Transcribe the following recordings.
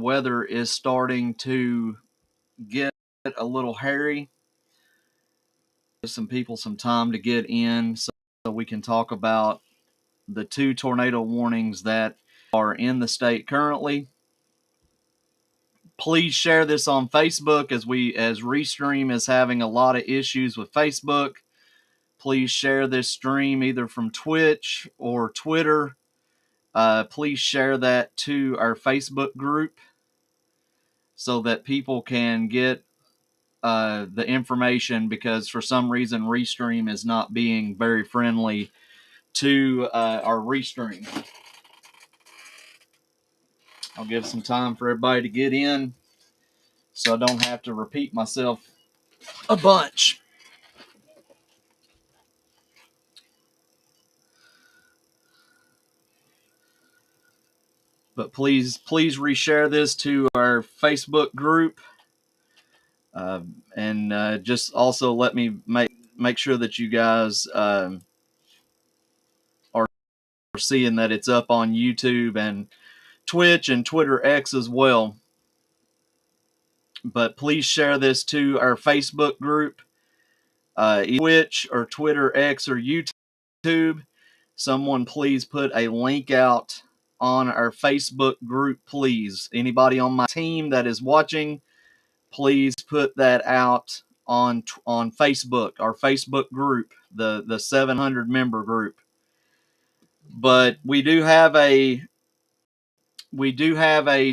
weather is starting to get a little hairy. Give some people some time to get in so we can talk about the 2 tornado warnings that are in the state currently. Please share this on Facebook as Restream is having a lot of issues with Facebook. Please share this stream either from Twitch or Twitter. Please share that to our Facebook group so that people can get the information, because for some reason Restream is not being very friendly to our Restream. I'll give some time for everybody to get in so I don't have to repeat myself a bunch. But please reshare this to our Facebook group, and just also let me make sure that you guys are seeing that it's up on YouTube and Twitch and Twitter X as well. But please share this to our Facebook group, Twitch or Twitter X or YouTube. Someone please put a link out on our Facebook group, please. Anybody on my team that is watching, please put that out on Facebook, our Facebook group, the 700 member group. But we do have a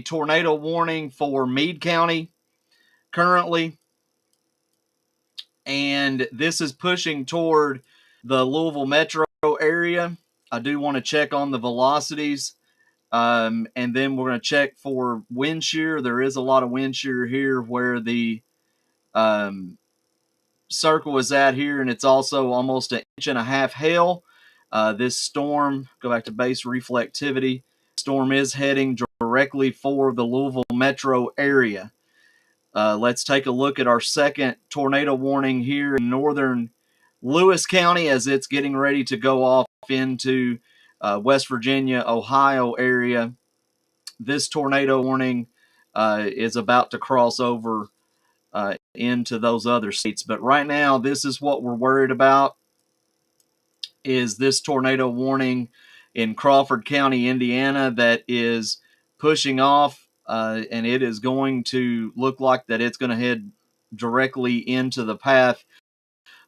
tornado warning for Meade County currently, and this is pushing toward the Louisville metro area. I do want to check on the velocities, and then we're going to check for wind shear. There is a lot of wind shear here where the circle is at here, and it's also almost 1.5 inches hail. This storm, go back to base reflectivity, storm is heading directly for the Louisville metro area. Let's take a look at our second tornado warning here in northern Lewis County as it's getting ready to go off into West Virginia, Ohio area. This tornado warning is about to cross over into those other states. But right now, this is what we're worried about, is this tornado warning in Crawford County, Indiana, that is pushing off, and it is going to look like that it's going to head directly into the path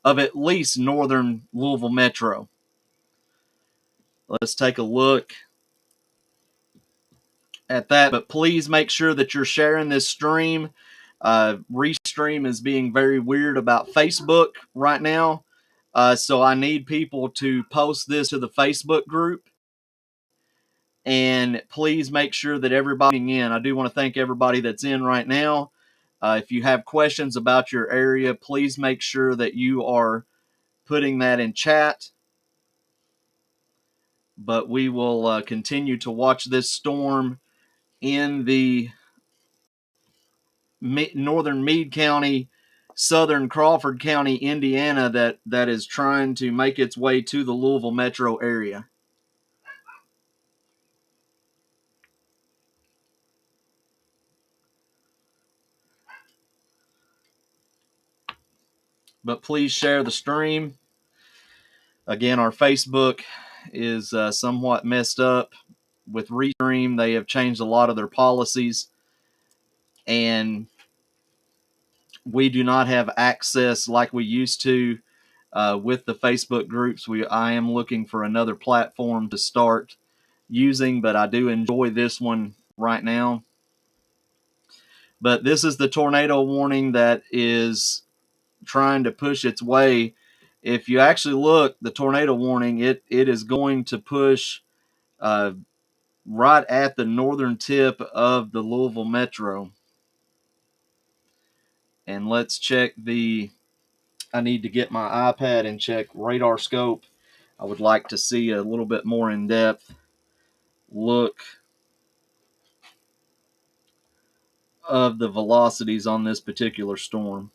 of at least northern Louisville Metro. Let's take a look at that. But please make sure that you're sharing this stream. Restream is being very weird about Facebook right now. So I need people to post this to the Facebook group. And please make sure that everybody's in. I do want to thank everybody that's in right now. If you have questions about your area, please make sure that you are putting that in chat. But we will continue to watch this storm in the northern Meade County, southern Crawford County, Indiana, that is trying to make its way to the Louisville metro area. But please share the stream. Again, our Facebook is somewhat messed up with Restream. They have changed a lot of their policies, and we do not have access like we used to with the Facebook groups. I am looking for another platform to start using, but I do enjoy this one right now. But this is the tornado warning that is trying to push its way. If you actually look, the tornado warning, it is going to push right at the northern tip of the Louisville metro. And let's check I need to get my iPad and check radar scope. I would like to see a little bit more in-depth look of the velocities on this particular storm.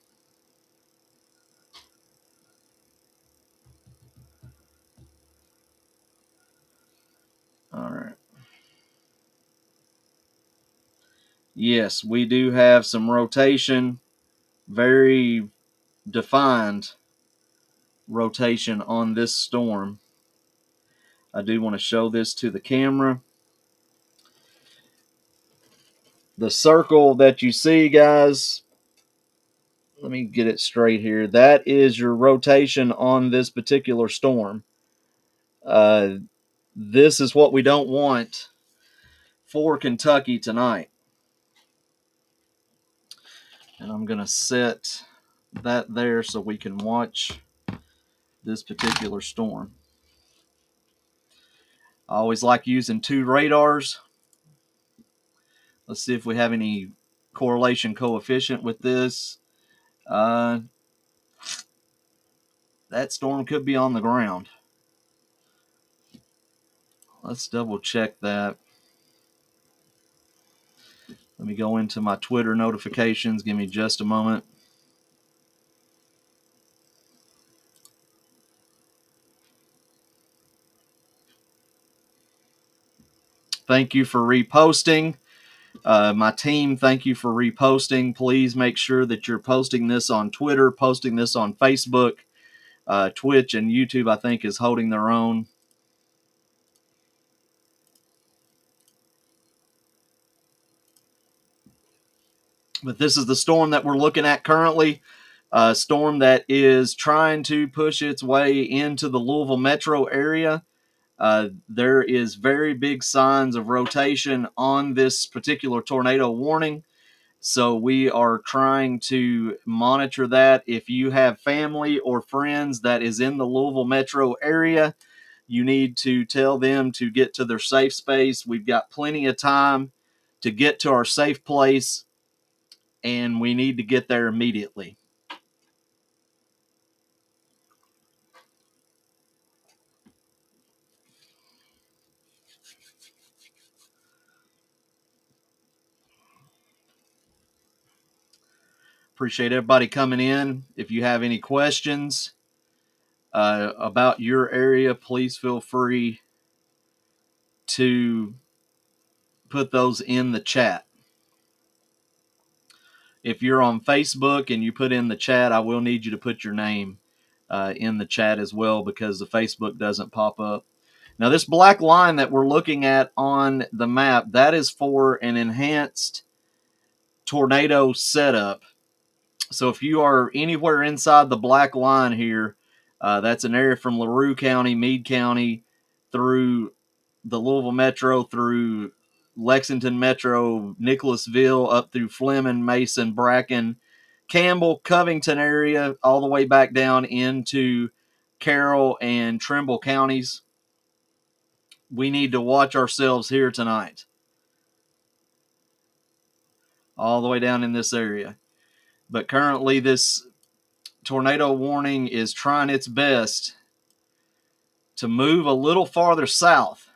All right. Yes, we do have some rotation, very defined rotation on this storm. I do want to show this to the camera. The circle that you see, guys, let me get it straight here. That is your rotation on this particular storm. Uh, this is what we don't want for Kentucky tonight. And I'm going to set that there so we can watch this particular storm. I always like using 2 radars. Let's see if we have any correlation coefficient with this. That storm could be on the ground. Let's double check that. Let me go into my Twitter notifications. Give me just a moment. Thank you for reposting. My team, thank you for reposting. Please make sure that you're posting this on Twitter, posting this on Facebook. Twitch and YouTube, I think, is holding their own. But this is the storm that we're looking at currently. A storm that is trying to push its way into the Louisville metro area. There is very big signs of rotation on this particular tornado warning. So we are trying to monitor that. If you have family or friends that is in the Louisville metro area, you need to tell them to get to their safe space. We've got plenty of time to get to our safe place, and we need to get there immediately. Appreciate everybody coming in. If you have any questions about your area, please feel free to put those in the chat. If you're on Facebook and you put in the chat, I will need you to put your name in the chat as well, because the Facebook doesn't pop up. Now, this black line that we're looking at on the map, that is for an enhanced tornado setup. So if you are anywhere inside the black line here, that's an area from LaRue County, Meade County, through the Louisville Metro, through Lexington Metro, Nicholasville, up through Fleming, Mason, Bracken, Campbell, Covington area, all the way back down into Carroll and Trimble counties. We need to watch ourselves here tonight. All the way down in this area. But currently this tornado warning is trying its best to move a little farther south.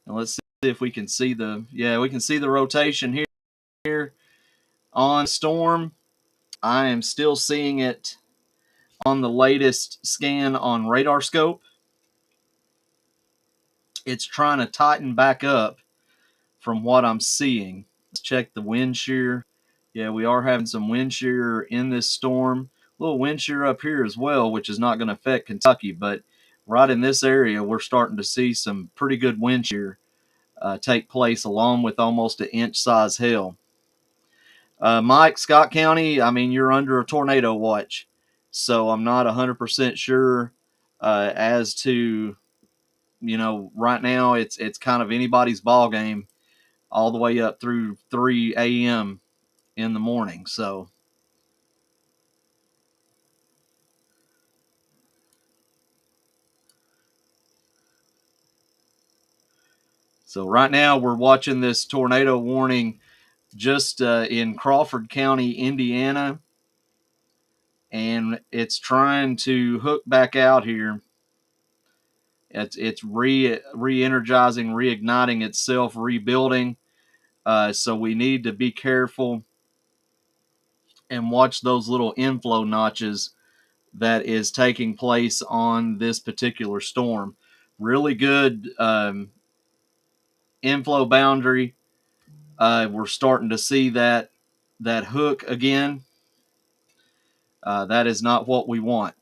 And let's see if we can see we can see the rotation here on storm. I am still seeing it on the latest scan on radar scope. It's trying to tighten back up from what I'm seeing. Let's check the wind shear. Yeah, we are having some wind shear in this storm. A little wind shear up here as well, which is not going to affect Kentucky, but right in this area, we're starting to see some pretty good wind shear take place, along with almost an inch size hail. Mike, Scott County, I mean, you're under a tornado watch, so I'm not 100% sure as to, right now it's kind of anybody's ball game all the way up through 3 a.m. in the morning. So right now we're watching this tornado warning just in Crawford County, Indiana, and it's trying to hook back out here. It's re-energizing, reigniting itself, rebuilding. So we need to be careful and watch those little inflow notches that is taking place on this particular storm. Really good inflow boundary. We're starting to see that hook again. That is not what we want.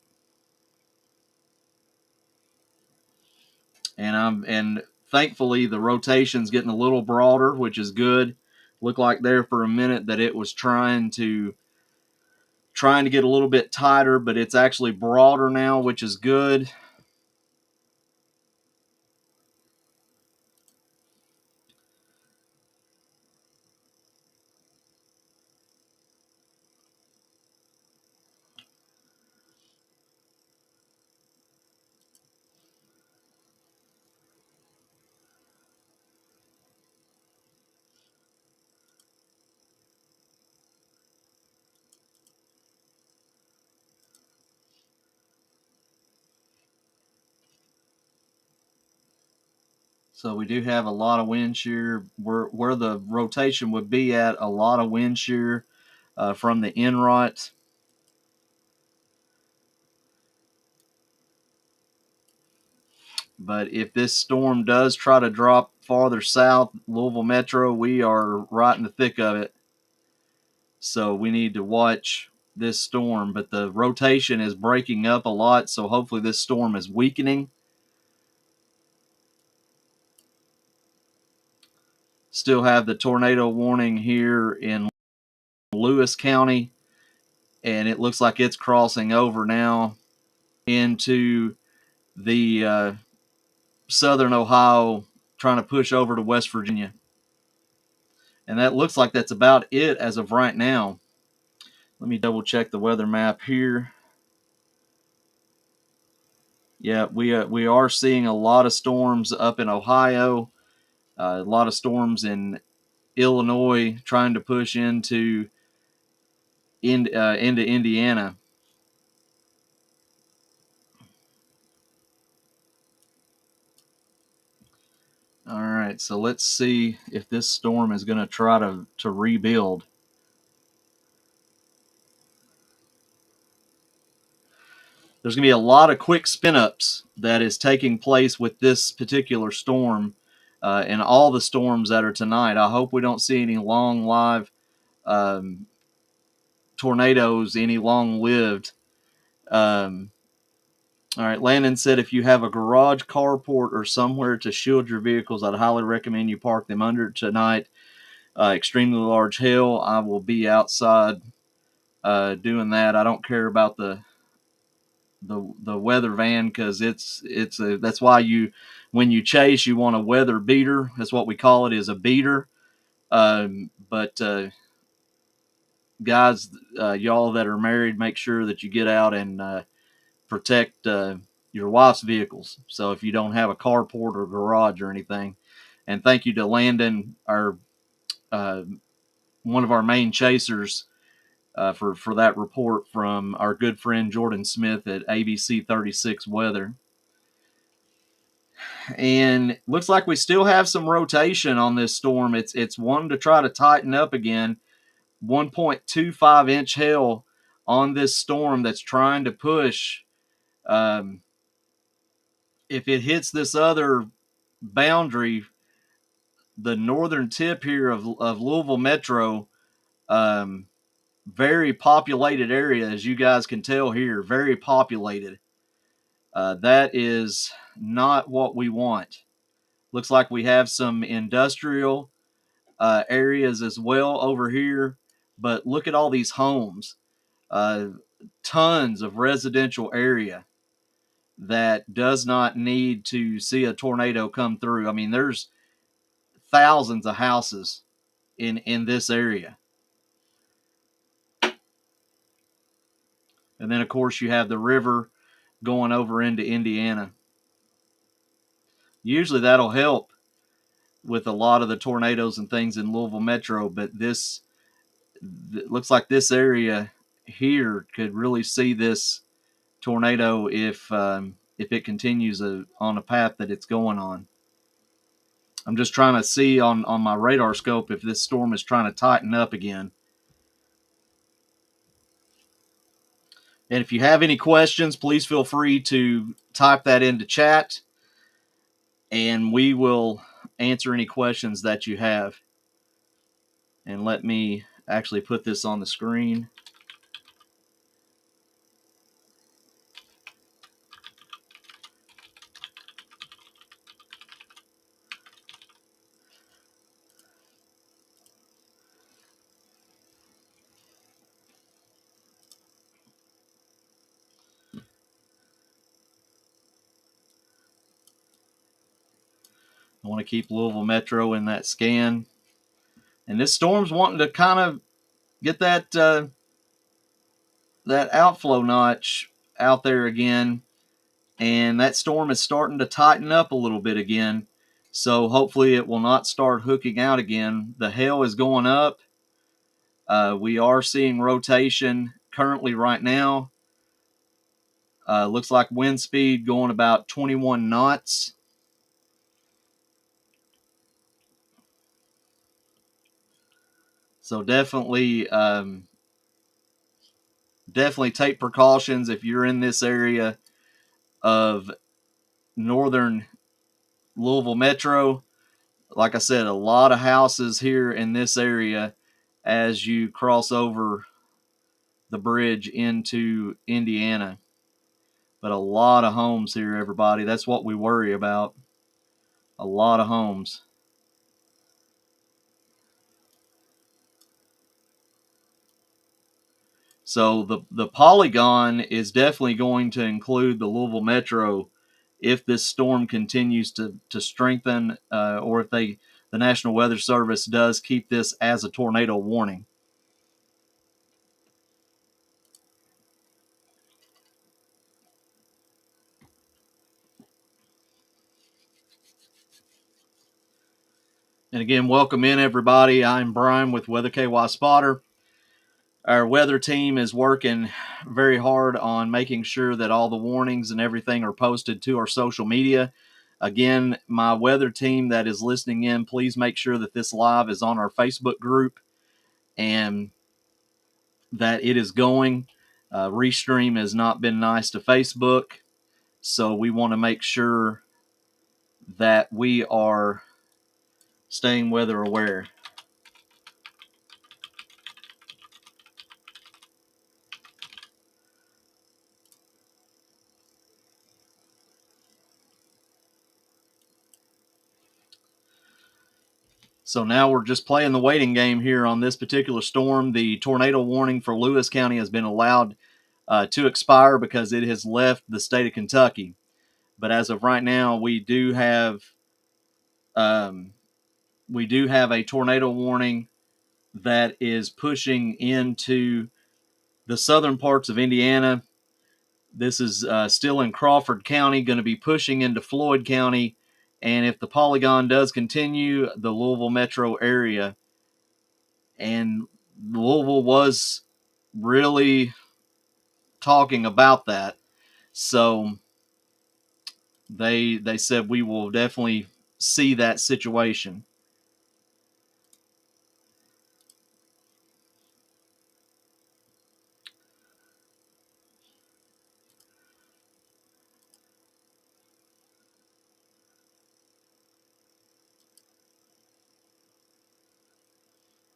And thankfully the rotation's getting a little broader, which is good. Looked like there for a minute that it was trying to get a little bit tighter, but it's actually broader now, which is good. So we do have a lot of wind shear where the rotation would be at, a lot of wind shear from the inrot. But if this storm does try to drop farther south, Louisville Metro, we are right in the thick of it. So we need to watch this storm. But the rotation is breaking up a lot, so hopefully this storm is weakening. Still have the tornado warning here in Lewis County, and it looks like it's crossing over now into the southern Ohio, trying to push over to West Virginia. And that looks like that's about it as of right now. Let me double check the weather map here. Yeah, we are seeing a lot of storms up in Ohio, a lot of storms in Illinois trying to push into Indiana. All right, so let's see if this storm is going to try to rebuild. There's going to be a lot of quick spin ups that is taking place with this particular storm and all the storms that are tonight. I hope we don't see any long live tornadoes, any long lived. All right, Landon said if you have a garage, carport, or somewhere to shield your vehicles, I'd highly recommend you park them under tonight. Extremely large hail. I will be outside doing that. I don't care about the weather van because that's why when you chase you want a weather beater. That's what we call it, is a beater. But guys, y'all that are married, make sure that you get out and protect your wife's vehicles. So if you don't have a carport or garage or anything. And thank you to Landon, our one of our main chasers, for that report from our good friend Jordan Smith at ABC 36 Weather. And looks like we still have some rotation on this storm. It's wanting to try to tighten up again. 1.25 inch hail on this storm that's trying to push. If it hits this other boundary, the northern tip here of Louisville Metro, very populated area, as you guys can tell here, very populated. That is not what we want. Looks like we have some industrial areas as well over here, but look at all these homes. Tons of residential area that does not need to see a tornado come through. I mean, there's thousands of houses in this area. And then, of course, you have the river going over into Indiana. Usually that'll help with a lot of the tornadoes and things in Louisville Metro, but this looks like this area here could really see this tornado if it continues on a path that it's going on. I'm just trying to see on my radar scope if this storm is trying to tighten up again. And if you have any questions, please feel free to type that into chat, and we will answer any questions that you have. And let me actually put this on the screen. I want to keep Louisville Metro in that scan. And this storm's wanting to kind of get that that outflow notch out there again. And that storm is starting to tighten up a little bit again. So hopefully it will not start hooking out again. The hail is going up. We are seeing rotation currently right now. Looks like wind speed going about 21 knots. So definitely take precautions if you're in this area of northern Louisville Metro. Like I said, a lot of houses here in this area as you cross over the bridge into Indiana. But a lot of homes here, everybody. That's what we worry about. A lot of homes. So the polygon is definitely going to include the Louisville Metro if this storm continues to strengthen, or if the National Weather Service does keep this as a tornado warning. And again, welcome in everybody. I'm Brian with Weather KY Spotter. Our weather team is working very hard on making sure that all the warnings and everything are posted to our social media. Again, my weather team that is listening in, please make sure that this live is on our Facebook group and that it is going. Restream has not been nice to Facebook, so we want to make sure that we are staying weather aware. So now we're just playing the waiting game here on this particular storm. The tornado warning for Lewis County has been allowed to expire because it has left the state of Kentucky. But as of right now, we do have a tornado warning that is pushing into the southern parts of Indiana. This is still in Crawford County, going to be pushing into Floyd County. And if the polygon does continue, the Louisville metro area. And Louisville was really talking about that. So they said we will definitely see that situation.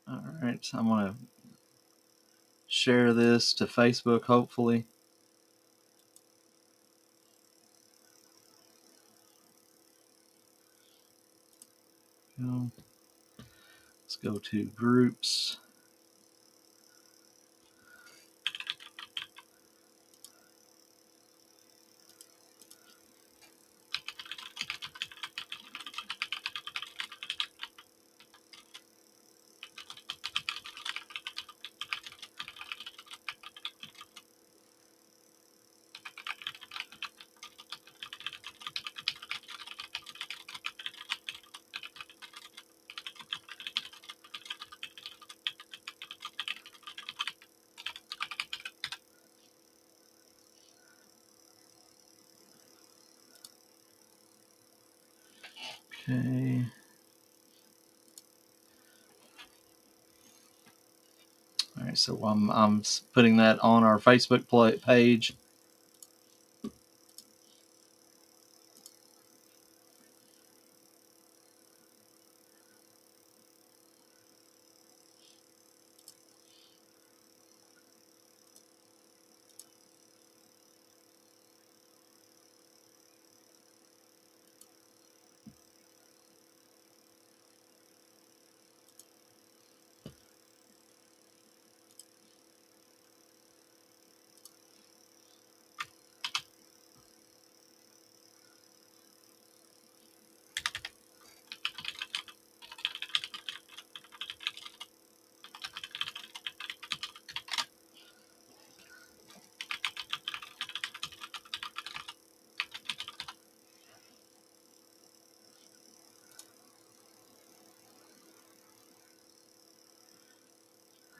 All right, I'm going to share this to Facebook, hopefully. Let's go to groups. Okay. All right, so I'm putting that on our Facebook page.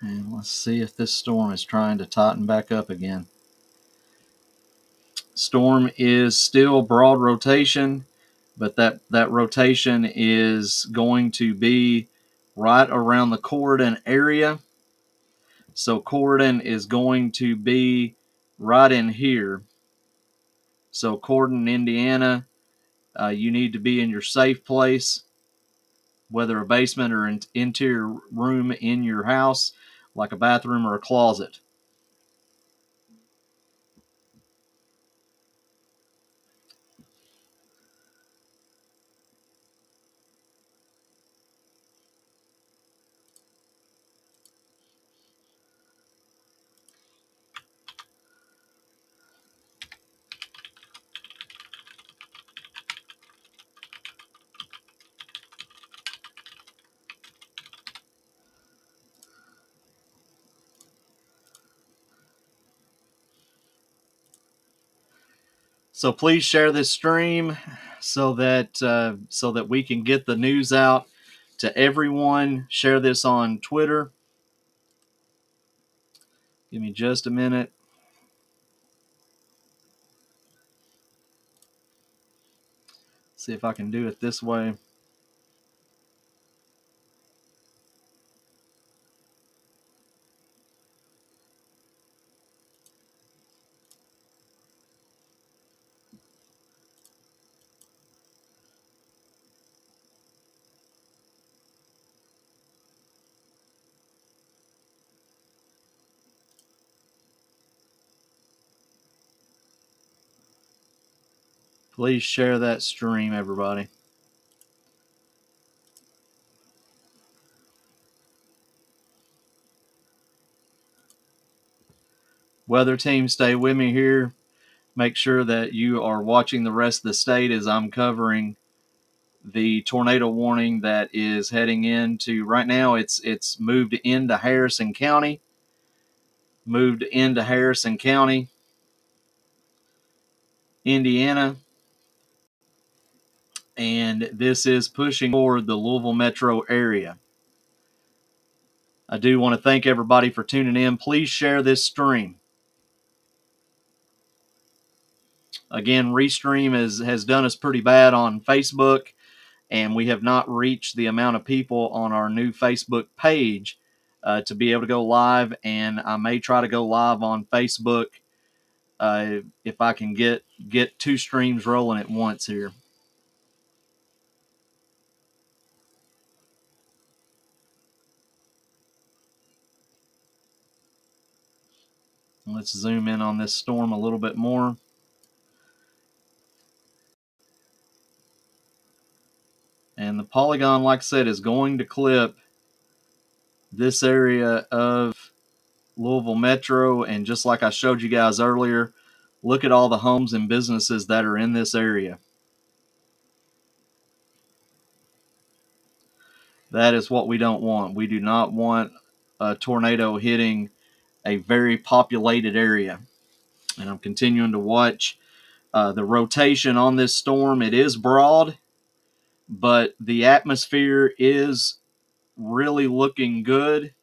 And let's see if this storm is trying to tighten back up again. Storm is still broad rotation, but that rotation is going to be right around the Corydon area. So Corydon is going to be right in here. So Corydon, Indiana, you need to be in your safe place, whether a basement or an interior room in your house, like a bathroom or a closet. So please share this stream so that we can get the news out to everyone. Share this on Twitter. Give me just a minute. See if I can do it this way. Please share that stream, everybody. Weather team, stay with me here. Make sure that you are watching the rest of the state as I'm covering the tornado warning that is heading into right now. It's moved into Harrison County. Indiana. And this is pushing toward the Louisville metro area. I do want to thank everybody for tuning in. Please share this stream. Again, Restream has done us pretty bad on Facebook, and we have not reached the amount of people on our new Facebook page to be able to go live. And I may try to go live on Facebook if I can get 2 streams rolling at once here. Let's zoom in on this storm a little bit more. And the polygon, like I said, is going to clip this area of Louisville Metro. And just like I showed you guys earlier, look at all the homes and businesses that are in this area. That is what we don't want. We do not want a tornado hitting a very populated area. And I'm continuing to watch the rotation on this storm. It is broad, but the atmosphere is really looking good.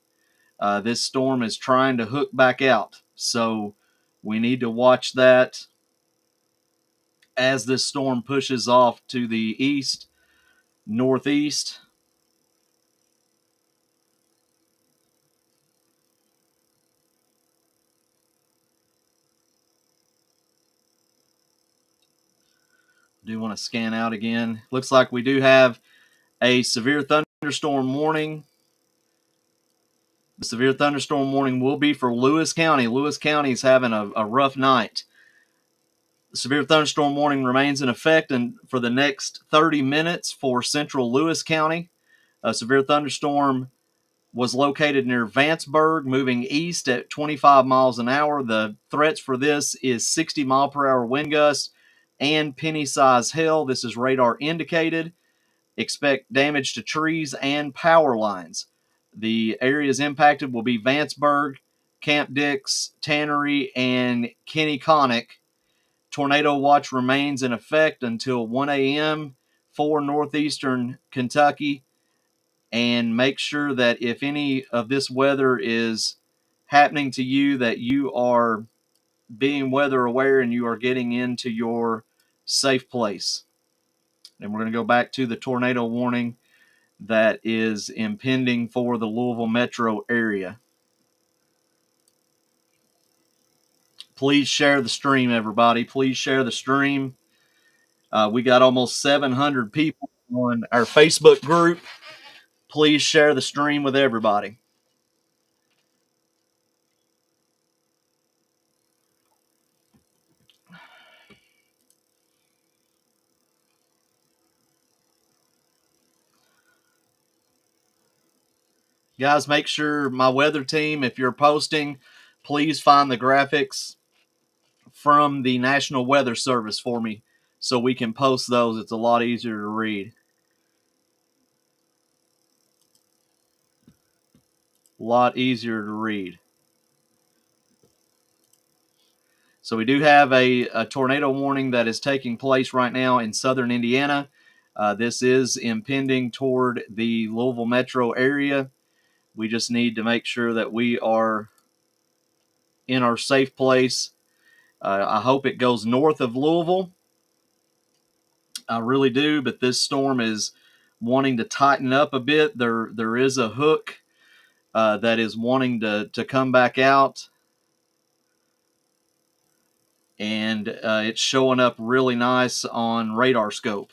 This storm is trying to hook back out. So we need to watch that as this storm pushes off to the east, northeast. Do want to scan out again. Looks like we do have a severe thunderstorm warning. The severe thunderstorm warning will be for Lewis County. Lewis County is having a rough night. The severe thunderstorm warning remains in effect and for the next 30 minutes for central Lewis County. A severe thunderstorm was located near Vanceburg, moving east at 25 miles an hour. The threats for this is 60 mile per hour wind gusts and penny-sized hail. This is radar indicated. Expect damage to trees and power lines. The areas impacted will be Vanceburg, Camp Dix, Tannery, and Kenneconick. Tornado watch remains in effect until 1 a.m. for northeastern Kentucky. and make sure that if any of this weather is happening to you, that you are being weather aware and you are getting into your safe place. And we're going to go back to the tornado warning that is impending for the Louisville metro area. Please share the stream, everybody. Please share the stream. We got almost 700 people on our Facebook group. Please share the stream with everybody. Guys, make sure my weather team, if you're posting, please find the graphics from the National Weather Service for me so we can post those. It's a lot easier to read. A lot easier to read. So we do have a tornado warning that is taking place right now in southern Indiana. This is impending toward the Louisville metro area. We just need to make sure that we are in our safe place. I hope it goes north of Louisville. I really do, but this storm is wanting to tighten up a bit. There is a hook that is wanting to come back out, and it's showing up really nice on radar scope.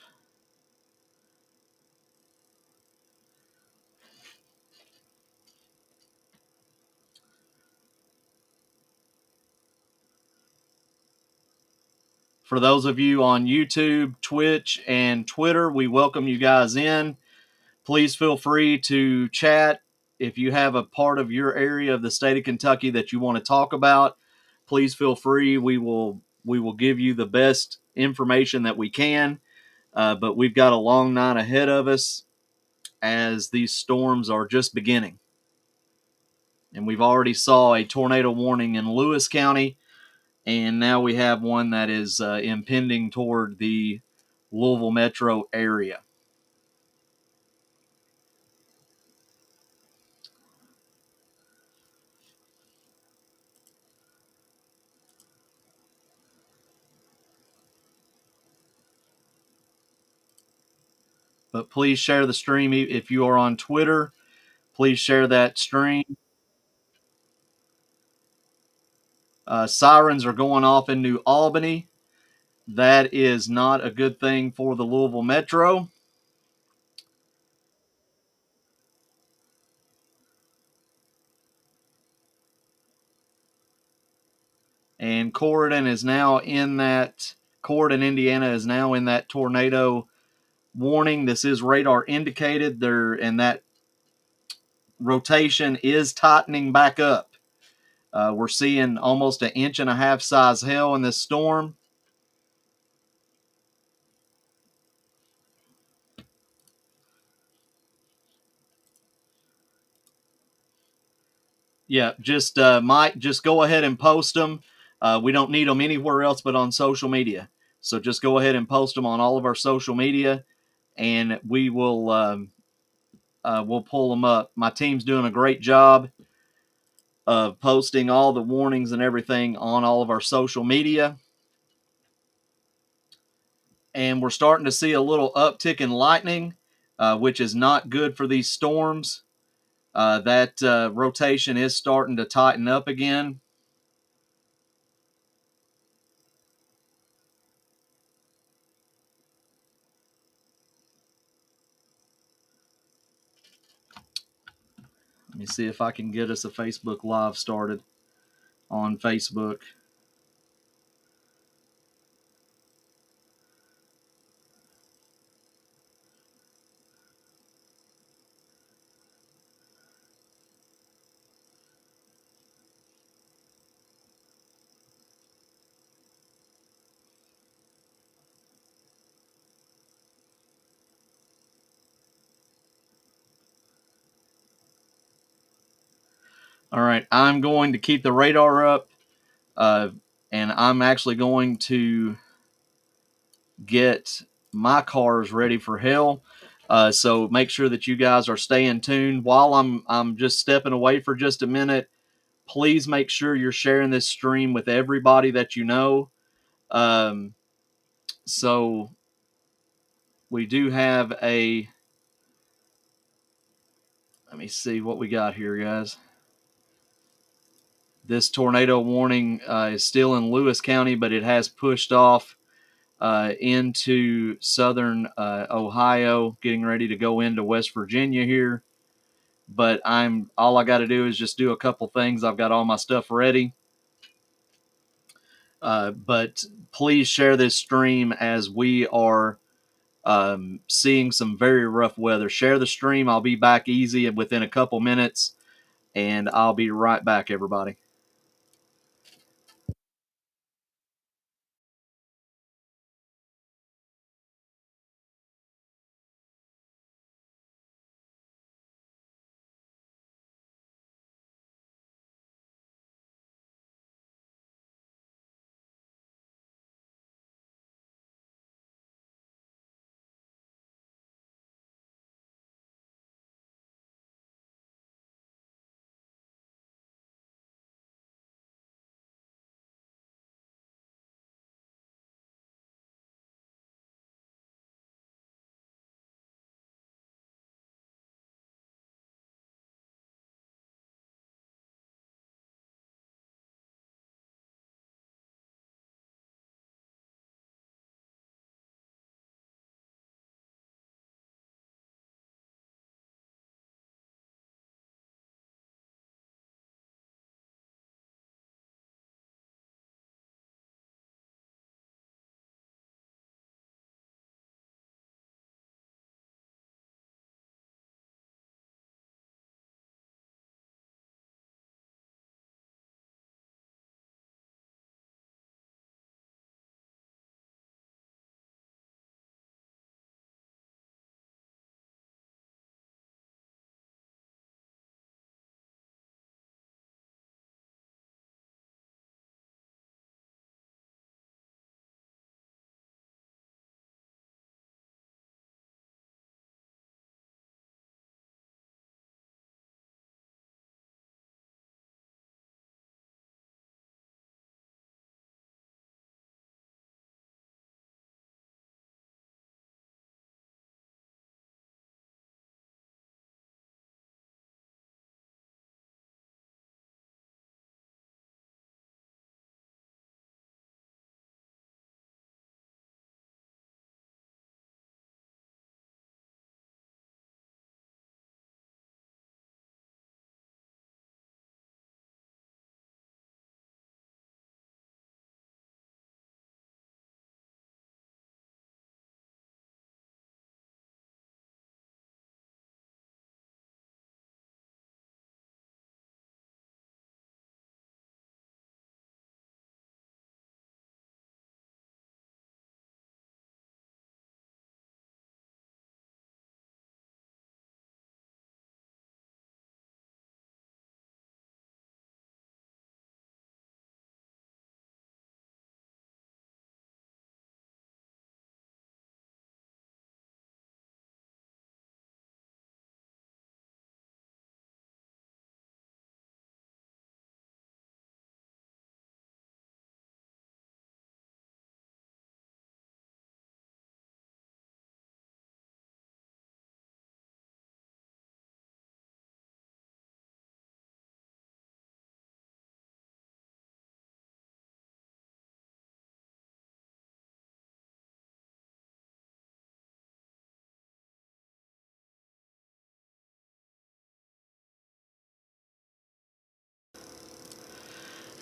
For those of you on YouTube, Twitch, and Twitter, we welcome you guys in. Please feel free to chat. If you have a part of your area of the state of Kentucky that you want to talk about, please feel free. We will give you the best information that we can. But we've got a long night ahead of us as these storms are just beginning. And we've already saw a tornado warning in Lewis County, and now we have one that is impending toward the Louisville metro area. But please share the stream. If you are on Twitter, please share that stream. Sirens are going off in New Albany. That is not a good thing for the Louisville metro. And Corydon, Indiana is now in that tornado warning. This is radar indicated there, and that rotation is tightening back up. We're seeing almost 1.5 inch size hail in this storm. Yeah, just Mike, just go ahead and post them. We don't need them anywhere else but on social media. So just go ahead and post them on all of our social media, and we will we'll pull them up. My team's doing a great job of posting all the warnings and everything on all of our social media. And we're starting to see a little uptick in lightning, which is not good for these storms. That rotation is starting to tighten up again. Let me see if I can get us a Facebook Live started on Facebook. All right, I'm going to keep the radar up, and I'm actually going to get my cars ready for hail. So make sure that you guys are staying tuned. While I'm just stepping away for just a minute, please make sure you're sharing this stream with everybody that you know. So we do have a, let me see what we got here, guys. This tornado warning is still in Lewis County, but it has pushed off into southern Ohio, getting ready to go into West Virginia here. But all I got to do is just do a couple things. I've got all my stuff ready. But please share this stream as we are seeing some very rough weather. Share the stream. I'll be back easy within a couple minutes, and I'll be right back, everybody.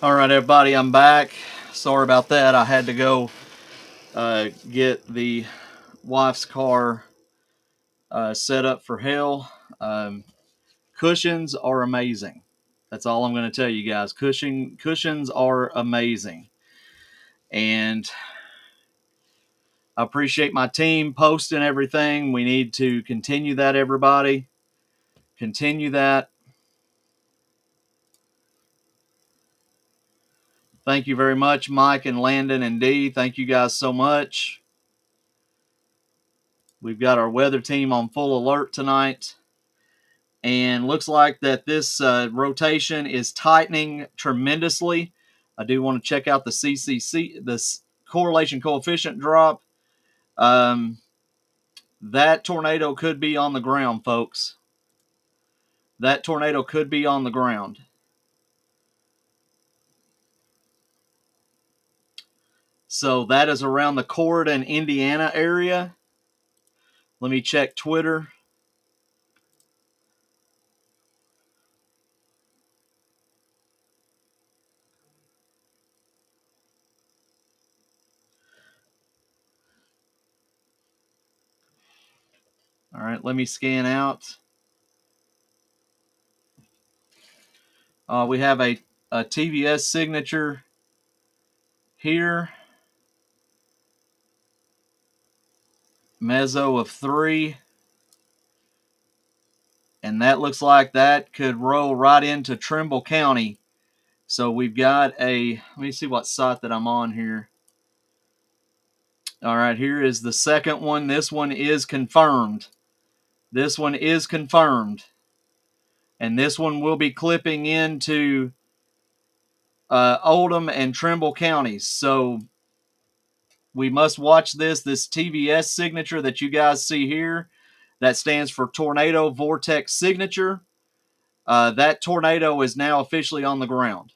All right, everybody, I'm back. Sorry about that. I had to go get the wife's car set up for hell. Cushions are amazing. That's all I'm going to tell you guys. Cushions are amazing. And I appreciate my team posting everything. We need to continue that, everybody. Continue that. Thank you very much, Mike and Landon and Dee. Thank you guys so much. We've got our weather team on full alert tonight. And looks like that this rotation is tightening tremendously. I do want to check out the CCC, the correlation coefficient drop. That tornado could be on the ground, folks. That tornado could be on the ground. So that is around the Corydon, Indiana area. Let me check Twitter. All right, let me scan out. We have a TVS signature here. Meso of 3. And that looks like that could roll right into Trimble County. So we've got let me see what site that I'm on here. All right, here is the second one. This one is confirmed. This one is confirmed. And this one will be clipping into Oldham and Trimble counties. So we must watch this TVS signature that you guys see here. That stands for Tornado Vortex Signature. That tornado is now officially on the ground.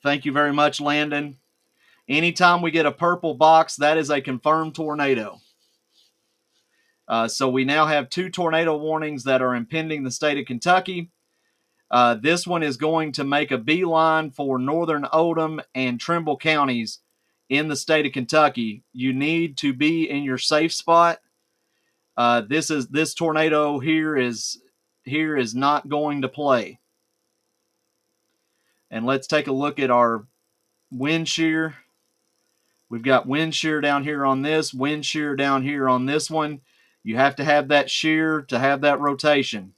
Thank you very much, Landon. Anytime we get a purple box, that is a confirmed tornado. So we now have 2 tornado warnings that are impending the state of Kentucky. This one is going to make a beeline for northern Oldham and Trimble counties in the state of Kentucky. You need to be in your safe spot. This tornado here is not going to play. And let's take a look at our wind shear. We've got wind shear down here on this, wind shear down here on this one. You have to have that shear to have that rotation.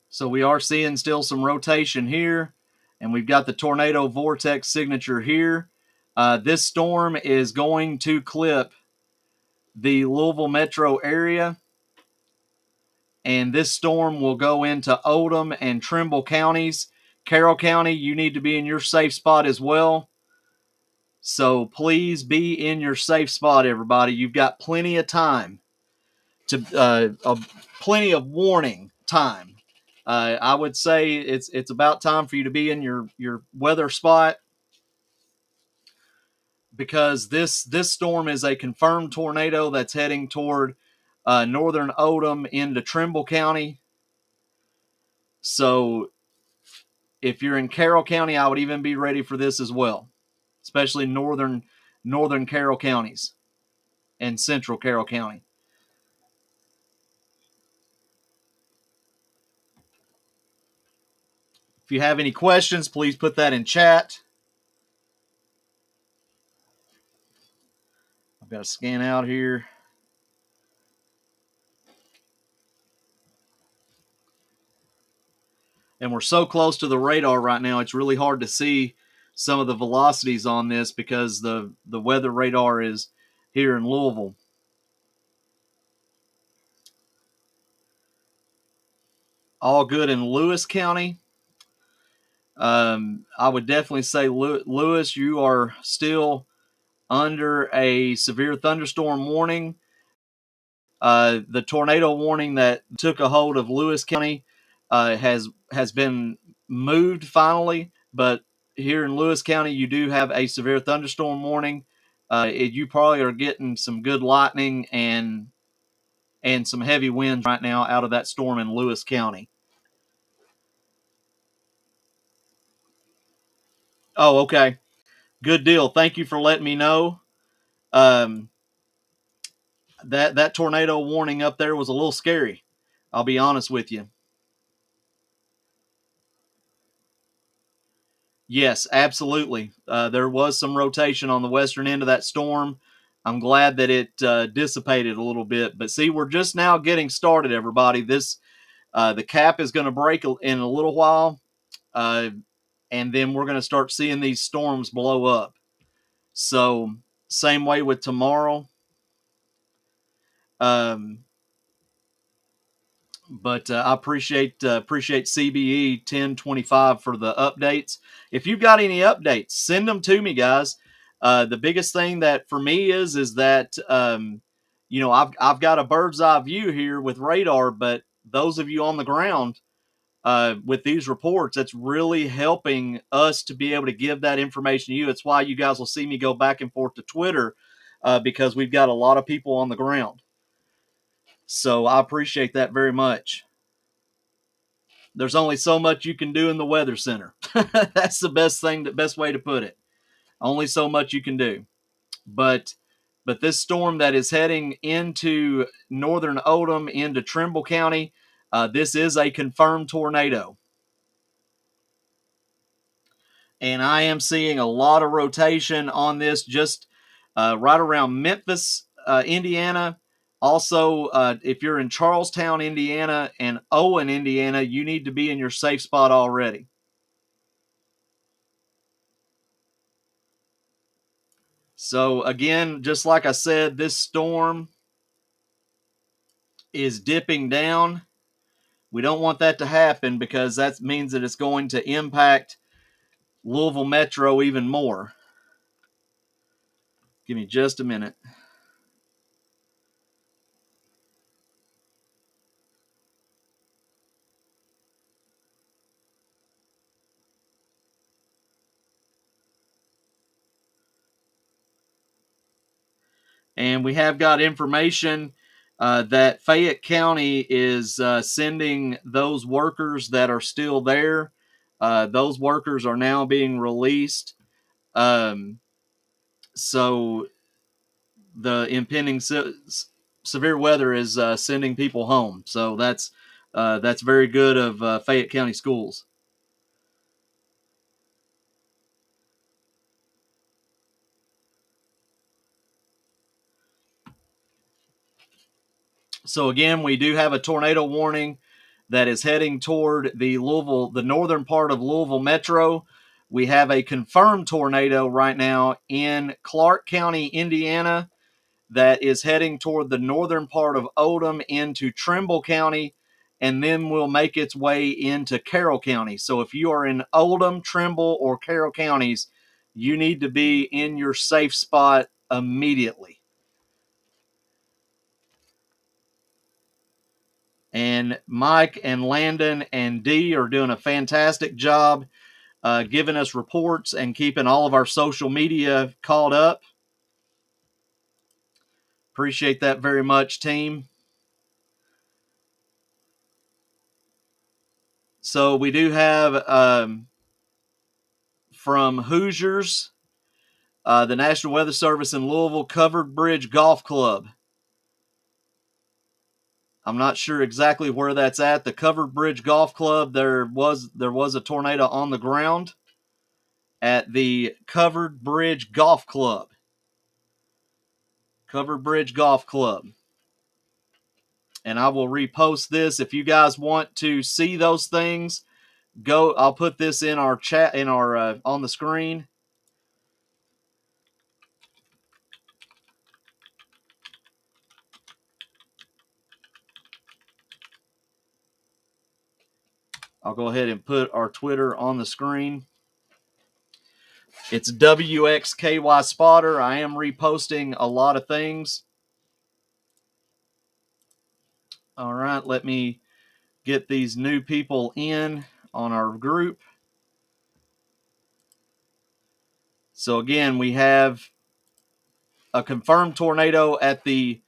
So we are seeing still some rotation here, and we've got the tornado vortex signature here. This storm is going to clip the Louisville metro area, and this storm will go into Oldham and Trimble counties. Carroll County, you need to be in your safe spot as well. So please be in your safe spot, everybody. You've got plenty of time, plenty of warning time. I would say it's about time for you to be in your weather spot, because this storm is a confirmed tornado that's heading toward northern Oldham into Trimble County. So if you're in Carroll County, I would even be ready for this as well, especially northern Carroll counties and central Carroll County. If you have any questions, please put that in chat. I've got to scan out here. And we're so close to the radar right now, it's really hard to see some of the velocities on this because the weather radar is here in Louisville. All good in Lewis County. I would definitely say, Lewis, you are still under a severe thunderstorm warning. The tornado warning that took a hold of Lewis County has been moved finally, but here in Lewis County, you do have a severe thunderstorm warning. You probably are getting some good lightning and some heavy winds right now out of that storm in Lewis County. Oh, okay. Good deal. Thank you for letting me know. That tornado warning up there was a little scary. I'll be honest with you. Yes, absolutely. There was some rotation on the western end of that storm. I'm glad that it dissipated a little bit. But see, we're just now getting started, everybody. The cap is going to break in a little while, and then we're going to start seeing these storms blow up. So same way with tomorrow. Um, but I appreciate CBE 1025 for the updates. If you've got any updates, send them to me, guys. The biggest thing that for me is that I've got a bird's eye view here with radar, but those of you on the ground with these reports, that's really helping us to be able to give that information to you. It's why you guys will see me go back and forth to Twitter because we've got a lot of people on the ground. So I appreciate that very much. There's only so much you can do in the weather center. That's the best way to put it. Only so much you can do. But this storm that is heading into northern Oldham into Trimble County, this is a confirmed tornado. And I am seeing a lot of rotation on this just right around Memphis, Indiana. Also, if you're in Charlestown, Indiana, and Owen, Indiana, you need to be in your safe spot already. So, again, just like I said, this storm is dipping down. We don't want that to happen because that means that it's going to impact Louisville Metro even more. Give me just a minute. And we have got information that Fayette County is sending those workers that are still there. Those workers are now being released. So the impending severe weather is sending people home. So that's very good of Fayette County Schools. So again, we do have a tornado warning that is heading toward the northern part of Louisville Metro. We have a confirmed tornado right now in Clark County, Indiana, that is heading toward the northern part of Oldham into Trimble County, and then will make its way into Carroll County. So if you are in Oldham, Trimble, or Carroll counties, you need to be in your safe spot immediately. And Mike and Landon and Dee are doing a fantastic job giving us reports and keeping all of our social media caught up. Appreciate that very much, team. So we do have from Hoosiers, the National Weather Service in Louisville, Covered Bridge Golf Club. I'm not sure exactly where that's at. The Covered Bridge Golf Club, there was a tornado on the ground at the Covered Bridge Golf Club. Covered Bridge Golf Club. And I will repost this. If you guys want to see those things, go. I'll put this in our chat, in our on the screen. I'll go ahead and put our Twitter on the screen. It's WXKY Spotter. I am reposting a lot of things. All right, let me get these new people in on our group. So again, we have a confirmed tornado at the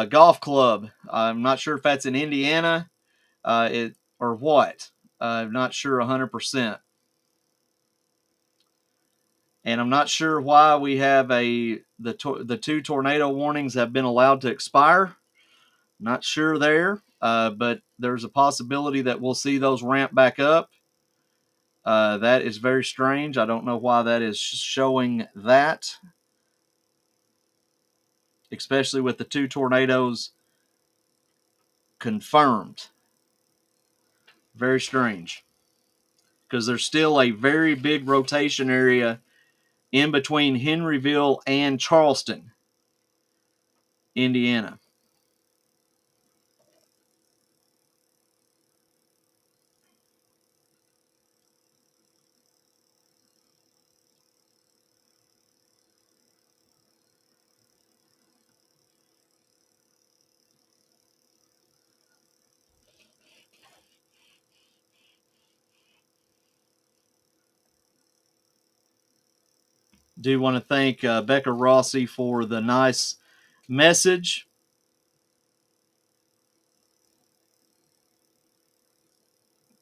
golf club. I'm not sure if that's in Indiana or what. I'm not sure 100%. And I'm not sure why we have the two tornado warnings have been allowed to expire. Not sure there, but there's a possibility that we'll see those ramp back up. That is very strange. I don't know why that is showing that, especially with the two tornadoes confirmed. Very strange, because there's still a very big rotation area in between Henryville and Charleston, Indiana. Do want to thank Becca Rossi for the nice message.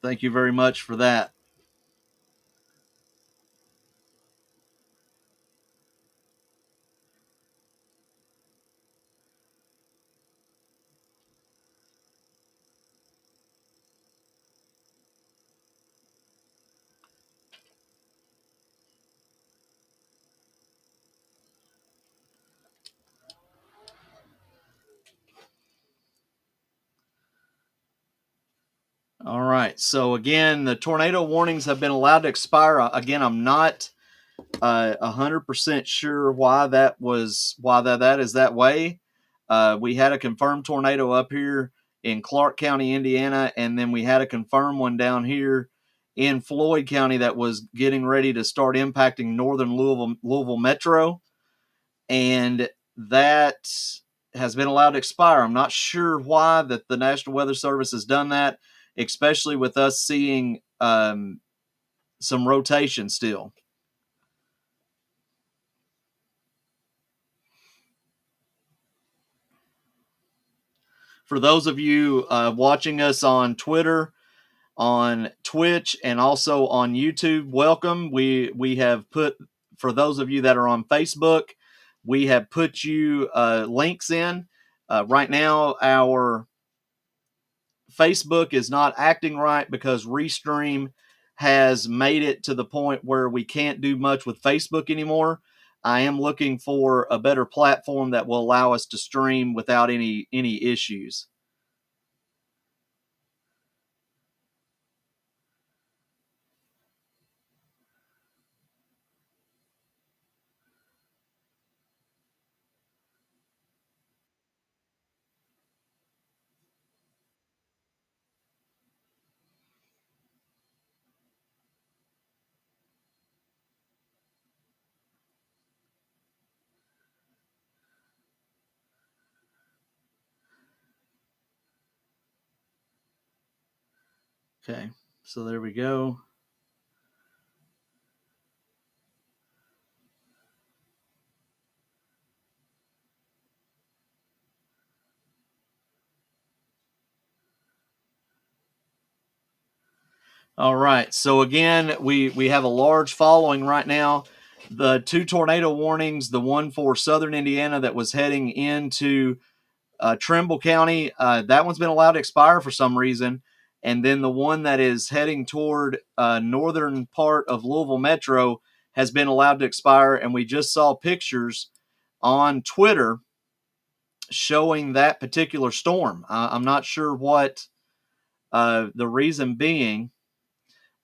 Thank you very much for that. All right. So again, the tornado warnings have been allowed to expire. Again, I'm not 100% sure why that is that way. We had a confirmed tornado up here in Clark County, Indiana, and then we had a confirmed one down here in Floyd County that was getting ready to start impacting northern Louisville Metro, and that has been allowed to expire. I'm not sure why that the National Weather Service has done that, especially with us seeing some rotation still. For those of you watching us on Twitter, on Twitch, and also on YouTube, welcome. We have put, for those of you that are on Facebook, we have put you links in. Right now, our Facebook is not acting right because Restream has made it to the point where we can't do much with Facebook anymore. I am looking for a better platform that will allow us to stream without any issues. Okay, so there we go. All right. So again, we have a large following right now. The two tornado warnings, the one for southern Indiana that was heading into Trimble County, that one's been allowed to expire for some reason. And then the one that is heading toward northern part of Louisville Metro has been allowed to expire. And we just saw pictures on Twitter showing that particular storm. I'm not sure what the reason being.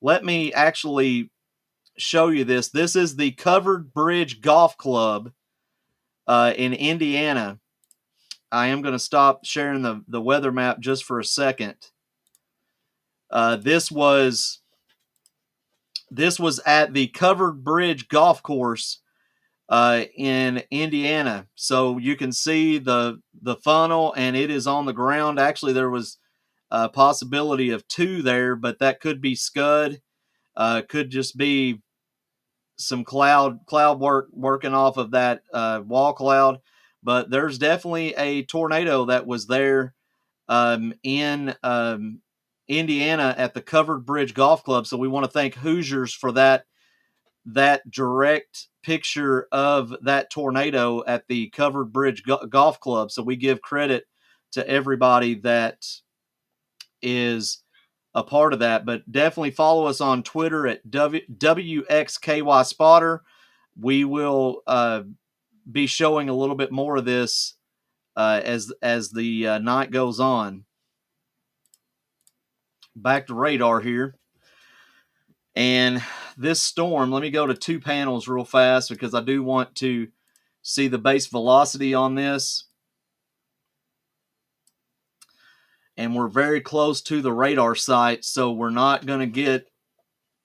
Let me actually show you this. This is the Covered Bridge Golf Club in Indiana. I am going to stop sharing the weather map just for a second. This was at the Covered Bridge Golf Course in Indiana. So you can see the funnel, and it is on the ground. Actually, there was a possibility of two there, but that could be scud. Could just be some cloud work working off of that wall cloud. But there's definitely a tornado that was there in Indiana at the Covered Bridge Golf Club. So we want to thank Hoosiers for that direct picture of that tornado at the Covered Bridge Golf Club. So we give credit to everybody that is a part of that. But definitely follow us on Twitter at WXKY Spotter. We will be showing a little bit more of this as the night goes on. Back to radar here. And this storm, let me go to 2 panels real fast because I do want to see the base velocity on this. And we're very close to the radar site, so we're not going to get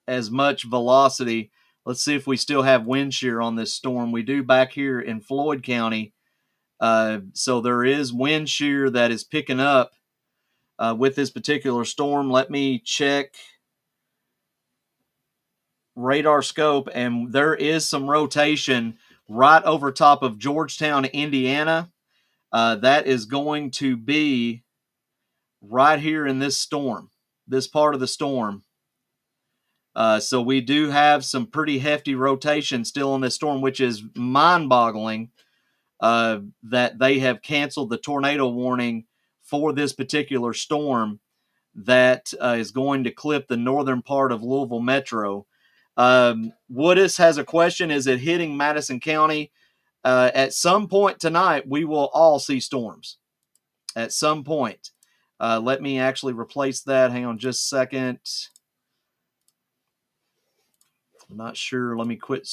as much velocity. Let's see if we still have wind shear on this storm. We do back here in Floyd County. So there is wind shear that is picking up with this particular storm. Let me check radar scope, and there is some rotation right over top of Georgetown, Indiana. That is going to be right here in this storm, this part of the storm. So we do have some pretty hefty rotation still on this storm, which is mind-boggling that they have canceled the tornado warning for this particular storm that is going to clip the northern part of Louisville Metro. Woodis has a question. Is it hitting Madison County? At some point tonight, we will all see storms. At some point. Let me actually replace that. Hang on just a second. I'm not sure. Let me quit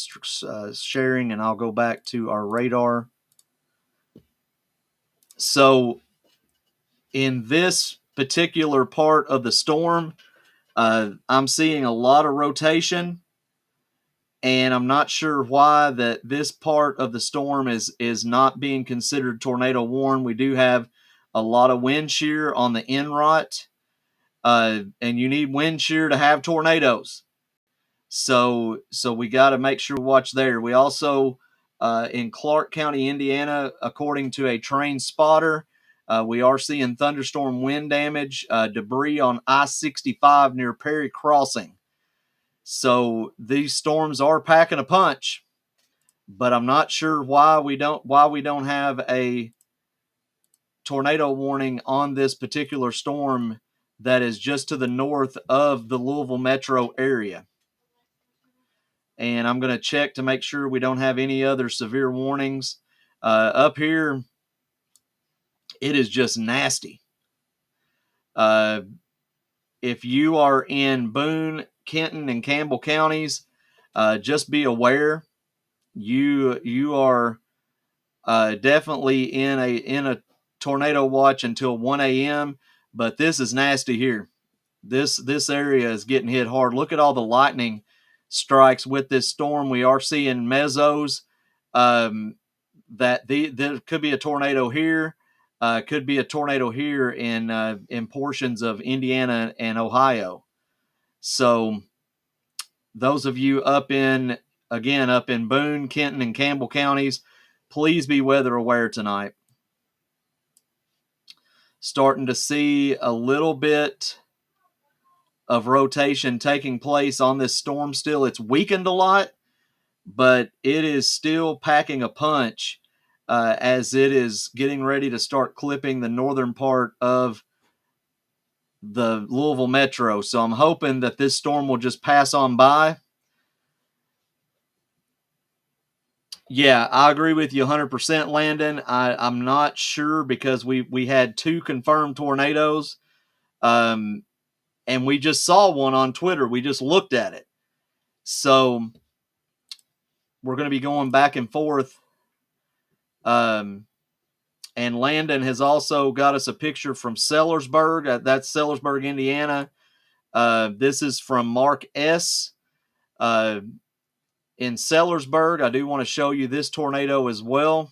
sharing and I'll go back to our radar. So in this particular part of the storm, I'm seeing a lot of rotation, and I'm not sure why that this part of the storm is not being considered tornado warned. We do have a lot of wind shear on the inrot, and you need wind shear to have tornadoes. So we got to make sure we watch there. We also in Clark County, Indiana, according to a train spotter, we are seeing thunderstorm wind damage, debris on I-65 near Perry Crossing. So these storms are packing a punch, but I'm not sure why we don't have a tornado warning on this particular storm that is just to the north of the Louisville metro area. And I'm going to check to make sure we don't have any other severe warnings. Up here, it is just nasty. If you are in Boone, Kenton, and Campbell counties, just be aware. You are definitely in a tornado watch until 1 a.m., but this is nasty here. This area is getting hit hard. Look at all the lightning strikes with this storm. We are seeing mesos. That there could be a tornado here. Could be a tornado here in portions of Indiana and Ohio. So those of you up in Boone, Kenton, and Campbell counties, please be weather aware tonight. Starting to see a little bit of rotation taking place on this storm still. It's weakened a lot, but it is still packing a punch as it is getting ready to start clipping the northern part of the Louisville metro. So I'm hoping that this storm will just pass on by. Yeah, I agree with you 100%, Landon. I'm not sure because we had 2 confirmed tornadoes, and we just saw one on Twitter. We just looked at it. So we're going to be going back and forth. And Landon has also got us a picture from Sellersburg. That's Sellersburg, Indiana. This is from Mark S. In Sellersburg. I do want to show you this tornado as well.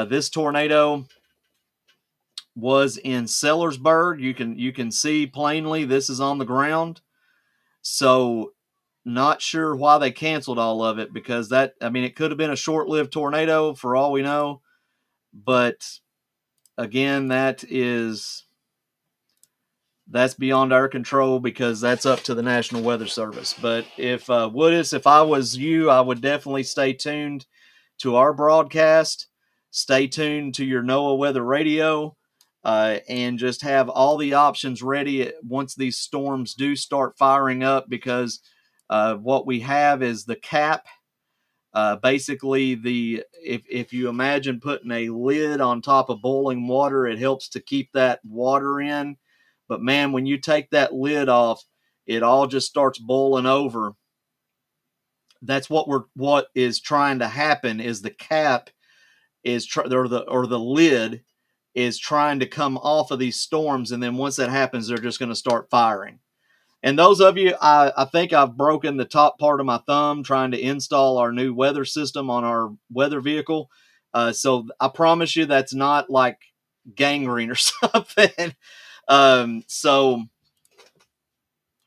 This tornado was in Sellersburg. You can see plainly this is on the ground. So not sure why they canceled all of it because it could have been a short-lived tornado for all we know. But again, that's beyond our control because that's up to the National Weather Service. But if I was you, I would definitely stay tuned to our broadcast. Stay tuned to your NOAA Weather Radio. And just have all the options ready once these storms do start firing up because what we have is the cap Basically, if you imagine putting a lid on top of boiling water, it helps to keep that water in. But man, when you take that lid off, it all just starts boiling over. That's what is trying to happen. Is the cap or the lid is trying to come off of these storms, and then once that happens, they're just going to start firing. And those of you, I think I've broken the top part of my thumb trying to install our new weather system on our weather vehicle. So I promise you that's not like gangrene or something. So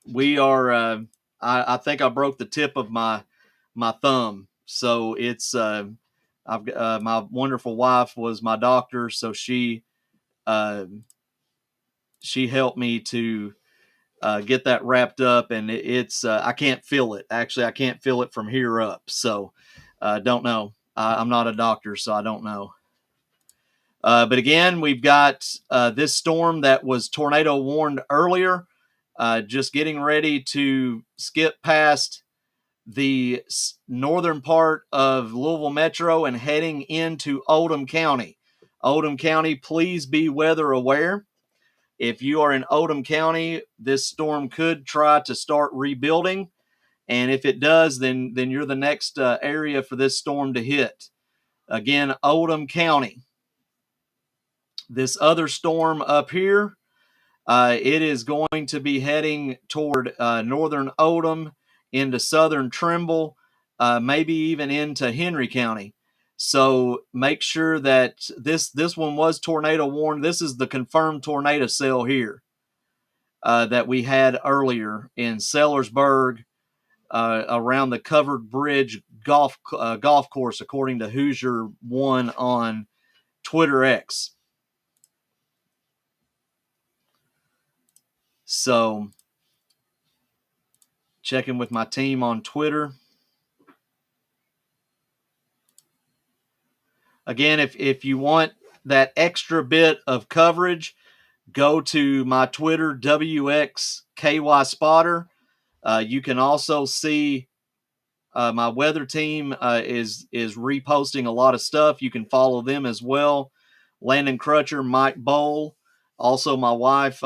we are, I think I broke the tip of my thumb. So it's, my wonderful wife was my doctor. So uh, she helped me to get that wrapped up, and it's I can't feel it. Actually, I can't feel it from here up. So don't know. I'm not a doctor, so I don't know. But again, we've got this storm that was tornado warned earlier, just getting ready to skip past the northern part of Louisville Metro and heading into Oldham County. Oldham County, please be weather aware. If you are in Oldham County, this storm could try to start rebuilding. And if it does, then you're the next area for this storm to hit. Again, Oldham County. This other storm up here, it is going to be heading toward northern Oldham into southern Trimble, maybe even into Henry County. So make sure that this one was tornado warned. This is the confirmed tornado cell here that we had earlier in Sellersburg around the Covered Bridge golf course, according to Hoosier One on Twitter X. So checking with my team on Twitter. Again, if you want that extra bit of coverage, go to my Twitter, WXKY Spotter. You can also see my weather team is reposting a lot of stuff. You can follow them as well. Landon Crutcher, Mike Bowl. Also, my wife,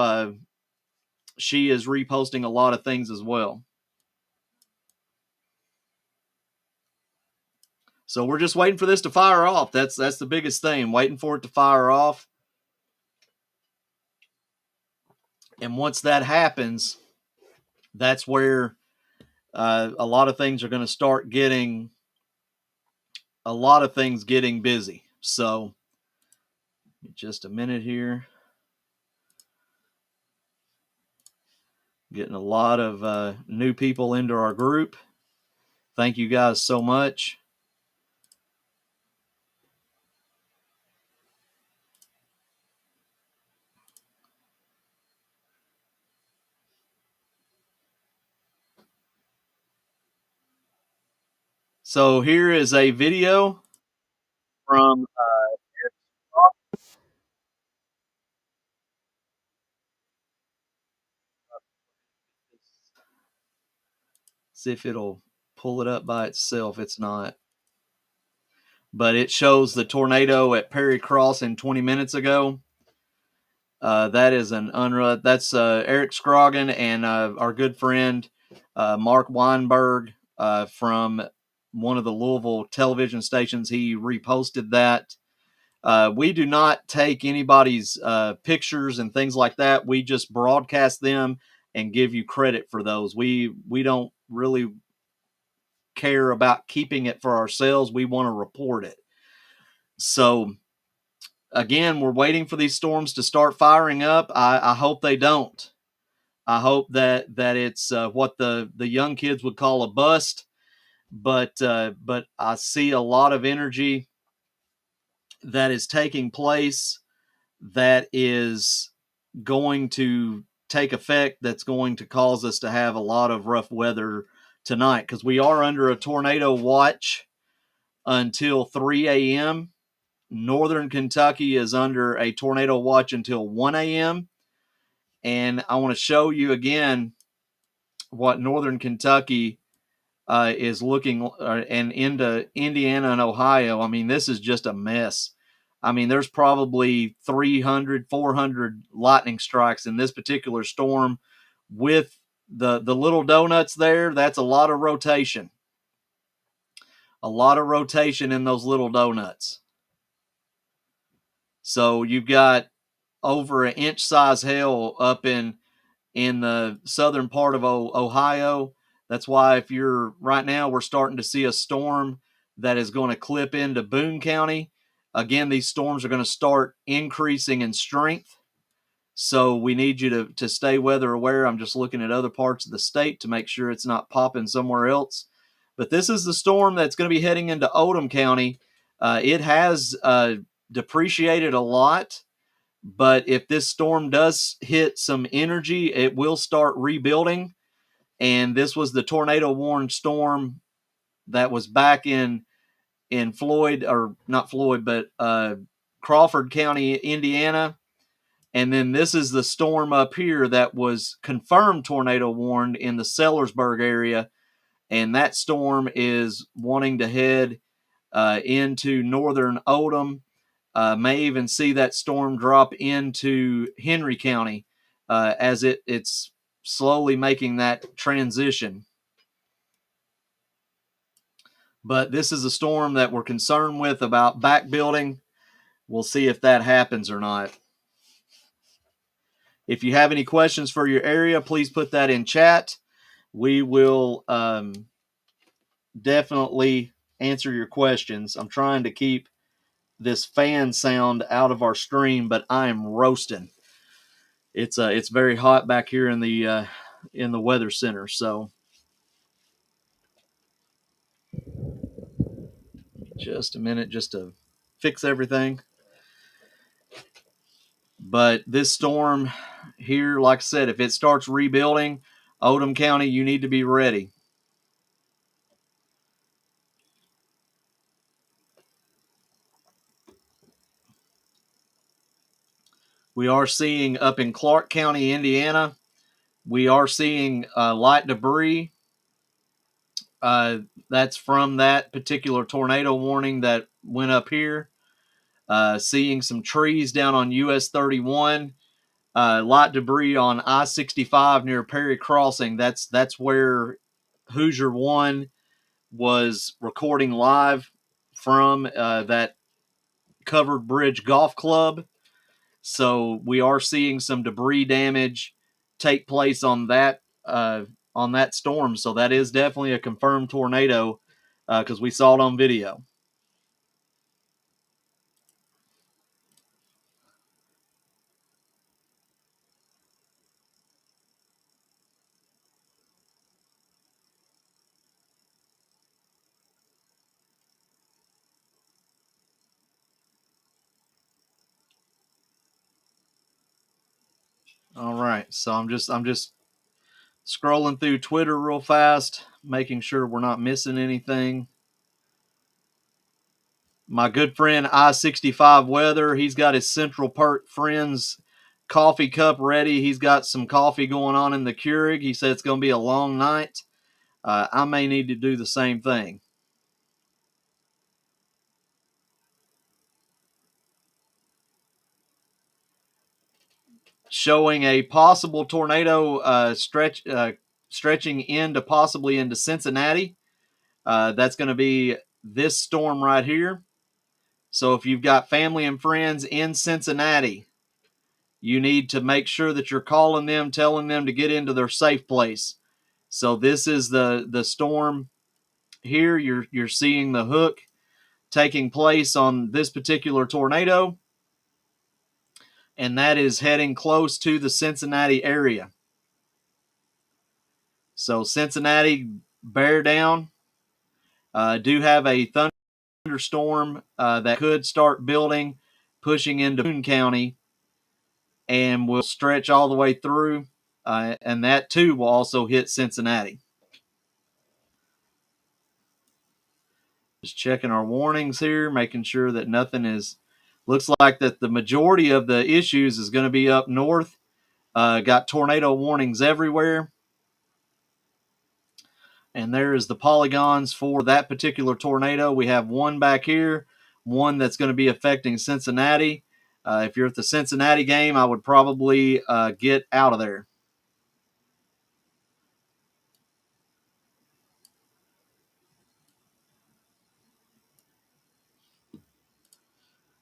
she is reposting a lot of things as well. So we're just waiting for this to fire off. That's the biggest thing, waiting for it to fire off. And once that happens, that's where a lot of things are going to start getting busy. So just a minute here. Getting a lot of new people into our group. Thank you guys so much. So here is a video from see if it'll pull it up by itself. It's not. But it shows the tornado at Perry Crossing 20 minutes ago. That is an unreal. That's Eric Scroggin and our good friend Mark Weinberg from one of the Louisville television stations. He reposted that. We do not take anybody's pictures and things like that. We just broadcast them and give you credit for those. We don't really care about keeping it for ourselves. We want to report it. So again, we're waiting for these storms to start firing up. I hope they don't. I hope that it's what the young kids would call a bust. But I see a lot of energy that is taking place that is going to take effect, that's going to cause us to have a lot of rough weather tonight, because we are under a tornado watch until 3 a.m. Northern Kentucky is under a tornado watch until 1 a.m. And I want to show you again what Northern Kentucky is looking and into Indiana and Ohio. I mean, this is just a mess. I mean, there's probably 300, 400 lightning strikes in this particular storm with the little donuts there. That's a lot of rotation. A lot of rotation in those little donuts. So you've got over an inch size hail up in the southern part of Ohio. That's why if you're right now, we're starting to see a storm that is going to clip into Boone County. Again, these storms are going to start increasing in strength. So we need you to stay weather aware. I'm just looking at other parts of the state to make sure it's not popping somewhere else. But this is the storm that's going to be heading into Oldham County. It has depreciated a lot, but if this storm does hit some energy, it will start rebuilding. And this was the tornado warned storm that was back in Floyd, or not Floyd, but Crawford County, Indiana. And then this is the storm up here that was confirmed tornado warned in the Sellersburg area. And that storm is wanting to head into northern Oldham. May even see that storm drop into Henry County as it's slowly making that transition. But this is a storm that we're concerned with about back building. We'll see if that happens or not. If you have any questions for your area, please put that in chat. We will definitely answer your questions. I'm trying to keep this fan sound out of our stream, but I am roasting. It's very hot back here in the weather center. So just a minute just to fix everything. But this storm here, like I said, if it starts rebuilding, Oldham County, you need to be ready. We are seeing up in Clark County, Indiana, we are seeing light debris. That's from that particular tornado warning that went up here. Seeing some trees down on US 31. Light debris on I-65 near Perry Crossing. That's where Hoosier One was recording live from that Covered Bridge Golf Club. So we are seeing some debris damage take place on that storm. So that is definitely a confirmed tornado because we saw it on video. All right, so I'm just scrolling through Twitter real fast, making sure we're not missing anything. My good friend I-65 Weather, he's got his Central Perk Friends coffee cup ready. He's got some coffee going on in the Keurig. He said it's going to be a long night. I may need to do the same thing. Showing a possible tornado stretching into possibly into Cincinnati. That's going to be this storm right here. So if you've got family and friends in Cincinnati, you need to make sure that you're calling them, telling them to get into their safe place. So this is the storm here. You're seeing the hook taking place on this particular tornado, and that is heading close to the Cincinnati area. So Cincinnati, bear down. Do have a thunderstorm that could start building, pushing into Boone County, and will stretch all the way through. And that too will also hit Cincinnati. Just checking our warnings here, making sure that nothing is. Looks like that the majority of the issues is going to be up north. Got tornado warnings everywhere. And there is the polygons for that particular tornado. We have one back here, one that's going to be affecting Cincinnati. If you're at the Cincinnati game, I would probably get out of there.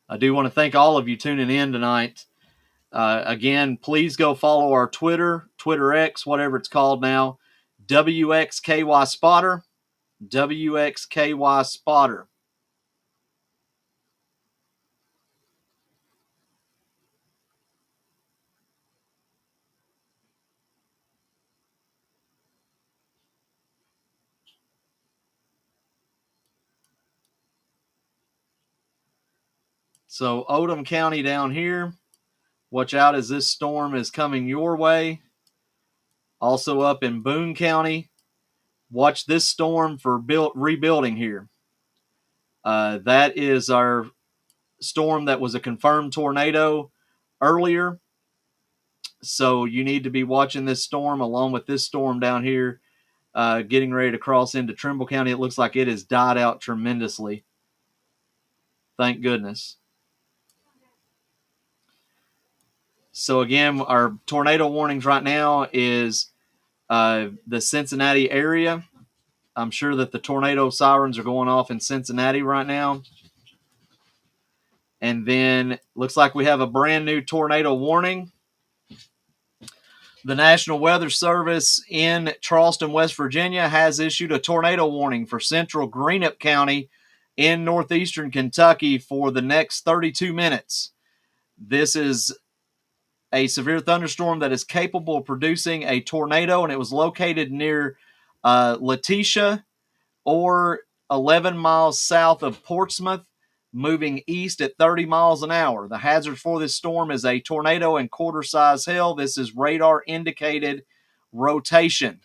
I do want to thank all of you tuning in tonight. Again, please go follow our Twitter X, whatever it's called now, WXKY Spotter, WXKY Spotter. So Odom County down here, watch out as this storm is coming your way. Also up in Boone County, watch this storm for rebuilding here. That is our storm that was a confirmed tornado earlier. So you need to be watching this storm along with this storm down here, getting ready to cross into Trimble County. It looks like it has died out tremendously. Thank goodness. So again, our tornado warnings right now is the Cincinnati area. I'm sure that the tornado sirens are going off in Cincinnati right now. And then looks like we have a brand new tornado warning. The National Weather Service in Charleston, West Virginia has issued a tornado warning for central Greenup County in northeastern Kentucky for the next 32 minutes. This is a severe thunderstorm that is capable of producing a tornado, and it was located near Letitia or 11 miles south of Portsmouth, moving east at 30 miles an hour. The hazard for this storm is a tornado and quarter-size hail. This is radar-indicated rotation.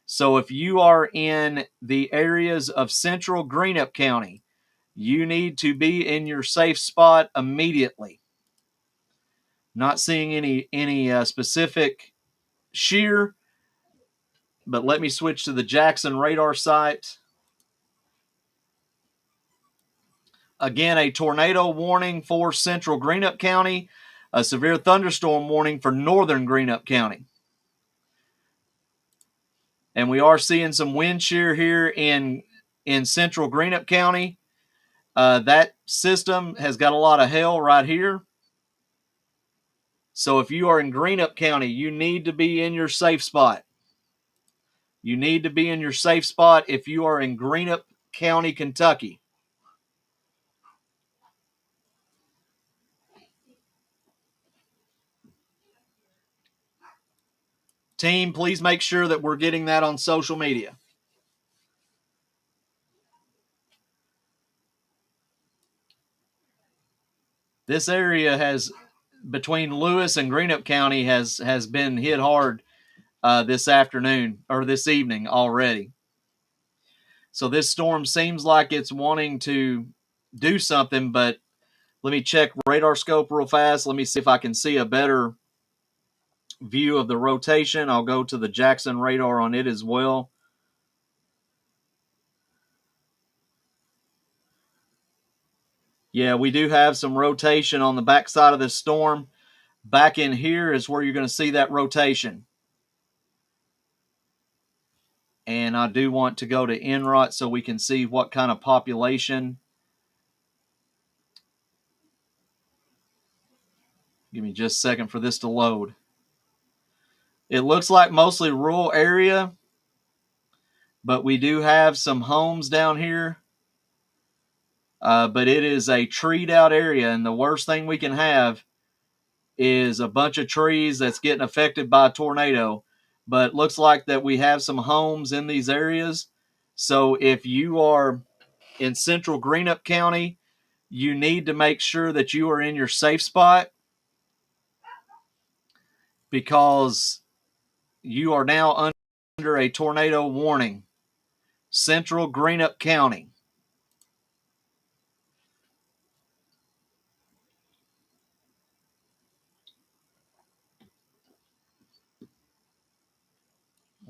So if you are in the areas of central Greenup County, you need to be in your safe spot immediately. Not seeing any specific shear, but let me switch to the Jackson radar site. Again, a tornado warning for central Greenup County, a severe thunderstorm warning for northern Greenup County. And we are seeing some wind shear here in central Greenup County. That system has got a lot of hail right here. So if you are in Greenup County, you need to be in your safe spot. You need to be in your safe spot if you are in Greenup County, Kentucky. Team, please make sure that we're getting that on social media. This area has, between Lewis and Greenup County, has been hit hard this afternoon or this evening already. So this storm seems like it's wanting to do something, but let me check radar scope real fast. Let me see if I can see a better view of the rotation. I'll go to the Jackson radar on it as well. Yeah, we do have some rotation on the backside of this storm. Back in here is where you're going to see that rotation. And I do want to go to NROT so we can see what kind of population. Give me just a second for this to load. It looks like mostly rural area, but we do have some homes down here. But it is a treed out area, and the worst thing we can have is a bunch of trees that's getting affected by a tornado. But it looks like that we have some homes in these areas. So if you are in central Greenup County, you need to make sure that you are in your safe spot, because you are now under a tornado warning. Central Greenup County.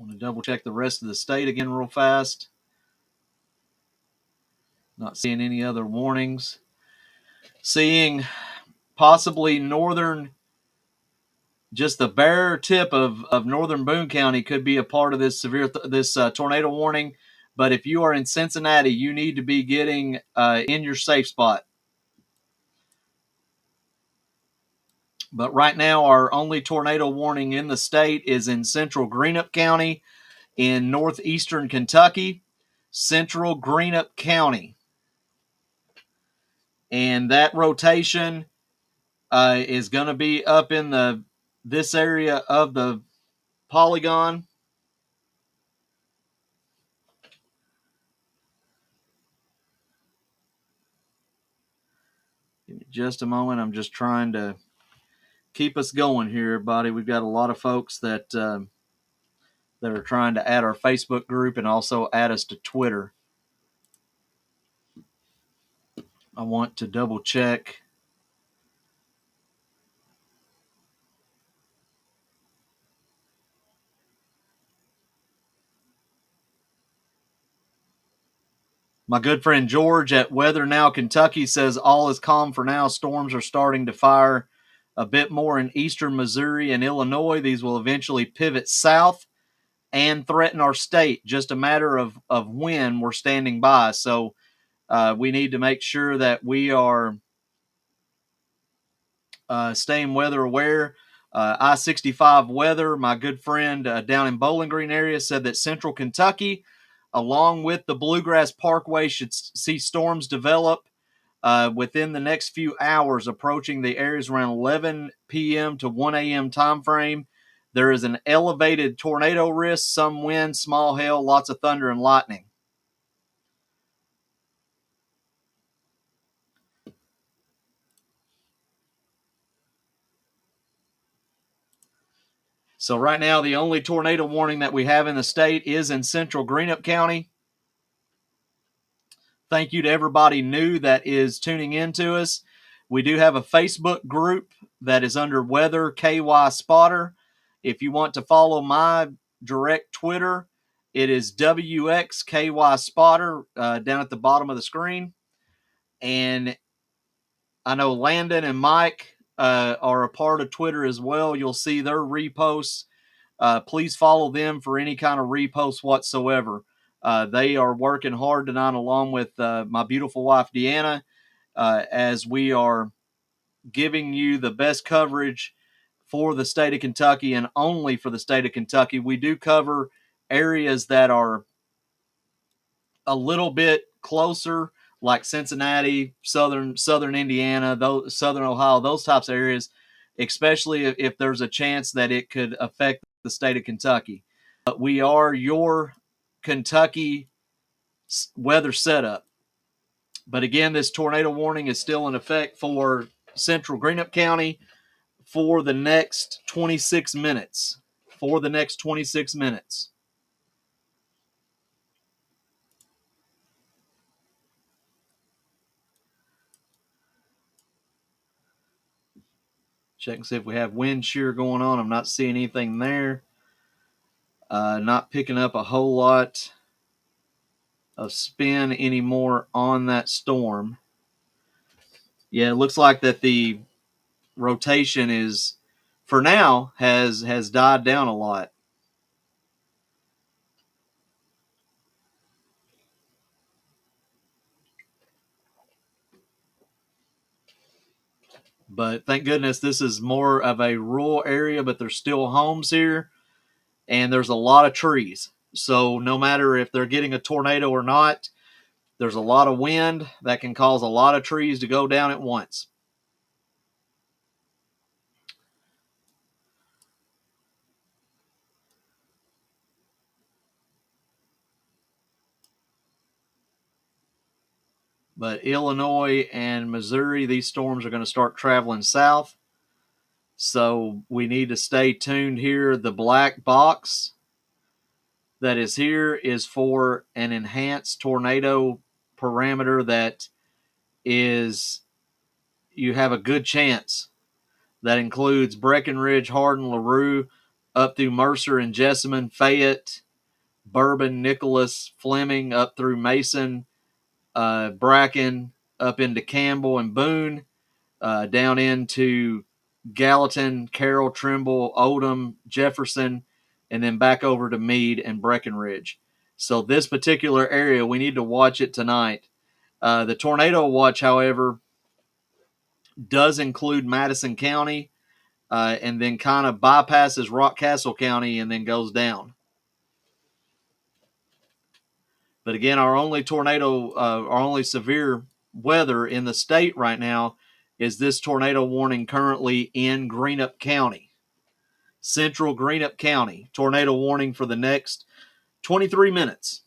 want to double check the rest of the state again real fast. Not seeing any other warnings. Seeing possibly northern, just the bare tip of northern Boone County could be a part of this tornado warning. But if you are in Cincinnati, you need to be getting in your safe spot. But right now, our only tornado warning in the state is in central Greenup County in northeastern Kentucky. Central Greenup County. And that rotation is going to be up in this area of the polygon. Give me just a moment. I'm just trying to keep us going here, everybody. We've got a lot of folks that are trying to add our Facebook group and also add us to Twitter. I want to double check. My good friend George at Weather Now Kentucky says all is calm for now. Storms are starting to fire a bit more in eastern Missouri and Illinois. These will eventually pivot south and threaten our state. Just a matter of when we're standing by. So we need to make sure that we are staying weather aware. I-65 weather, my good friend down in Bowling Green area said that central Kentucky, along with the Bluegrass Parkway, should see storms develop within the next few hours, approaching the areas around 11 p.m. to 1 a.m. time frame. There is an elevated tornado risk, some wind, small hail, lots of thunder and lightning. So right now, the only tornado warning that we have in the state is in central Greenup County. Thank you to everybody new that is tuning in to us. We do have a Facebook group that is under Weather KY Spotter. If you want to follow my direct Twitter, it is WXKY Spotter down at the bottom of the screen. And I know Landon and Mike are a part of Twitter as well. You'll see their reposts. Please follow them for any kind of reposts whatsoever. They are working hard tonight along with my beautiful wife, Deanna, as we are giving you the best coverage for the state of Kentucky and only for the state of Kentucky. We do cover areas that are a little bit closer, like Cincinnati, southern Indiana, southern Ohio, those types of areas, especially if there's a chance that it could affect the state of Kentucky. But we are your Kentucky weather setup. But again, this tornado warning is still in effect for central Greenup County for the next 26 minutes. For the next 26 minutes. Check and see if we have wind shear going on. I'm not seeing anything there. Not picking up a whole lot of spin anymore on that storm. Yeah, it looks like that the rotation is, for now, has died down a lot. But thank goodness this is more of a rural area, but there's still homes here, and there's a lot of trees. So no matter if they're getting a tornado or not, there's a lot of wind that can cause a lot of trees to go down at once. But Illinois and Missouri, these storms are going to start traveling south. So we need to stay tuned here. The black box that is here is for an enhanced tornado parameter that is, you have a good chance. That includes Breckenridge, Hardin, LaRue, up through Mercer and Jessamine, Fayette, Bourbon, Nicholas, Fleming, up through Mason, Bracken, up into Campbell and Boone, down into Gallatin, Carroll, Trimble, Oldham, Jefferson, and then back over to Meade and Breckenridge. So this particular area, we need to watch it tonight. The tornado watch, however, does include Madison County, and then kind of bypasses Rockcastle County and then goes down. But again, our only tornado, our only severe weather in the state right now is this tornado warning currently in Greenup County, central Greenup County. Tornado warning for the next 23 minutes.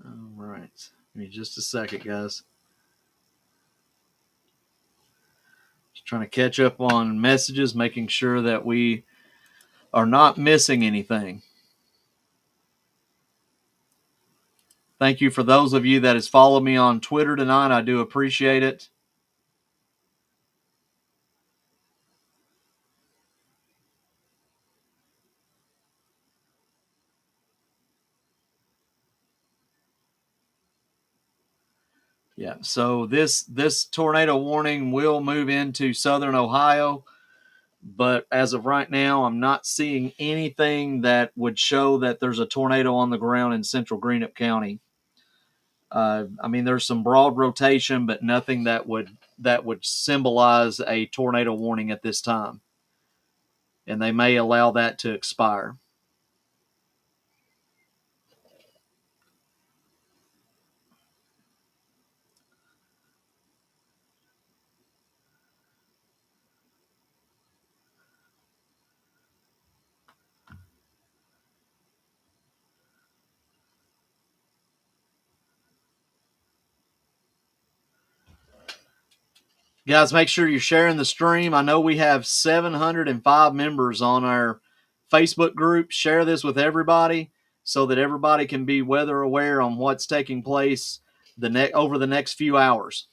All right. Give me just a second, guys. Just trying to catch up on messages, making sure that we are not missing anything. Thank you for those of you that has followed me on Twitter tonight. I do appreciate it. Yeah, so this tornado warning will move into southern Ohio, but as of right now, I'm not seeing anything that would show that there's a tornado on the ground in central Greenup County. I mean, there's some broad rotation, but nothing that would symbolize a tornado warning at this time, and they may allow that to expire. Guys, make sure you're sharing the stream. I know we have 705 members on our Facebook group. Share this with everybody so that everybody can be weather aware on what's taking place over the next few hours.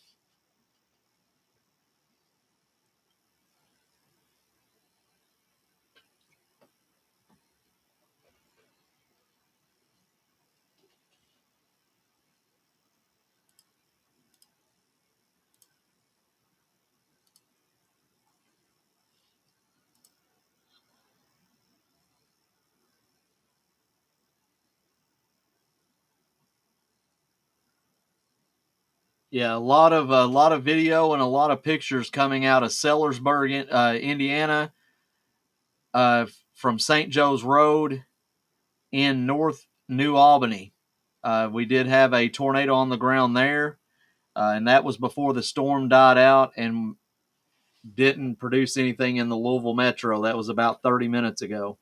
Yeah, a lot of video and a lot of pictures coming out of Sellersburg, Indiana, from St. Joe's Road in North New Albany. We did have a tornado on the ground there, and that was before the storm died out and didn't produce anything in the Louisville Metro. That was about 30 minutes ago.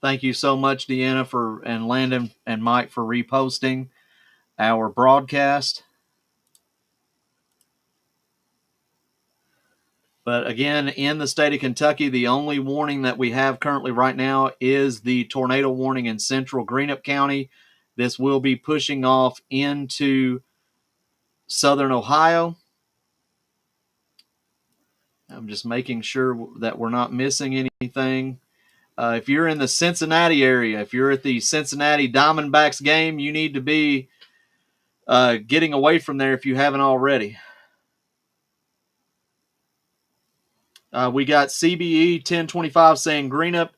Thank you so much, Deanna, and Landon and Mike for reposting our broadcast. But again, in the state of Kentucky, the only warning that we have currently right now is the tornado warning in central Greenup County. This will be pushing off into southern Ohio. I'm just making sure that we're not missing anything. If you're in the Cincinnati area, if you're at the Cincinnati Diamondbacks game, you need to be getting away from there if you haven't already. We got CBE 1025 saying Greenup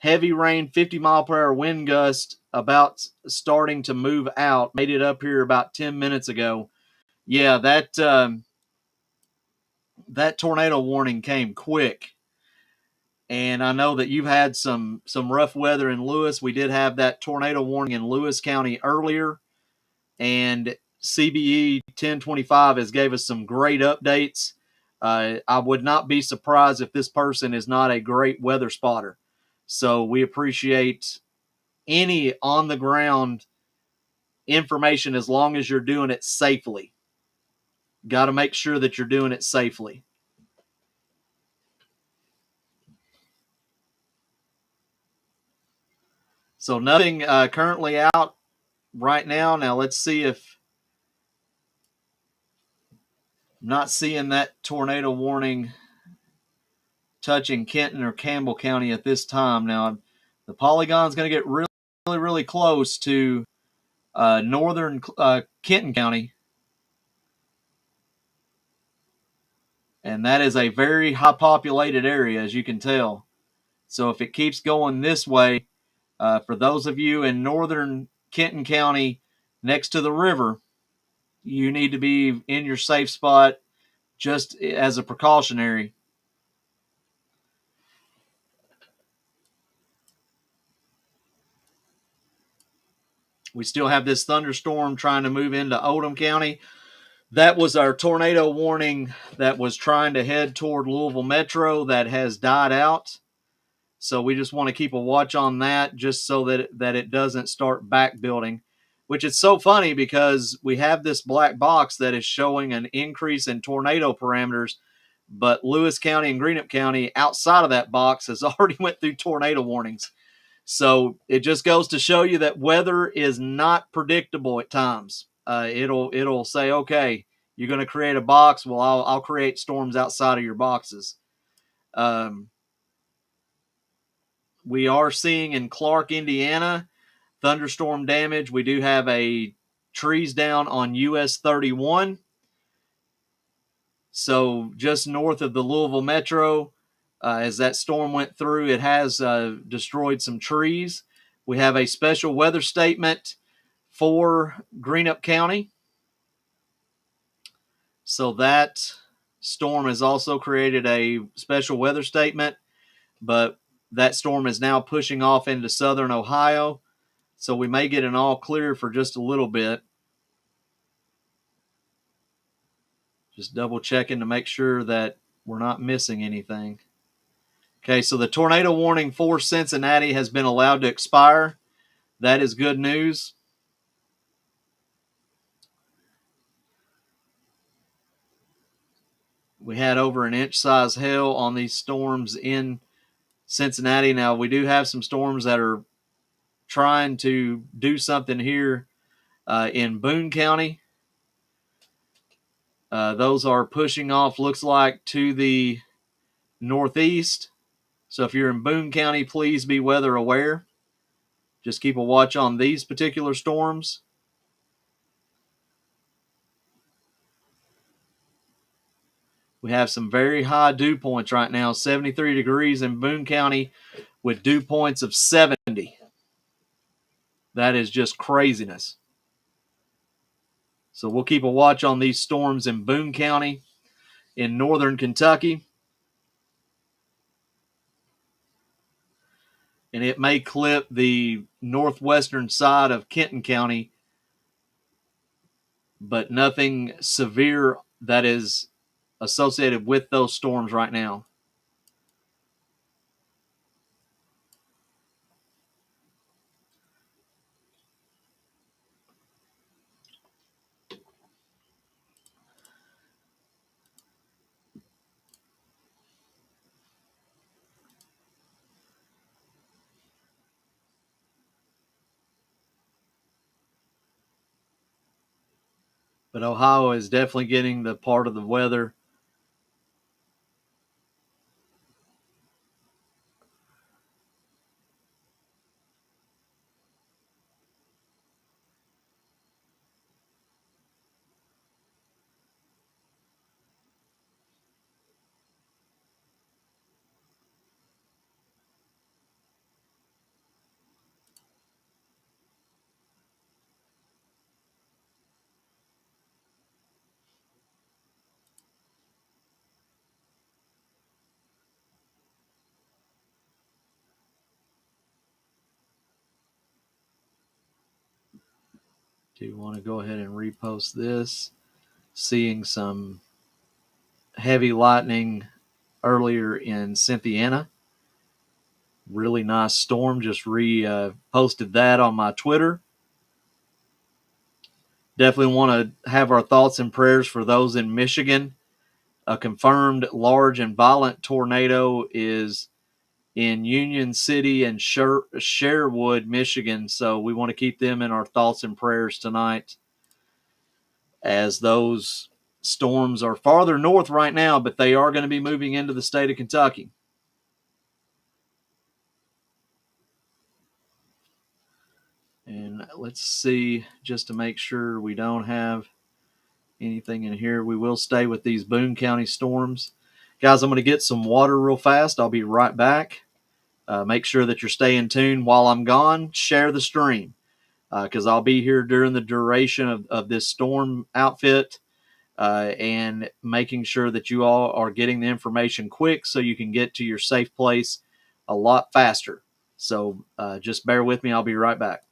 heavy rain, 50-mile-per-hour wind gust about starting to move out. Made it up here about 10 minutes ago. Yeah, that tornado warning came quick. And I know that you've had some rough weather in Lewis. We did have that tornado warning in Lewis County earlier, and CBE 1025 has gave us some great updates. I would not be surprised if this person is not a great weather spotter. So we appreciate any on the ground information as long as you're doing it safely. Got to make sure that you're doing it safely. So nothing currently out right now. Now let's see if I'm not seeing that tornado warning touching Kenton or Campbell County at this time. Now the polygon's going to get really close to northern Kenton County, and that is a very high populated area, as you can tell. So if it keeps going this way, for those of you in northern Kenton County next to the river, you need to be in your safe spot just as a precautionary. We still have this thunderstorm trying to move into Oldham County. That was our tornado warning that was trying to head toward Louisville Metro that has died out. So we just want to keep a watch on that just so that it doesn't start back building, which is so funny because we have this black box that is showing an increase in tornado parameters, but Lewis County and Greenup County outside of that box has already went through tornado warnings. So it just goes to show you that weather is not predictable at times. It'll say, okay, you're going to create a box. Well, I'll create storms outside of your boxes. We are seeing in Clark, Indiana, thunderstorm damage. We do have a trees down on US 31. So just north of the Louisville Metro, as that storm went through, it has destroyed some trees. We have a special weather statement for Greenup County. So that storm has also created a special weather statement, but that storm is now pushing off into southern Ohio. So we may get an all clear for just a little bit. Just double checking to make sure that we're not missing anything. Okay, so the tornado warning for Cincinnati has been allowed to expire. That is good news. We had over an inch size hail on these storms in Cincinnati. Now, we do have some storms that are trying to do something here in Boone County. Those are pushing off, looks like, to the northeast. So if you're in Boone County, please be weather aware. Just keep a watch on these particular storms. We have some very high dew points right now, 73 degrees in Boone County with dew points of 70. That is just craziness. So we'll keep a watch on these storms in Boone County, in northern Kentucky. And it may clip the northwestern side of Kenton County, but nothing severe that is associated with those storms right now. But Ohio is definitely getting the part of the weather. Do want to go ahead and repost this. Seeing some heavy lightning earlier in Cynthiana. Really nice storm. Just posted that on my Twitter. Definitely want to have our thoughts and prayers for those in Michigan. A confirmed large and violent tornado is in Union City and Sherwood, Michigan. So we want to keep them in our thoughts and prayers tonight, as those storms are farther north right now, but they are going to be moving into the state of Kentucky. And let's see, just to make sure we don't have anything in here. We will stay with these Boone County storms. Guys, I'm going to get some water real fast. I'll be right back. Make sure that you're staying tuned while I'm gone. Share the stream, because I'll be here during the duration of this storm outfit, and making sure that you all are getting the information quick so you can get to your safe place a lot faster. So just bear with me. I'll be right back.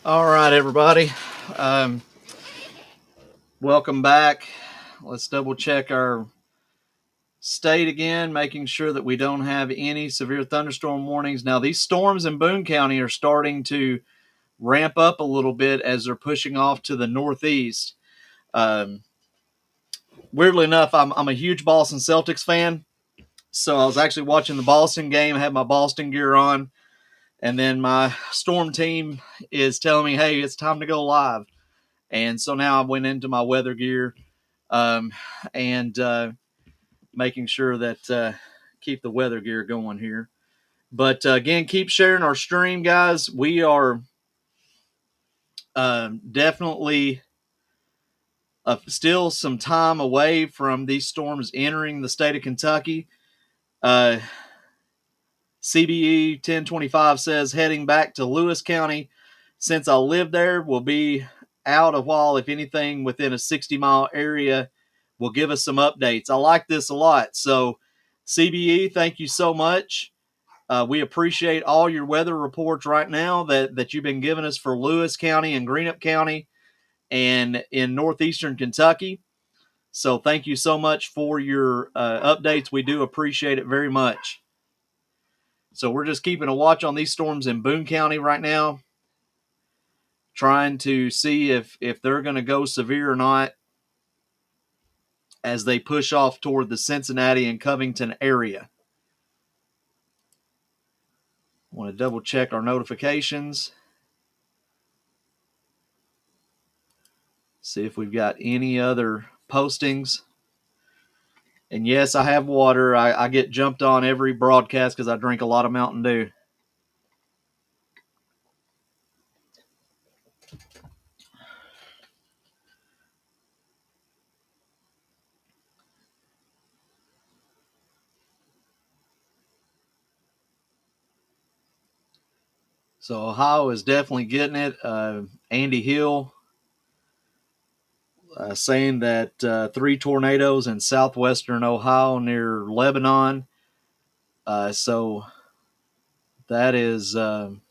All right, everybody. Welcome back. Let's double check our state again, making sure that we don't have any severe thunderstorm warnings. Now, these storms in Boone County are starting to ramp up a little bit as they're pushing off to the northeast. Weirdly enough, I'm a huge Boston Celtics fan. So I was actually watching the Boston game, I had my Boston gear on, and then my storm team is telling me, hey, it's time to go live. And so now I went into my weather gear and making sure that keep the weather gear going here. But again, keep sharing our stream, guys. We are definitely still some time away from these storms entering the state of Kentucky. CBE 1025 says heading back to Lewis County. Since I live there, will be out a while. If anything within a 60-mile area will give us some updates. I like this a lot. So CBE, thank you so much. We appreciate all your weather reports right now that you've been giving us for Lewis County and Greenup County and in northeastern Kentucky. So thank you so much for your updates. We do appreciate it very much. So we're just keeping a watch on these storms in Boone County right now, trying to see if they're going to go severe or not as they push off toward the Cincinnati and Covington area. I want to double check our notifications. See if we've got any other postings. And yes, I have water. I get jumped on every broadcast because I drink a lot of Mountain Dew. So Ohio is definitely getting it. Andy Hill saying that 3 tornadoes in southwestern Ohio near Lebanon. So that is some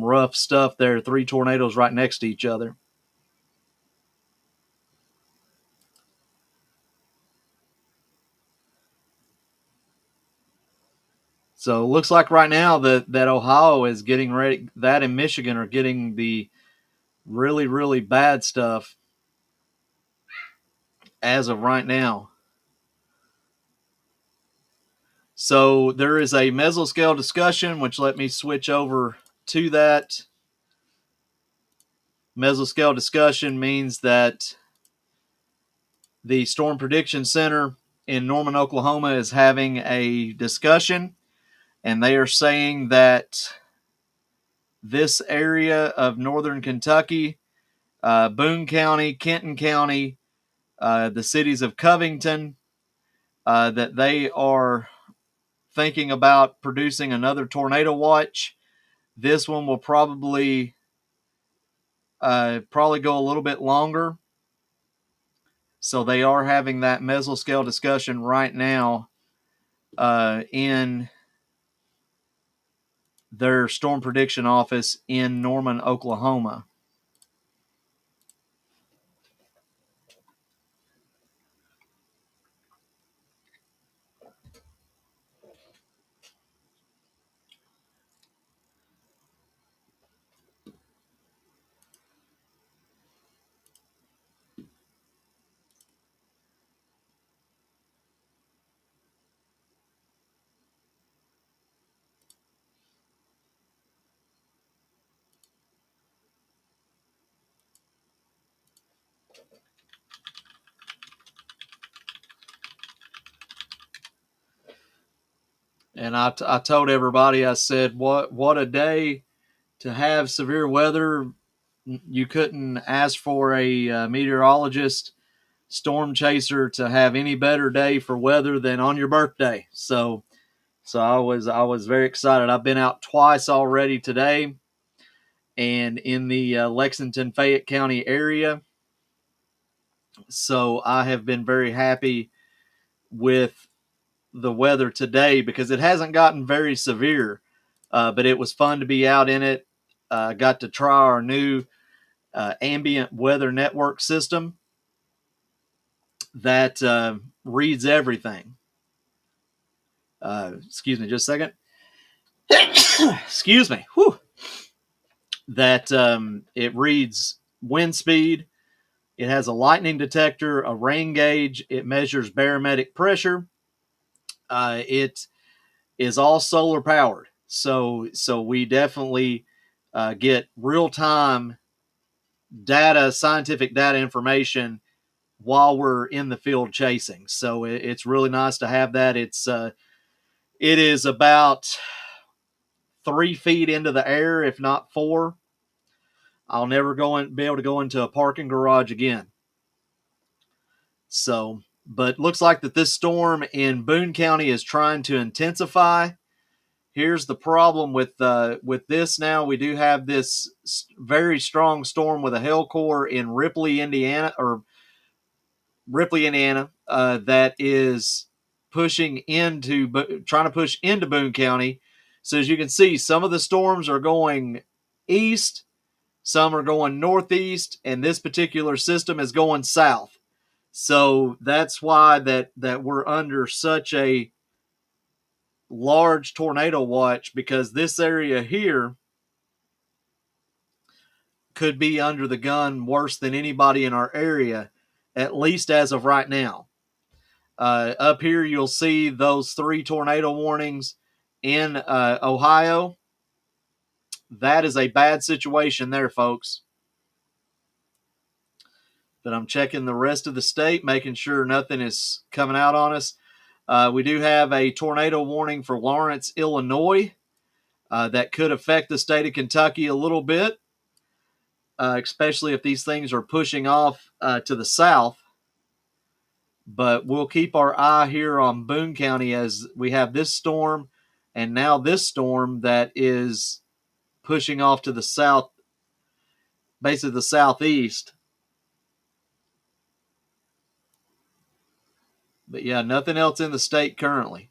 rough stuff there. 3 tornadoes right next to each other. So it looks like right now that Ohio is getting ready. That and Michigan are getting the really, really bad stuff as of right now. So there is a mesoscale discussion, which let me switch over to that. Mesoscale discussion means that the Storm Prediction Center in Norman, Oklahoma is having a discussion, and they are saying that this area of northern Kentucky, Boone County, Kenton County, the cities of Covington, that they are thinking about producing another tornado watch. This one will probably go a little bit longer. So they are having that mesoscale discussion right now in their storm prediction office in Norman, Oklahoma. And I told everybody, I said, what a day to have severe weather. You couldn't ask for a meteorologist, storm chaser to have any better day for weather than on your birthday. So I was very excited. I've been out twice already today, and in the Lexington, Fayette County area. So I have been very happy with the weather today because it hasn't gotten very severe, but it was fun to be out in it. got to try our new ambient weather network system that reads everything. Excuse me just a second. Excuse me. Whew. That it reads wind speed. It has a lightning detector, a rain gauge. It measures barometric pressure. It is all solar powered. So we definitely get real time data, scientific data information while we're in the field chasing. So it's really nice to have that. It is about 3 feet into the air, if not 4. I'll never be able to go into a parking garage again. So, but looks like that this storm in Boone County is trying to intensify. Here's the problem with this. Now we do have this very strong storm with a hail core in Ripley, Indiana, that is trying to push into Boone County. So as you can see, some of the storms are going east, some are going northeast, and this particular system is going south. So that's why that we're under such a large tornado watch, because this area here could be under the gun worse than anybody in our area, at least as of right now. Up here, you'll see those 3 tornado warnings in Ohio. That is a bad situation there, folks. But I'm checking the rest of the state, making sure nothing is coming out on us. We do have a tornado warning for Lawrence, Illinois, that could affect the state of Kentucky a little bit, especially if these things are pushing off to the south. But we'll keep our eye here on Boone County as we have this storm and now this storm that is pushing off to the south, basically the southeast. But yeah, nothing else in the state currently.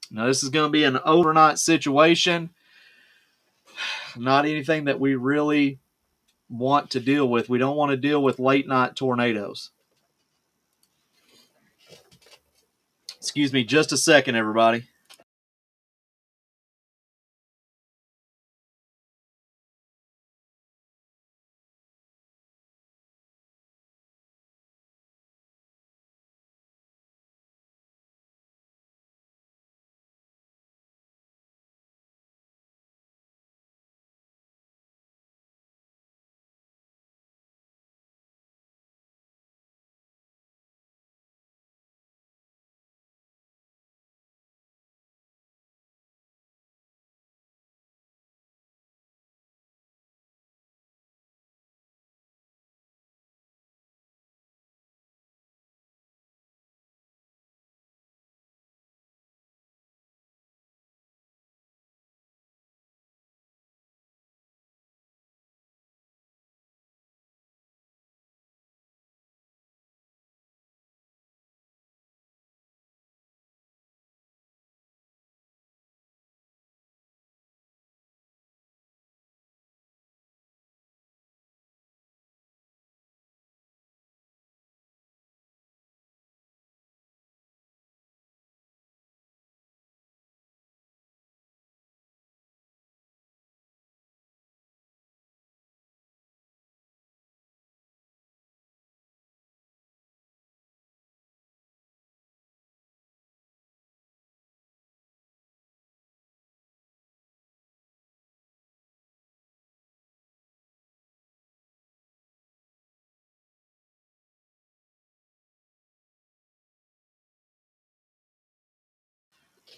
Now, this is going to be an overnight situation. Not anything that we really want to deal with. We don't want to deal with late night tornadoes. Excuse me just a second, everybody.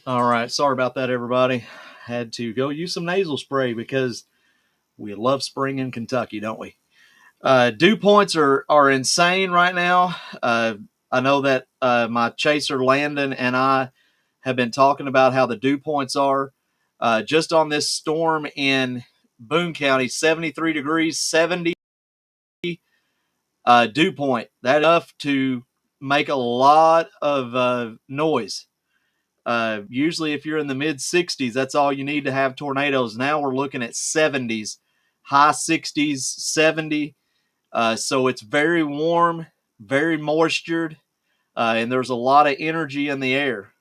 All right. Sorry about that, everybody. Had to go use some nasal spray because we love spring in Kentucky, don't we? Dew points are insane right now. I know that my chaser Landon and I have been talking about how the dew points are. Just on this storm in Boone County, 73 degrees, 70 dew point. That's enough to make a lot of noise. Usually if you're in the mid 60s, that's all you need to have tornadoes. Now we're looking at 70s, high 60s, 70. So it's very warm, very moistured, and there's a lot of energy in the air.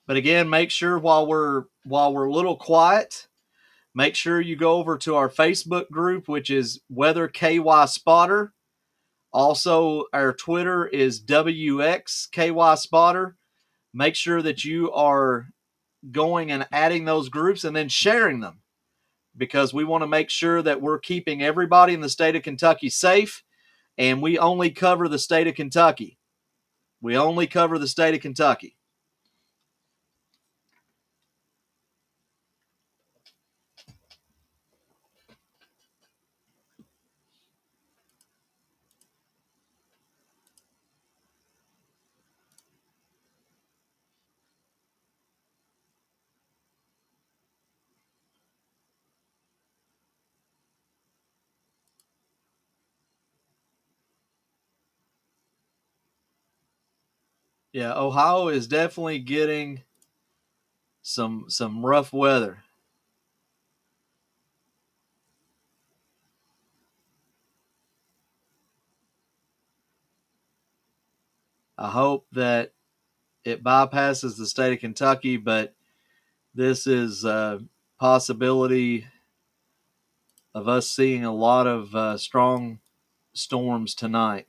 But again, make sure while we're a little quiet, make sure you go over to our Facebook group, which is Weather KY Spotter. Also, our Twitter is WXKY Spotter. Make sure that you are going and adding those groups and then sharing them, because we want to make sure that we're keeping everybody in the state of Kentucky safe, and we only cover the state of Kentucky. We only cover the state of Kentucky. Yeah, Ohio is definitely getting some rough weather. I hope that it bypasses the state of Kentucky, but this is a possibility of us seeing a lot of strong storms tonight.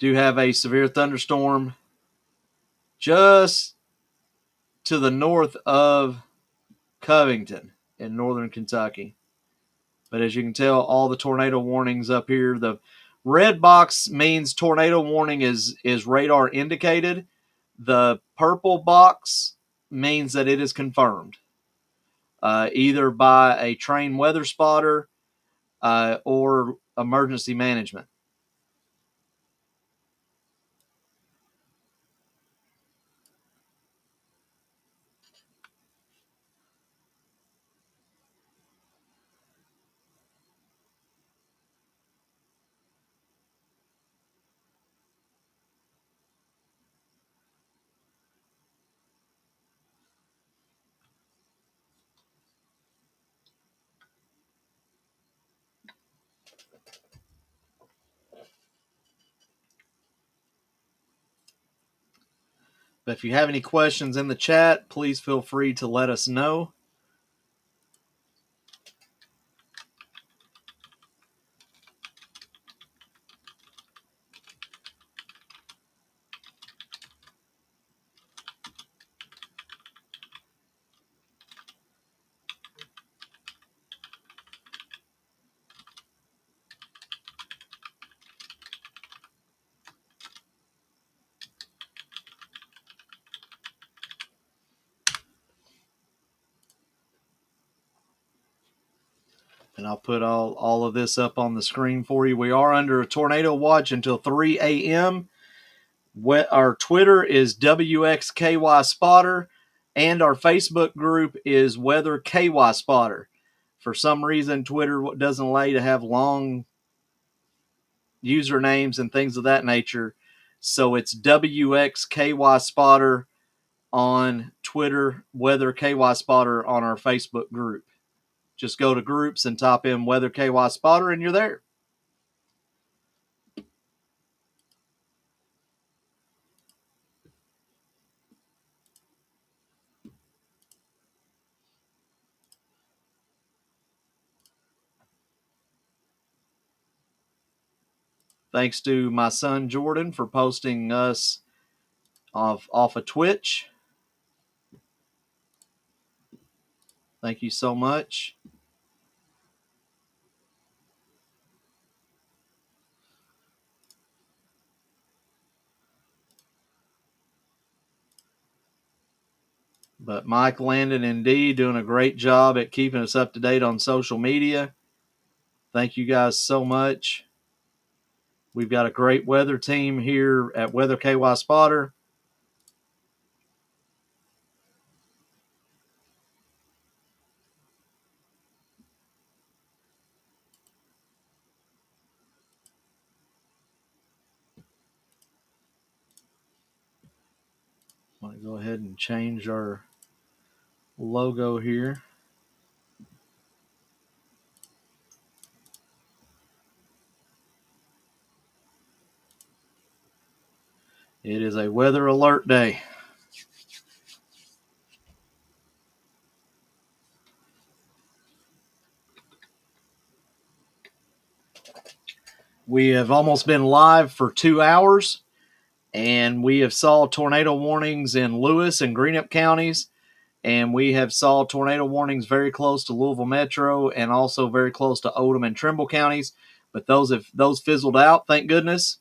Do have a severe thunderstorm just to the north of Covington in northern Kentucky. But as you can tell, all the tornado warnings up here, the red box means tornado warning is radar indicated. The purple box means that it is confirmed, either by a trained weather spotter or emergency management. But if you have any questions in the chat, please feel free to let us know. And I'll put all of this up on the screen for you. We are under a tornado watch until 3 a.m. Our Twitter is WXKY Spotter, and our Facebook group is Weather KY Spotter. For some reason, Twitter doesn't allow you to have long usernames and things of that nature. So it's WXKY Spotter on Twitter, Weather KY Spotter on our Facebook group. Just go to groups and type in Weather KY Spotter, and you're there. Thanks to my son Jordan for posting us off of Twitch. Thank you so much. But Mike, Landon, and Dee doing a great job at keeping us up to date on social media. Thank you guys so much. We've got a great weather team here at Weather KY Spotter. I'm going to go ahead and change our logo here. It is a weather alert day. We have almost been live for 2 hours, and we have saw tornado warnings in Lewis and Greenup counties, and we have saw tornado warnings very close to Louisville Metro and also very close to Odom and Trimble counties. But those fizzled out, thank goodness.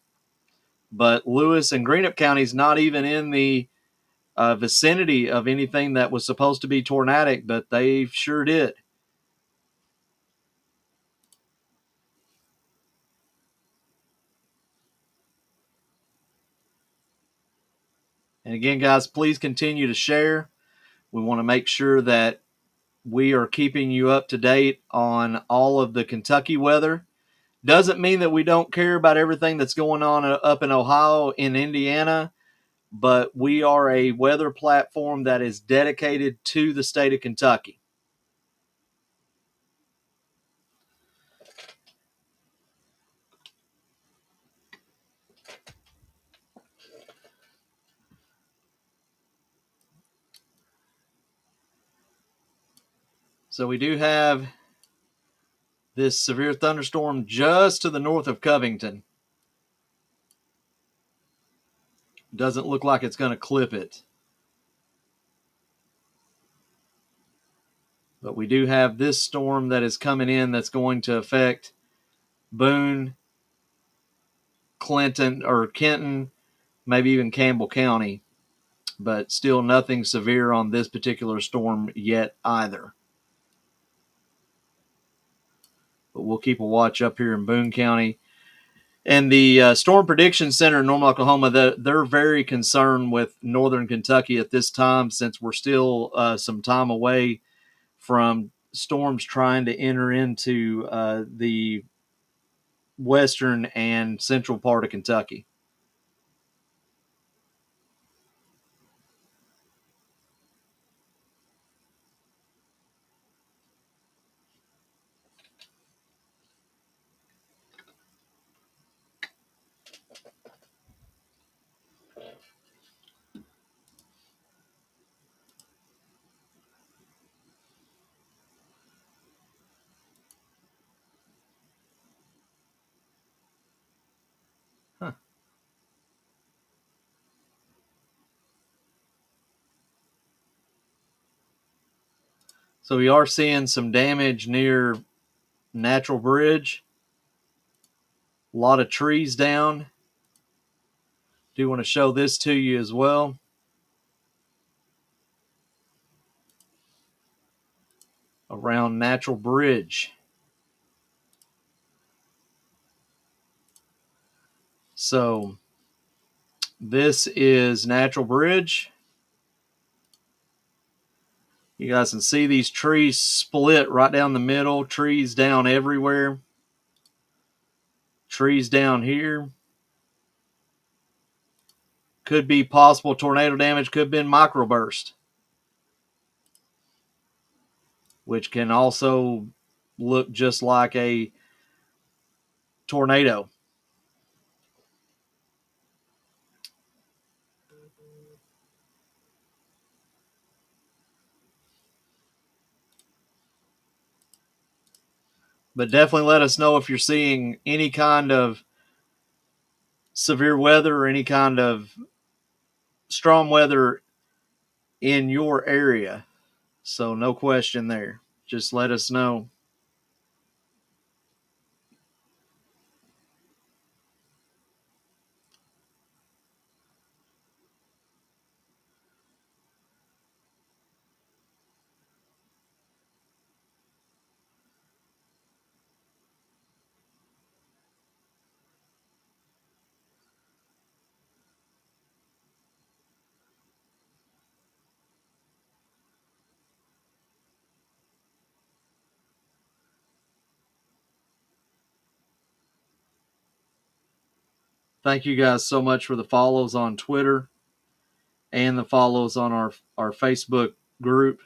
But Lewis and Greenup counties not even in the vicinity of anything that was supposed to be tornadic, but they sure did. And again, guys, please continue to share. We want to make sure that we are keeping you up to date on all of the Kentucky weather. Doesn't mean that we don't care about everything that's going on up in Ohio, in Indiana, but we are a weather platform that is dedicated to the state of Kentucky. So we do have this severe thunderstorm just to the north of Covington. Doesn't look like it's going to clip it. But we do have this storm that is coming in that's going to affect Boone, Clinton, or Kenton, maybe even Campbell County. But still nothing severe on this particular storm yet either. But we'll keep a watch up here in Boone County. And the Storm Prediction Center in Norman, Oklahoma, they're very concerned with northern Kentucky at this time, since we're still some time away from storms trying to enter into the western and central part of Kentucky. So we are seeing some damage near Natural Bridge. A lot of trees down. Do want to show this to you as well. Around Natural Bridge. So this is Natural Bridge. You guys can see these trees split right down the middle. Trees down everywhere. Trees down here. Could be possible tornado damage. Could have been microburst, which can also look just like a tornado. But definitely let us know if you're seeing any kind of severe weather or any kind of strong weather in your area. So no question there. Just let us know. Thank you guys so much for the follows on Twitter and the follows on our Facebook group.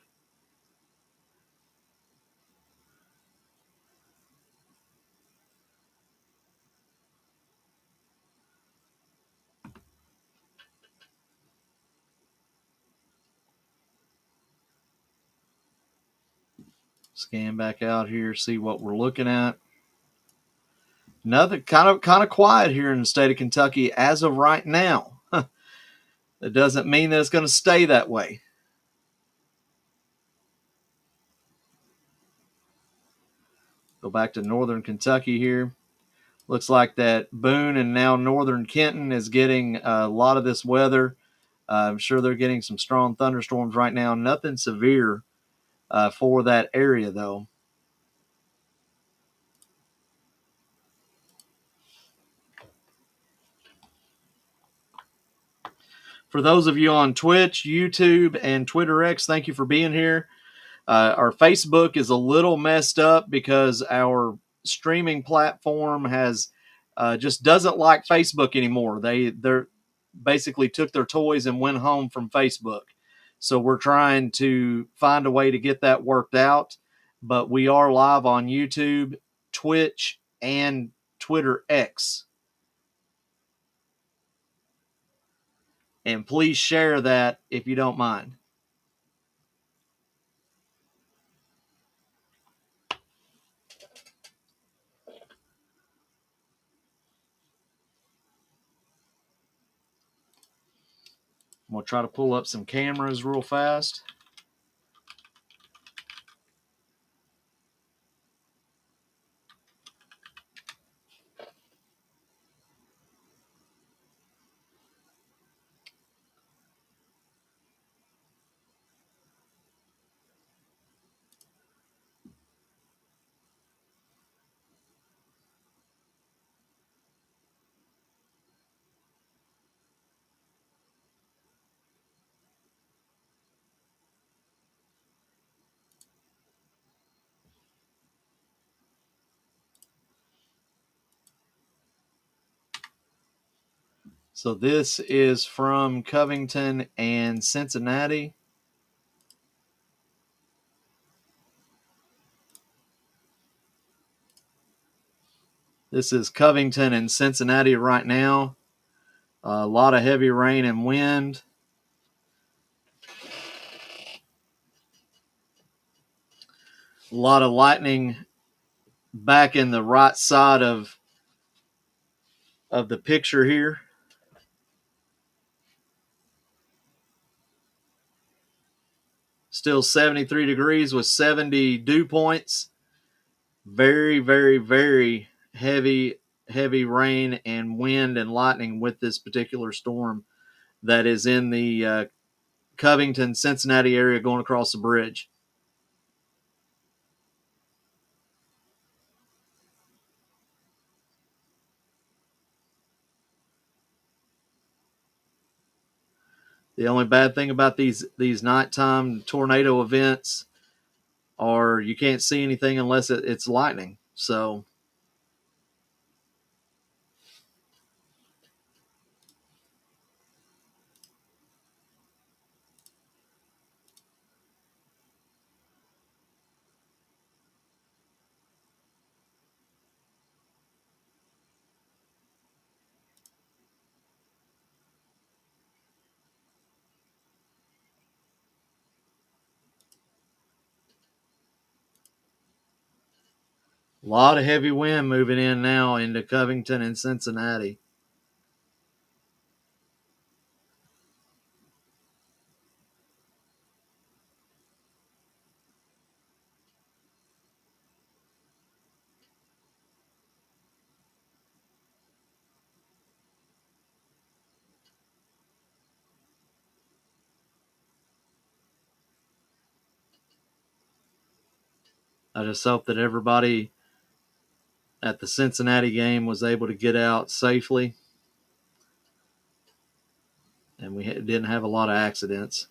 Scan back out here, see what we're looking at. Nothing, kind of quiet here in the state of Kentucky as of right now. That doesn't mean that it's going to stay that way. Go back to northern Kentucky here. Looks like that Boone and now northern Kenton is getting a lot of this weather. I'm sure they're getting some strong thunderstorms right now. Nothing severe for that area, though. For those of you on Twitch, YouTube, and Twitter X, thank you for being here. Our Facebook is a little messed up because our streaming platform has just doesn't like Facebook anymore. They're basically took their toys and went home from Facebook. So we're trying to find a way to get that worked out. But we are live on YouTube, Twitch, and Twitter X. And please share that if you don't mind. I'm going to try to pull up some cameras real fast. So this is from Covington and Cincinnati. This is Covington and Cincinnati right now. A lot of heavy rain and wind. A lot of lightning back in the right side of the picture here. Still 73 degrees with 70 dew points. Very, very, very heavy rain and wind and lightning with this particular storm that is in the Covington, Cincinnati area going across the bridge. The only bad thing about these nighttime tornado events are you can't see anything unless it's lightning. So a lot of heavy wind moving in now into Covington and Cincinnati. I just hope that everybody at the Cincinnati game was able to get out safely and we didn't have a lot of accidents.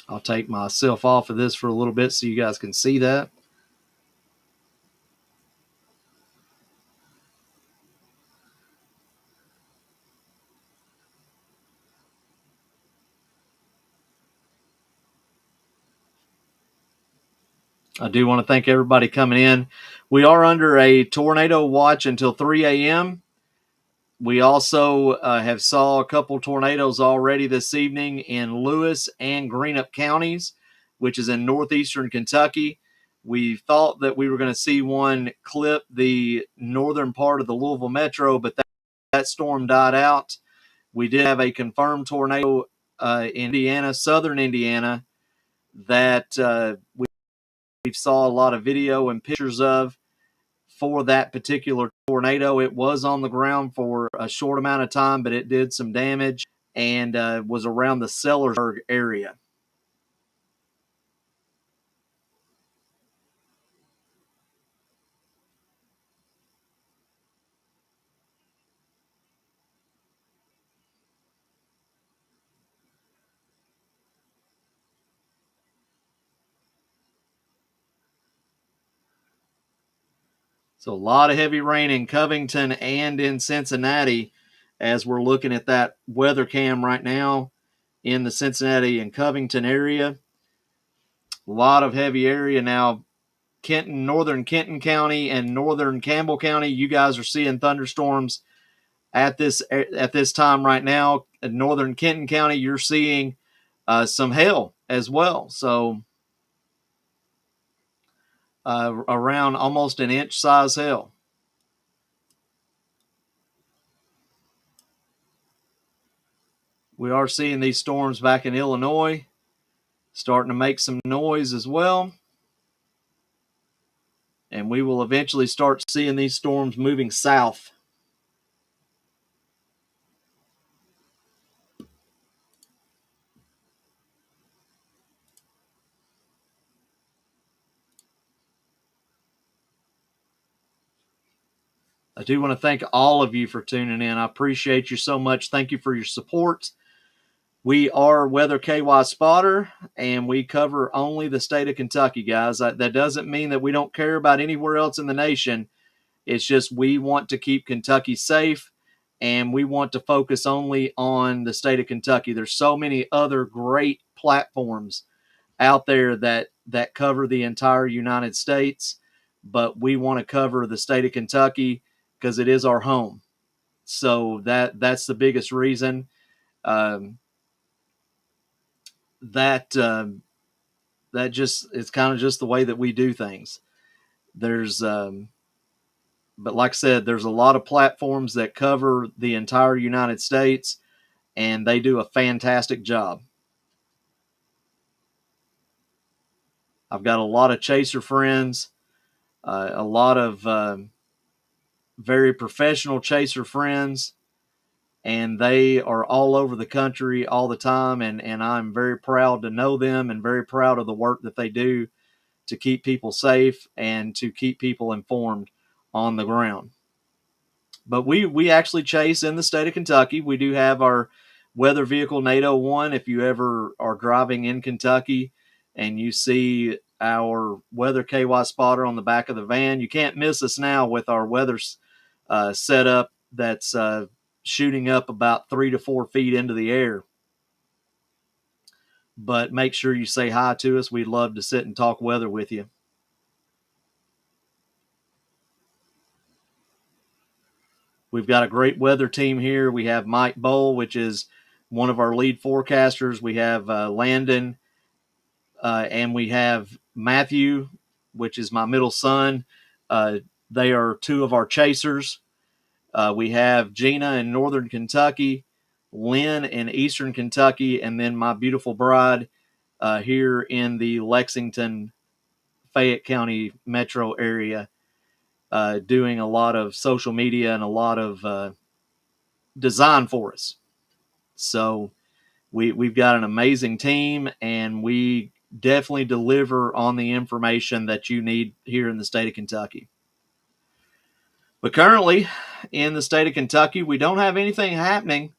I'll take myself off of this for a little bit so you guys can see that. I do want to thank everybody coming in. We are under a tornado watch until 3 a.m. We also have saw a couple tornadoes already this evening in Lewis and Greenup counties, which is in northeastern Kentucky. We thought that we were going to see one clip the northern part of the Louisville metro, but that storm died out. We did have a confirmed tornado in Indiana, southern Indiana, that we saw a lot of video and pictures of for that particular tornado. It was on the ground for a short amount of time, but it did some damage and was around the Sellersburg area. So a lot of heavy rain in Covington and in Cincinnati as we're looking at that weather cam right now in the Cincinnati and Covington area. A lot of heavy area now. Kenton, northern Kenton County and northern Campbell County, you guys are seeing thunderstorms at this time right now. In northern Kenton County, you're seeing some hail as well. So around almost an inch size hail. We are seeing these storms back in Illinois starting to make some noise as well. And we will eventually start seeing these storms moving south. I do want to thank all of you for tuning in. I appreciate you so much. Thank you for your support. We are Weather KY Spotter, and we cover only the state of Kentucky, guys. That doesn't mean that we don't care about anywhere else in the nation. It's just we want to keep Kentucky safe, and we want to focus only on the state of Kentucky. There's so many other great platforms out there that cover the entire United States, but we want to cover the state of Kentucky because it is our home. So that's the biggest reason. That just it's kind of just the way that we do things. There's but like I said, there's a lot of platforms that cover the entire United States, and they do a fantastic job. I've got a lot of chaser friends, a lot of very professional chaser friends, and they are all over the country all the time, and I'm very proud to know them and very proud of the work that they do to keep people safe and to keep people informed on the ground. But we actually chase in the state of Kentucky. We do have our weather vehicle NATO 1. If you ever are driving in Kentucky and you see our Weather KY Spotter on the back of the van, you can't miss us now with our weather setup that's shooting up about 3 to 4 feet into the air. But make sure you say hi to us. We'd love to sit and talk weather with you. We've got a great weather team here. We have Mike Bowl, which is one of our lead forecasters. We have Landon, and we have Matthew, which is my middle son. They are two of our chasers. We have Gina in northern Kentucky, Lynn in eastern Kentucky, and then my beautiful bride here in the Lexington, Fayette County metro area, doing a lot of social media and a lot of design for us. So we've got an amazing team, and we definitely deliver on the information that you need here in the state of Kentucky. But currently in the state of Kentucky, we don't have anything happening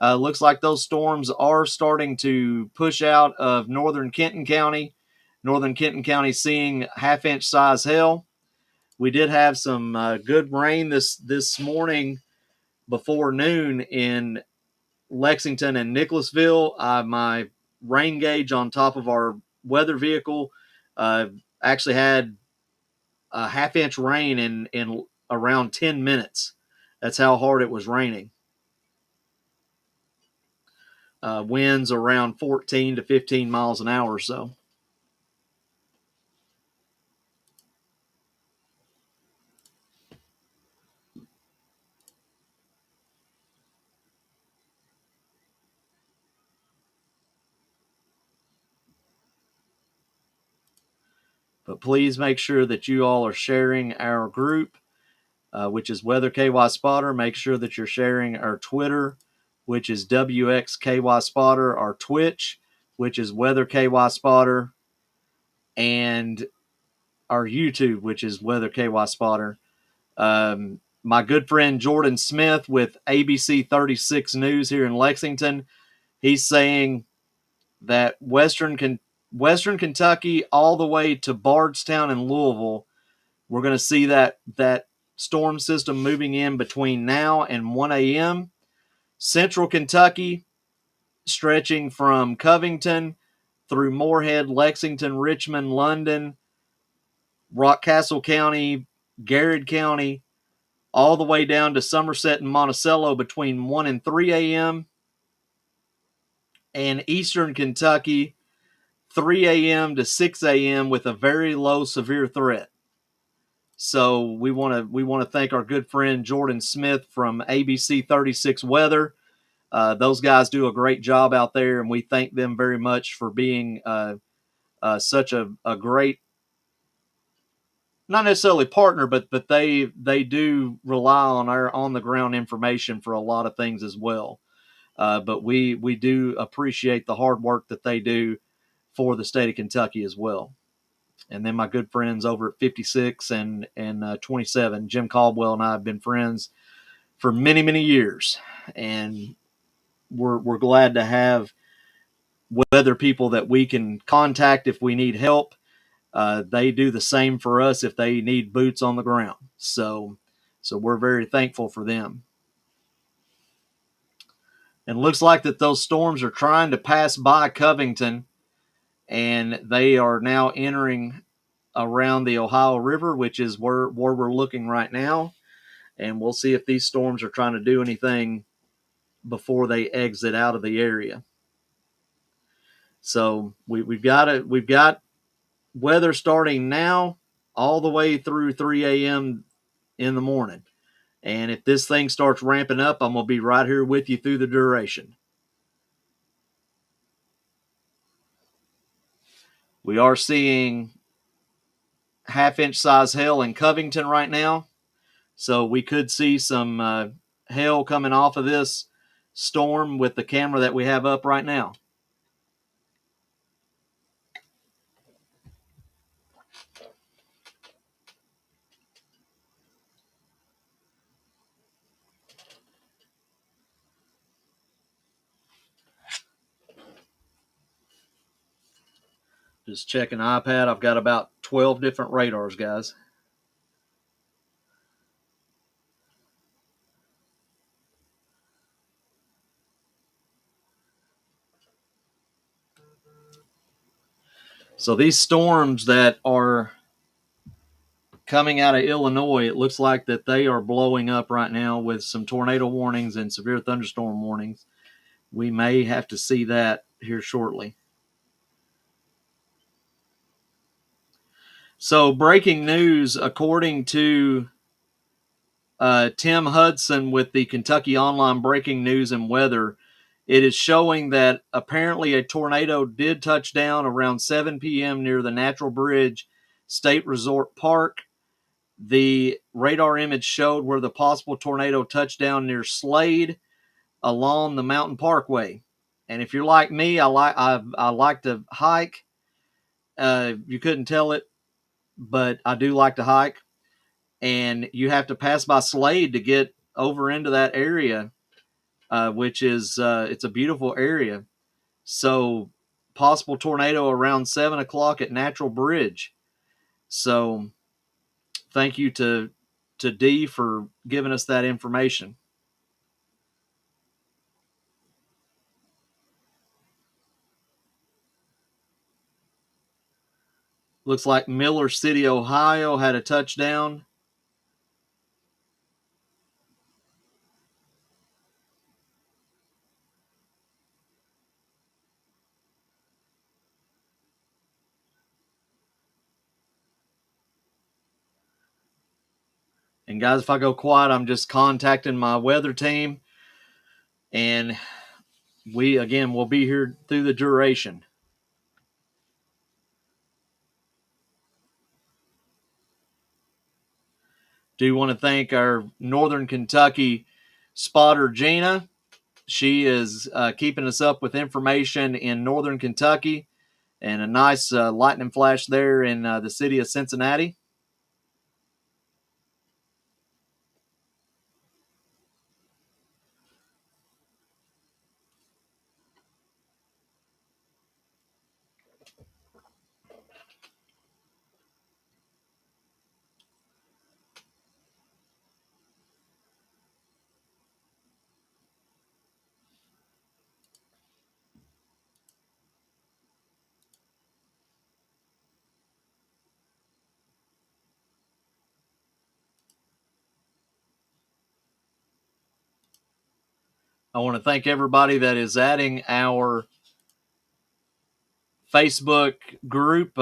Looks like those storms are starting to push out of northern Kenton County. Northern Kenton County seeing half-inch size hail. We did have some good rain this morning before noon in Lexington and Nicholasville. My rain gauge on top of our weather vehicle actually had a half-inch rain in around 10 minutes. That's how hard it was raining. Winds around 14 to 15 miles an hour or so. But please make sure that you all are sharing our group, which is Weather KY Spotter. Make sure that you're sharing our Twitter, which is WXKY Spotter, our Twitch, which is Weather KY Spotter, and our YouTube, which is Weather KY Spotter. My good friend Jordan Smith with ABC 36 News here in Lexington, he's saying that Western Kentucky all the way to Bardstown and Louisville, we're going to see that storm system moving in between now and 1 a.m. Central Kentucky, stretching from Covington through Moorhead, Lexington, Richmond, London, Rockcastle County, Garrett County, all the way down to Somerset and Monticello between 1 and 3 a.m. And Eastern Kentucky, 3 a.m. to 6 a.m. with a very low severe threat. So we want to thank our good friend Jordan Smith from ABC 36 Weather. Those guys do a great job out there, and we thank them very much for being such a great, not necessarily partner, but they do rely on our on the ground information for a lot of things as well. But we do appreciate the hard work that they do for the state of Kentucky as well. And then my good friends over at 56 and 27, Jim Caldwell and I have been friends for many, many years. And we're glad to have weather people that we can contact if we need help. They do the same for us if they need boots on the ground. So we're very thankful for them. And it looks like that those storms are trying to pass by Covington, and they are now entering around the Ohio River, which is where we're looking right now. And we'll see if these storms are trying to do anything before they exit out of the area. So we've got weather starting now all the way through 3 a.m. in the morning. And if this thing starts ramping up, I'm going to be right here with you through the duration. We are seeing half-inch size hail in Covington right now. So we could see some hail coming off of this storm with the camera that we have up right now. Just checking iPad. I've got about 12 different radars, guys. So these storms that are coming out of Illinois, it looks like that they are blowing up right now with some tornado warnings and severe thunderstorm warnings. We may have to see that here shortly. So breaking news, according to Tim Hudson with the Kentucky Online Breaking News and Weather, it is showing that apparently a tornado did touch down around 7 p.m. near the Natural Bridge State Resort Park. The radar image showed where the possible tornado touched down near Slade along the Mountain Parkway. And if you're like me, I like to hike. You couldn't tell it, but I do like to hike. And you have to pass by Slade to get over into that area. which is it's a beautiful area. So possible tornado around 7 o'clock at Natural Bridge. So thank you to Dee for giving us that information. Looks like Miller City, Ohio had a touchdown. And guys, if I go quiet, I'm just contacting my weather team. And we'll be here through the duration. Do want to thank our Northern Kentucky spotter, Gina. She is keeping us up with information in Northern Kentucky, and a nice lightning flash there in the city of Cincinnati. I want to thank everybody that is adding our Facebook group.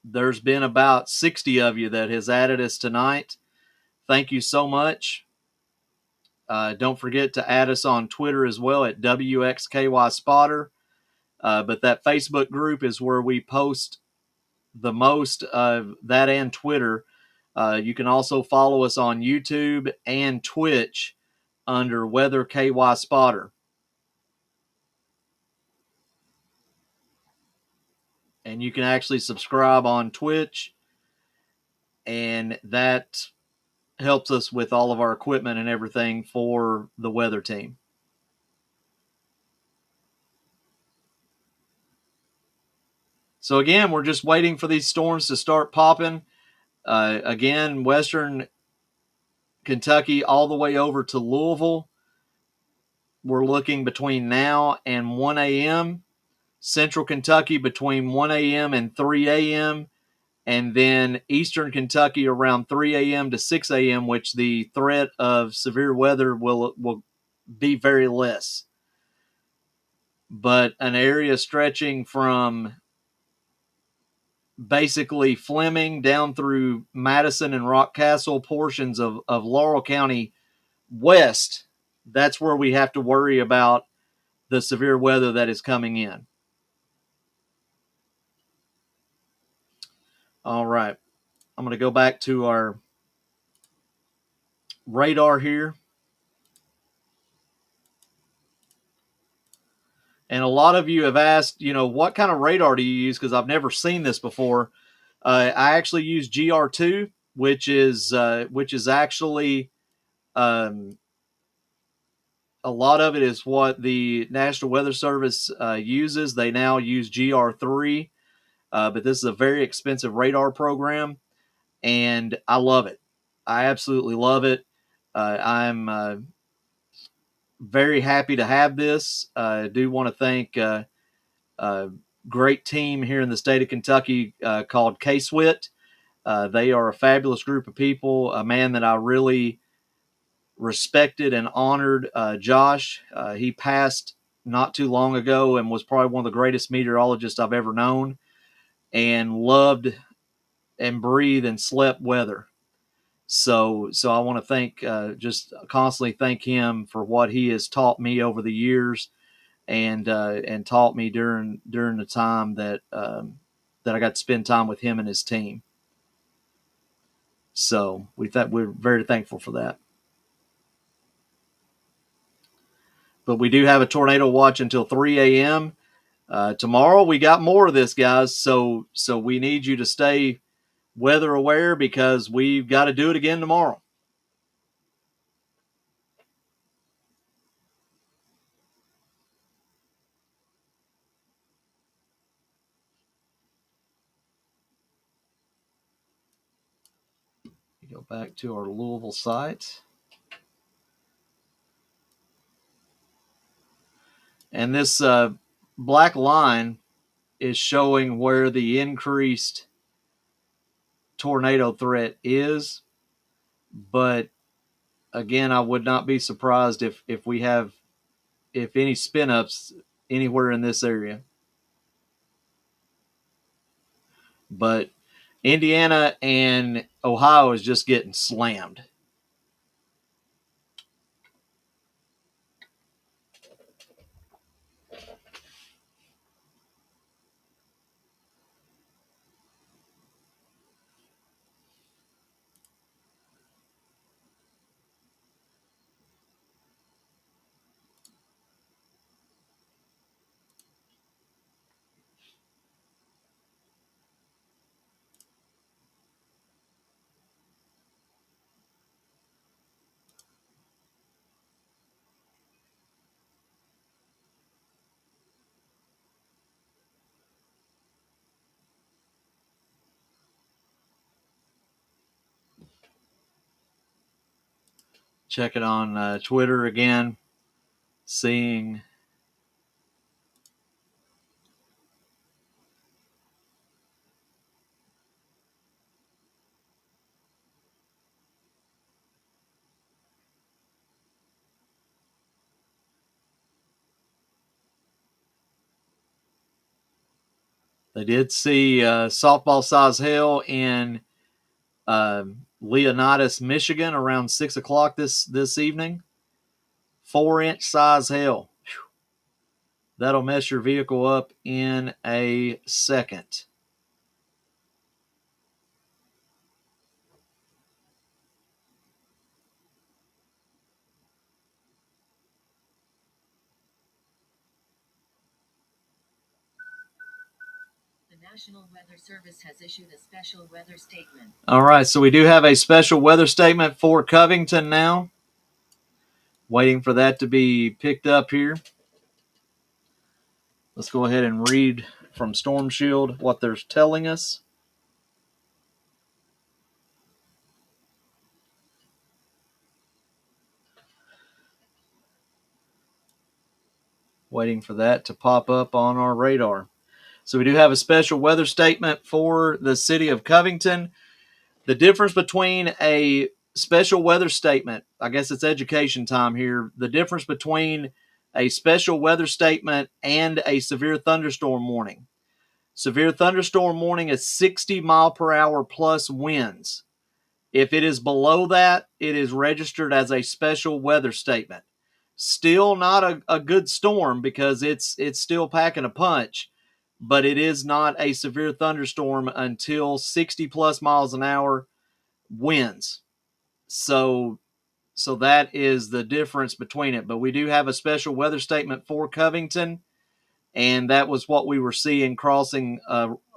There's been about 60 of you that has added us tonight. Thank you so much. Don't forget to add us on Twitter as well at WXKY Spotter. But that Facebook group is where we post the most of that, and Twitter. You can also follow us on YouTube and Twitch under Weather KY Spotter. And you can actually subscribe on Twitch, and that helps us with all of our equipment and everything for the weather team. So again, we're just waiting for these storms to start popping. Again, Western Kentucky all the way over to Louisville. We're looking between now and 1 a.m. Central Kentucky between 1 a.m. and 3 a.m. And then Eastern Kentucky around 3 a.m. to 6 a.m., which the threat of severe weather will be very less. But an area stretching from basically Fleming down through Madison and Rockcastle, portions of Laurel County west, that's where we have to worry about the severe weather that is coming in. All right. I'm going to go back to our radar here. And a lot of you have asked, what kind of radar do you use? Because I've never seen this before. I actually use GR2, which is actually a lot of it is what the National Weather Service uses. They now use GR3, but this is a very expensive radar program, and I love it. I absolutely love it. I'm very happy to have this. I do want to thank a great team here in the state of Kentucky called K-SWIT. They are a fabulous group of people. A man that I really respected and honored, Josh. He passed not too long ago and was probably one of the greatest meteorologists I've ever known, and loved and breathed and slept weather. So I want to thank, just constantly thank him for what he has taught me over the years, and taught me during the time that I got to spend time with him and his team. So we're very thankful for that. But we do have a tornado watch until 3 a.m. Tomorrow we got more of this, guys. So we need you to stay weather aware, because we've got to do it again tomorrow. back to our Louisville site. And this black line is showing where the increased tornado threat is. But again, I would not be surprised if any spin ups anywhere in this area. But Indiana and Ohio is just getting slammed. Check it on Twitter again, seeing they did see softball size hail in Leonidas, Michigan, around 6 o'clock this evening. 4-inch size hail. Whew. That'll mess your vehicle up in a second. National Weather Service has issued a special weather statement. All right, so we do have a special weather statement for Covington now. Waiting for that to be picked up here. Let's go ahead and read from Storm Shield what they're telling us. Waiting for that to pop up on our radar. So we do have a special weather statement for the city of Covington. The difference between a special weather statement, I guess it's education time here. The difference between a special weather statement and a severe thunderstorm warning. Severe thunderstorm warning is 60 mile per hour plus winds. If it is below that, it is registered as a special weather statement. Still not a good storm because it's still packing a punch, but it is not a severe thunderstorm until 60 plus miles an hour winds. So that is the difference between it. But we do have a special weather statement for Covington, and that was what we were seeing crossing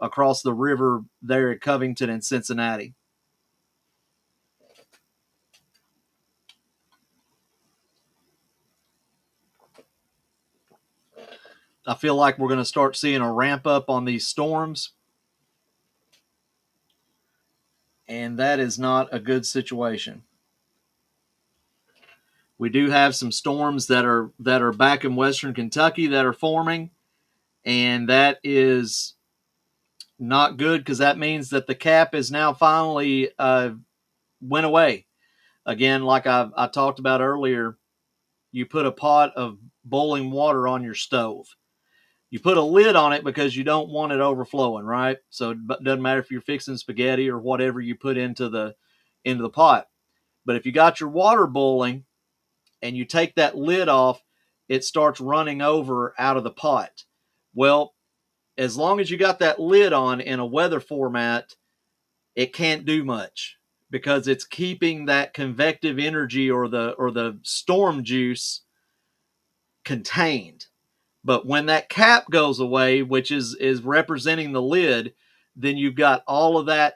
across the river there at Covington and Cincinnati. I feel like we're going to start seeing a ramp up on these storms, and that is not a good situation. We do have some storms that are back in western Kentucky that are forming, and that is not good because that means that the cap is now finally went away. Again, like I talked about earlier, you put a pot of boiling water on your stove. You put a lid on it because you don't want it overflowing, right? So it doesn't matter if you're fixing spaghetti or whatever you put into the pot. But if you got your water boiling and you take that lid off, it starts running over out of the pot. Well, as long as you got that lid on in a weather format, it can't do much because it's keeping that convective energy or the storm juice contained. But when that cap goes away, which is representing the lid, then you've got all of that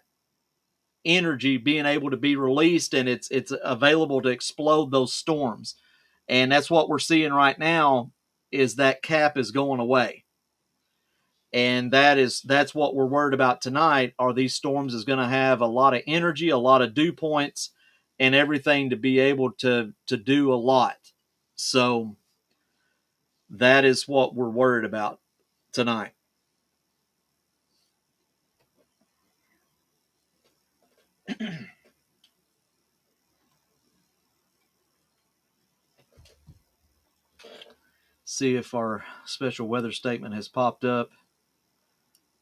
energy being able to be released, and it's available to explode those storms. And that's what we're seeing right now is that cap is going away. And that's what we're worried about tonight. Are these storms is going to have a lot of energy, a lot of dew points, and everything to be able to do a lot. So that is what we're worried about tonight. See if our special weather statement has popped up.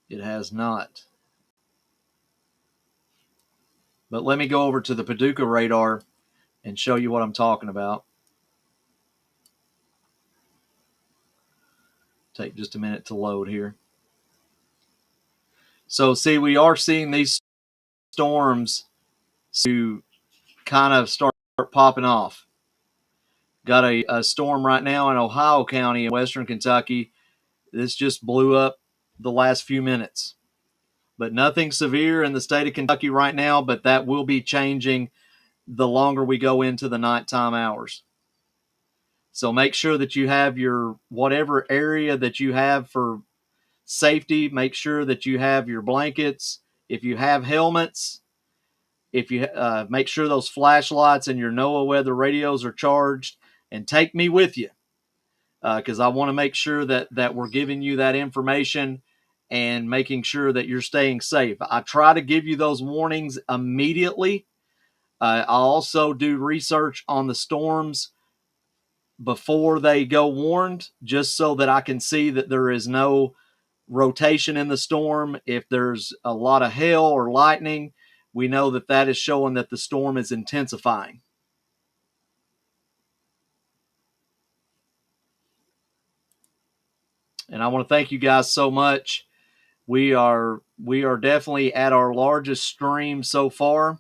It has not. But let me go over to the Paducah radar and show you what I'm talking about. Take just a minute to load here. So see, we are seeing these storms to kind of start popping off. Got a storm right now in Ohio County in western Kentucky. This just blew up the last few minutes. But nothing severe in the state of Kentucky right now, but that will be changing the longer we go into the nighttime hours. So make sure that you have your whatever area that you have for safety. Make sure that you have your blankets. If you have helmets, if you make sure those flashlights and your NOAA weather radios are charged, and take me with you because I want to make sure that we're giving you that information and making sure that you're staying safe. I try to give you those warnings immediately. I also do research on the storms before they go warned, just so that I can see that there is no rotation in the storm. If there's a lot of hail or lightning, we know that that is showing that the storm is intensifying. And I want to thank you guys so much. We are definitely at our largest stream so far.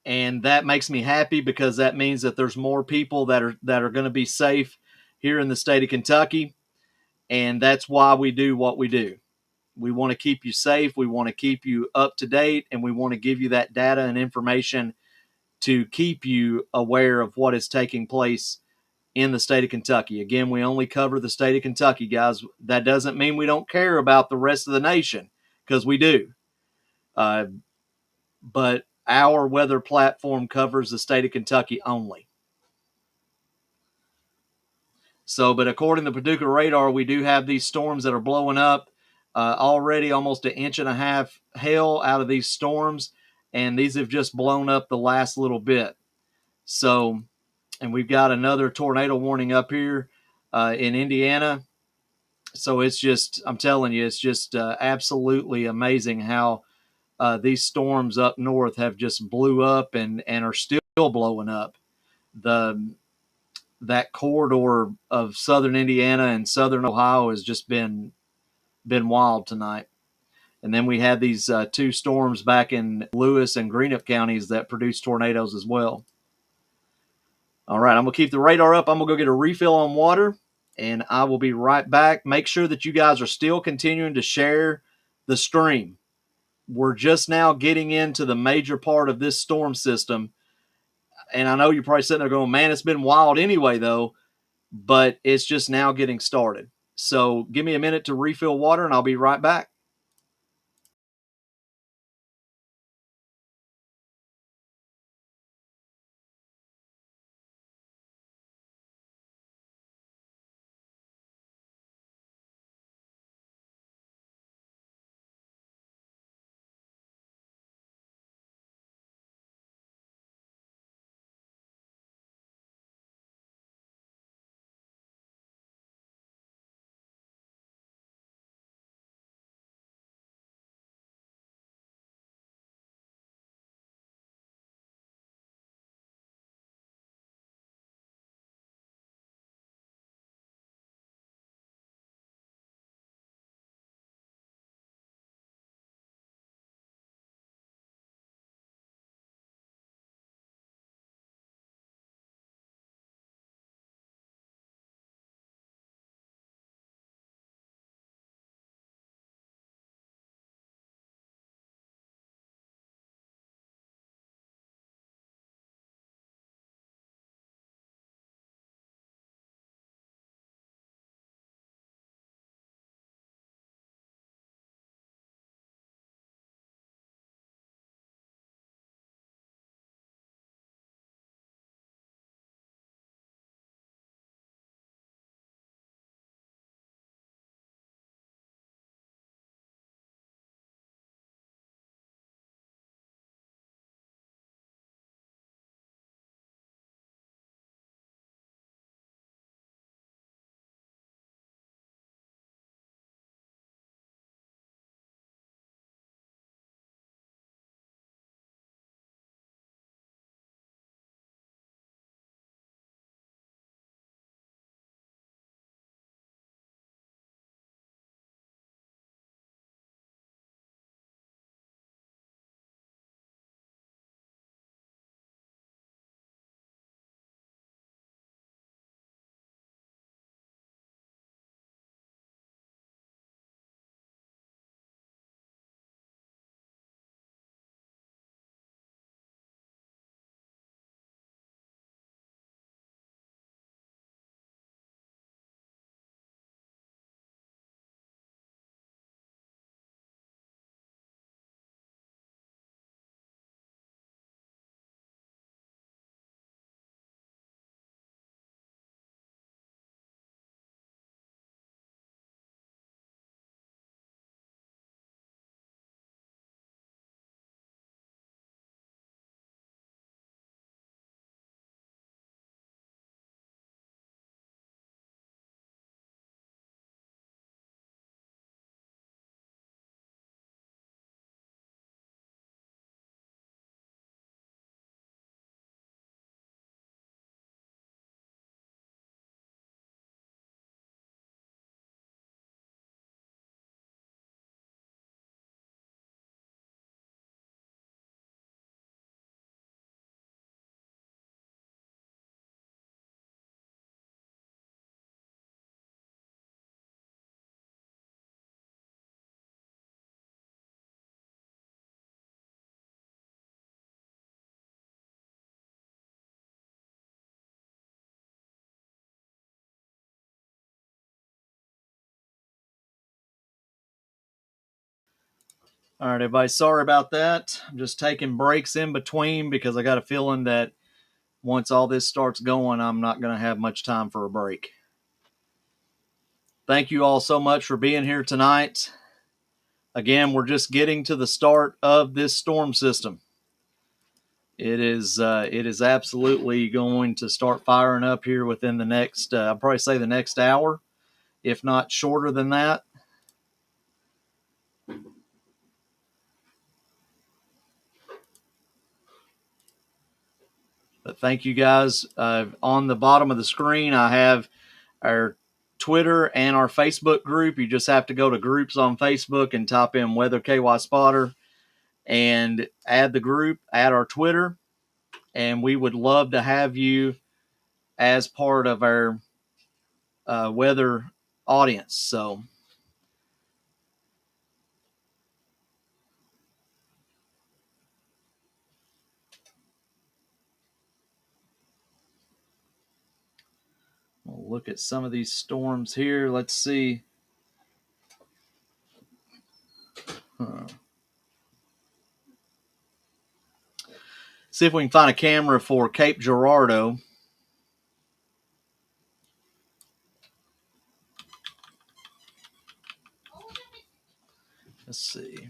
And that makes me happy because that means that there's more people that are going to be safe here in the state of Kentucky. And that's why we do what we do. We want to keep you safe. We want to keep you up to date, and we want to give you that data and information to keep you aware of what is taking place in the state of Kentucky. Again, we only cover the state of Kentucky, guys. That doesn't mean we don't care about the rest of the nation, because we do. But our weather platform covers the state of Kentucky only. So, but according to Paducah radar, we do have these storms that are blowing up. Already almost 1.5 inches hail out of these storms, and these have just blown up the last little bit. So, and we've got another tornado warning up here in Indiana. So it's just, I'm telling you, it's just absolutely amazing how these storms up north have just blew up and are still blowing up. That corridor of southern Indiana and southern Ohio has just been wild tonight. And then we had these two storms back in Lewis and Greenup counties that produced tornadoes as well. All right, I'm going to keep the radar up. I'm going to go get a refill on water, and I will be right back. Make sure that you guys are still continuing to share the stream. We're just now getting into the major part of this storm system. And I know you're probably sitting there going, man, it's been wild anyway, though. But it's just now getting started. So give me a minute to refill water, and I'll be right back. All right, everybody. Sorry about that. I'm just taking breaks in between because I got a feeling that once all this starts going, I'm not going to have much time for a break. Thank you all so much for being here tonight. Again, we're just getting to the start of this storm system. It is absolutely going to start firing up here within the next, I'll probably say the next hour, if not shorter than that. But thank you guys. On the bottom of the screen, I have our Twitter and our Facebook group. You just have to go to groups on Facebook and type in Weather KY Spotter and add the group, add our Twitter, and we would love to have you as part of our weather audience. So we'll look at some of these storms here. Let's see. See if we can find a camera for Cape Girardeau. Let's see.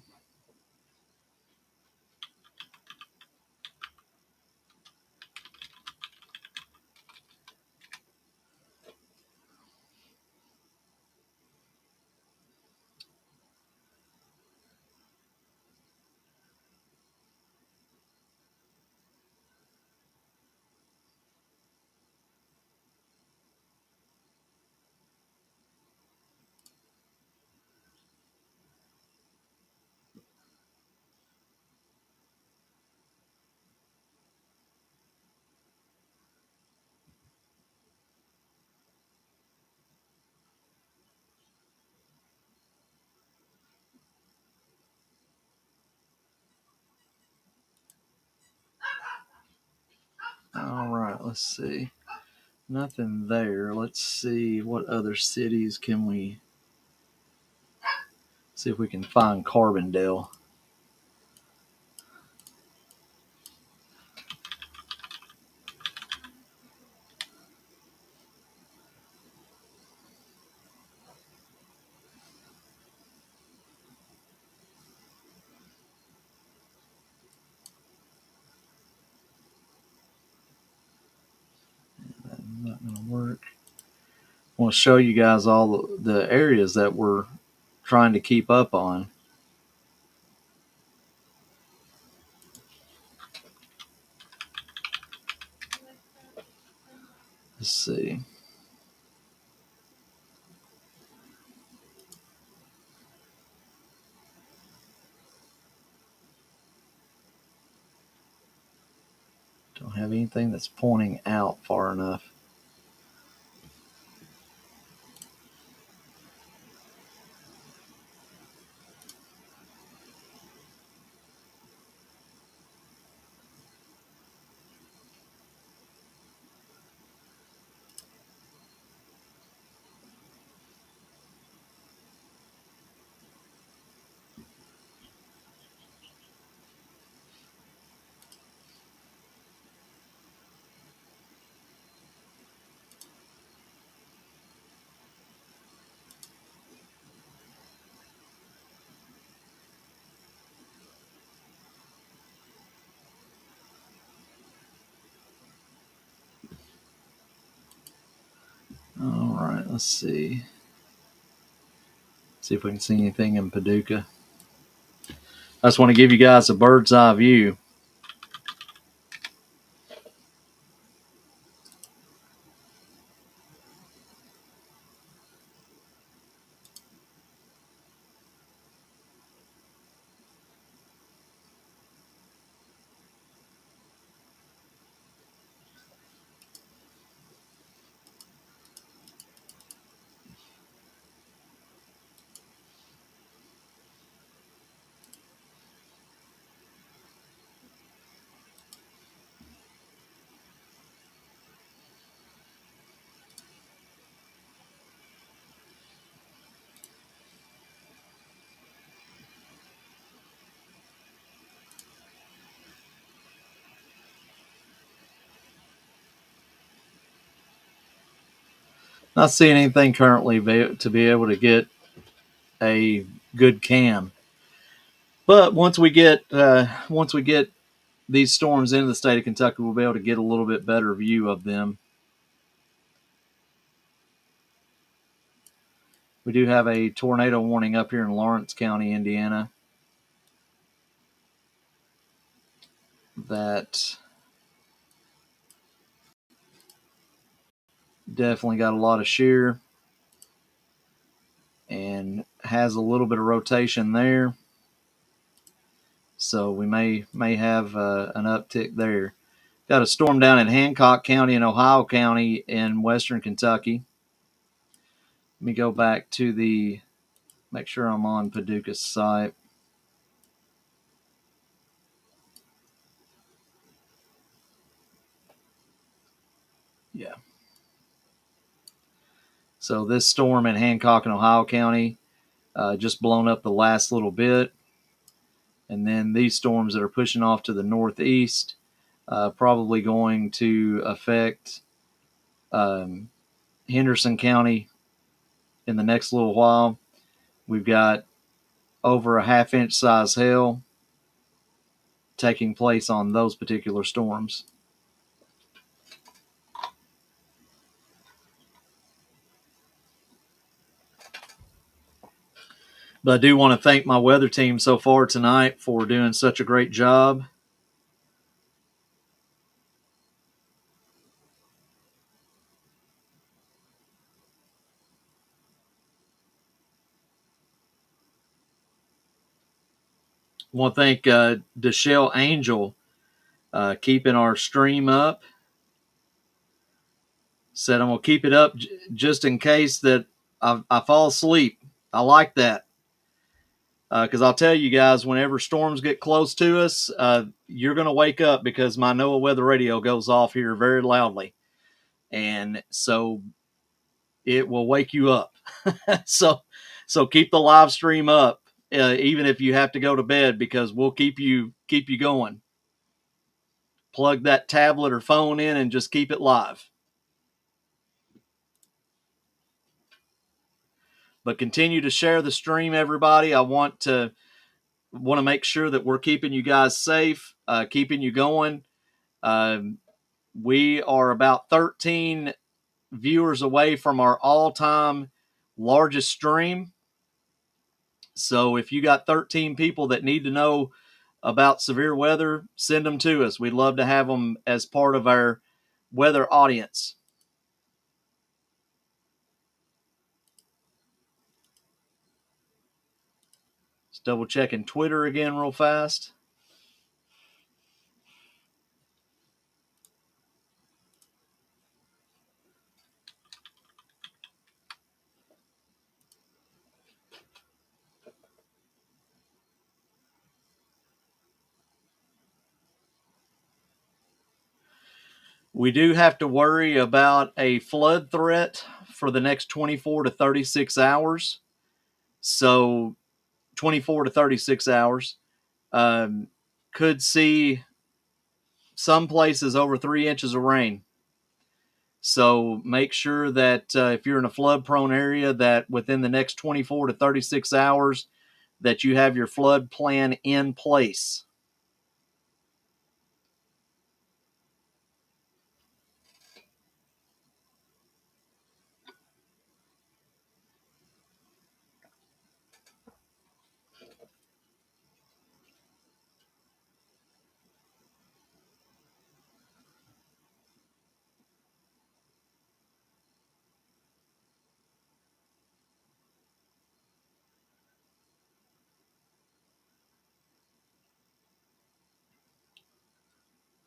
All right, let's see. Nothing there. Let's see what other cities can we see if we can find Carbondale. That's not going to work. I want to show you guys all the areas that we're trying to keep up on. Let's see. Don't have anything that's pointing out far enough. All right, let's see. See if we can see anything in Paducah. I just want to give you guys a bird's eye view. Not seeing anything currently to be able to get a good cam. But once we get these storms into the state of Kentucky, we'll be able to get a little bit better view of them. We do have a tornado warning up here in Lawrence County, Indiana. That definitely got a lot of shear and has a little bit of rotation there. So we may have an uptick there. Got a storm down in Hancock County and Ohio County in western Kentucky. Let me go back to make sure I'm on Paducah's site. Yeah. So this storm in Hancock and Ohio County just blown up the last little bit. And then these storms that are pushing off to the northeast probably going to affect Henderson County in the next little while. We've got over a half-inch size hail taking place on those particular storms. But I do want to thank my weather team so far tonight for doing such a great job. I want to thank Deshelle Angel keeping our stream up. Said I'm going to keep it up just in case that I fall asleep. I like that. Because I'll tell you guys, whenever storms get close to us, you're going to wake up because my NOAA weather radio goes off here very loudly. And so it will wake you up. so keep the live stream up, even if you have to go to bed, because we'll keep you going. Plug that tablet or phone in and just keep it live. But continue to share the stream, everybody. I want to make sure that we're keeping you guys safe, keeping you going. We are about 13 viewers away from our all-time largest stream. So if you got 13 people that need to know about severe weather, send them to us. We'd love to have them as part of our weather audience. Just double checking Twitter again real fast. We do have to worry about a flood threat for the next 24 to 36 hours. So 24 to 36 hours. Could see some places over 3 inches of rain. So make sure that if you're in a flood prone area, that within the next 24 to 36 hours that you have your flood plan in place.